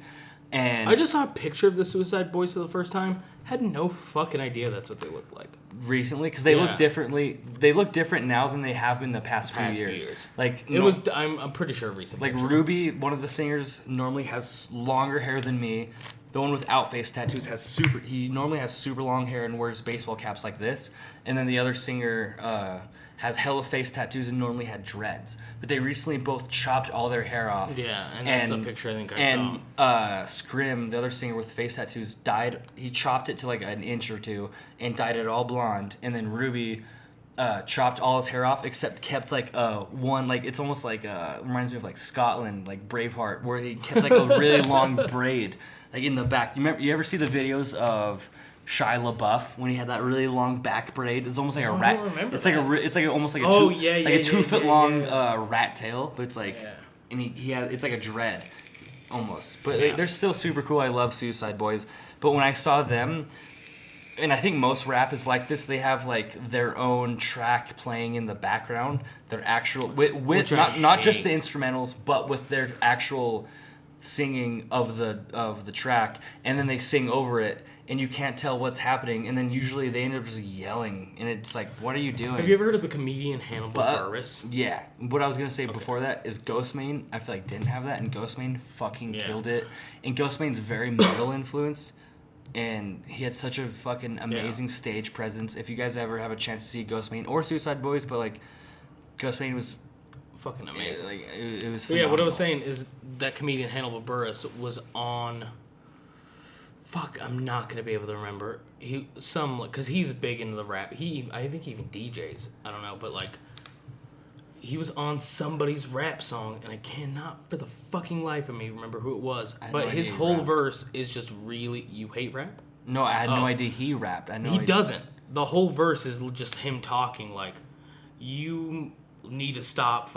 And I just saw a picture of the Suicide Boys for the first time. Had no fucking idea that's what they looked like. Recently, because they look differently. They look different now than they have been the past few years. Like I'm pretty sure recently. Like Ruby, one of the singers, normally has longer hair than me. The one without face tattoos he normally has super long hair and wears baseball caps like this. And then the other singer has hella face tattoos and normally had dreads. But they recently both chopped all their hair off. Yeah, and that's a picture I think I saw. And Scrim, the other singer with face tattoos, dyed. He chopped it to like an inch or two and dyed it all blonde. And then Ruby chopped all his hair off except kept like one, like it's almost like reminds me of like Scotland, like Braveheart, where he kept like a really long braid like in the back. You ever see the videos of Shia LaBeouf when he had that really long back braid? It's almost like a rat. It's like almost like a 2 foot long rat tail, but it's like and he had it's like a dread almost. But they're still super cool. I love Suicide Boys. But when I saw them, and I think most rap is like this, they have like their own track playing in the background, their actual with not just the instrumentals, but with their actual singing of the track, and then they sing over it, and you can't tell what's happening, and then usually they end up just yelling, and it's like, what are you doing? Have you ever heard of the comedian Hannibal Buress? Yeah. What I was gonna say before that is Ghostmane. I feel like didn't have that, and Ghostmane fucking killed it. And Ghostmane's very metal influenced, and he had such a fucking amazing stage presence. If you guys ever have a chance to see Ghostmane or Suicide Boys, but like Ghostmane was fucking amazing. Like it was. But yeah, what I was saying is that comedian Hannibal Buress was on. Fuck, I'm not gonna be able to remember. Because he's big into the rap. I think he even DJs. I don't know, but like, he was on somebody's rap song, and I cannot for the fucking life of me remember who it was. But his whole verse is just really. You hate rap? No, I had no idea he rapped. He doesn't. The whole verse is just him talking like, you need to stop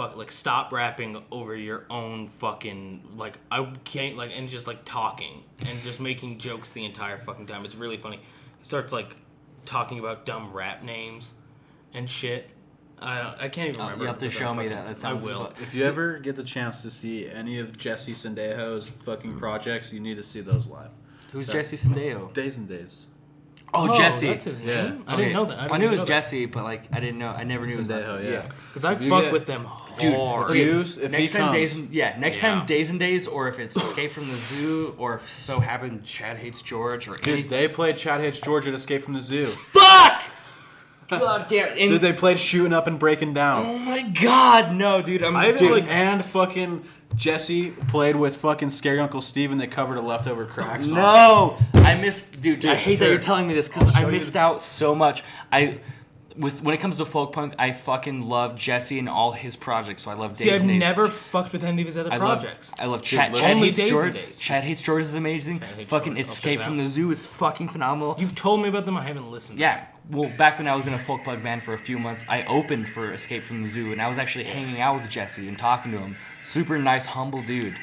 rapping over your own fucking like I can't like and just like talking and just making jokes the entire fucking time. It's really funny. He starts like talking about dumb rap names and shit. I can't even remember. You have to show me that. I will. If you ever get the chance to see any of Jesse Sendejo's fucking projects, you need to see those live. Who's Jesse Sendejo? Days and Days. Oh, Jesse. That's his name? Yeah. I didn't know that. I knew it was Jesse, but like I didn't know. I never knew it was Jesse. Yeah. Because I fuck with them hard. Dude, next time Days and Days, or if it's Escape from the Zoo, or if so happened Chad Hates George, or anything. Dude, they played Chad Hates George at Escape from the Zoo. Fuck! God damn. Dude, they played Shooting Up and Breaking Down. Oh my god, no, dude. And fucking Jesse played with fucking Scary Uncle Steve, and they covered a Leftover Crack song. No! I missed... Dude, I hate that you're telling me this, because I missed out so much. When it comes to folk punk, I fucking love Jesse and all his projects, so I love Days and Days. I've never fucked with any of his other projects. I love Chad Hates George. Chad Hates George is amazing. Fucking Escape from the Zoo is fucking phenomenal. You've told me about them, I haven't listened to them. Well, back when I was in a folk punk band for a few months, I opened for Escape from the Zoo, and I was actually hanging out with Jesse and talking to him. Super nice, humble dude.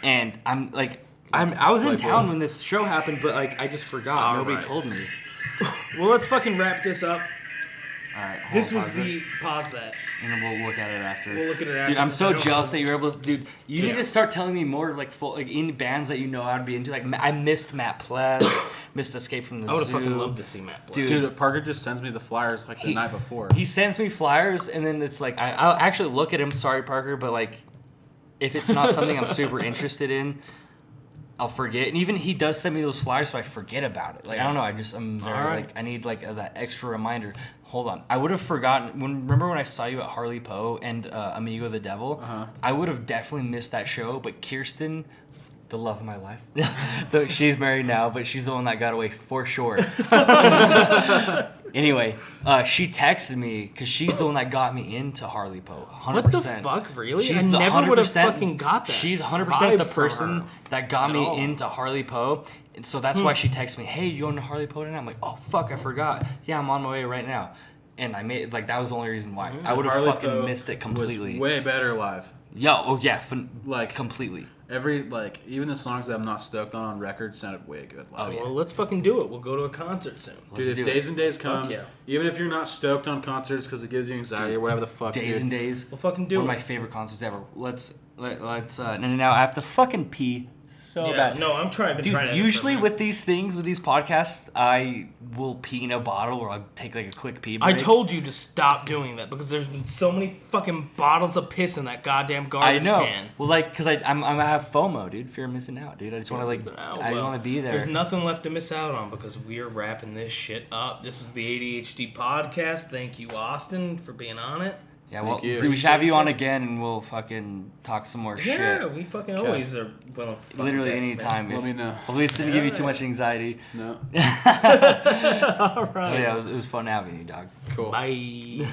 And I was in town when this show happened, but like I just forgot. Nobody told me. Well, let's fucking wrap this up. Alright, this was the pause that. And then we'll look at it after. We'll look at it after. Dude, I'm so jealous that you were able to. Dude, you need to start telling me more like in bands that you know how to be into. Like I missed Matt Pless, missed Escape from the Zoo. I would have fucking loved to see Matt Pless. Dude, Parker just sends me the flyers like the night before. He sends me flyers, and then it's like I'll actually look at him. Sorry, Parker, but like if it's not something I'm super interested in, I'll forget. And even he does send me those flyers, so I forget about it. Like I don't know. I'm very like I need like that extra reminder. Hold on. I would have forgotten. Remember when I saw you at Harley Poe and Amigo the Devil? I would have definitely missed that show. But Kirsten, the love of my life, she's married now, but she's the one that got away for sure. Anyway, she texted me because she's the one that got me into Harley Poe. 100%. What the fuck, really? She's I never would have fucking got that. She's 100% the person that got me into Harley Poe. And so that's why she texted me, hey, you going to Harley Poe tonight? I'm like, oh, fuck, I forgot. Yeah, I'm on my way right now. And I made, like, that was the only reason why. I would have fucking missed it completely. Was way better live. Like, completely. Even the songs that I'm not stoked on record sounded way good live. Well, let's fucking do it. We'll go to a concert soon. Dude, if Days and Days comes, even if you're not stoked on concerts because it gives you anxiety or whatever the fuck. Days and Days. We'll fucking do it. One of my favorite concerts ever. Let's now I have to fucking pee so Yeah, bad. no, I'm trying. Dude, usually with these things, with these podcasts, I will pee in a bottle or I'll take like a quick pee break. I told you to stop doing that because there's been so many fucking bottles of piss in that goddamn garbage I know. can. Well, like, cause I have FOMO, dude. Fear of missing out, dude. I just want to like, I Well, want to be there. There's nothing left to miss out on because we're wrapping this shit up. This was the ADHD podcast. Thank you, Austin, for being on it. Yeah, well, Thank you. dude, we should have you on again and we'll fucking talk some more shit. Yeah, we fucking Okay. always are. Well, Literally anytime. Let me know. Hopefully this didn't give you too Yeah. much anxiety. No. All right. But yeah, it was fun having you, dog. Cool. Bye.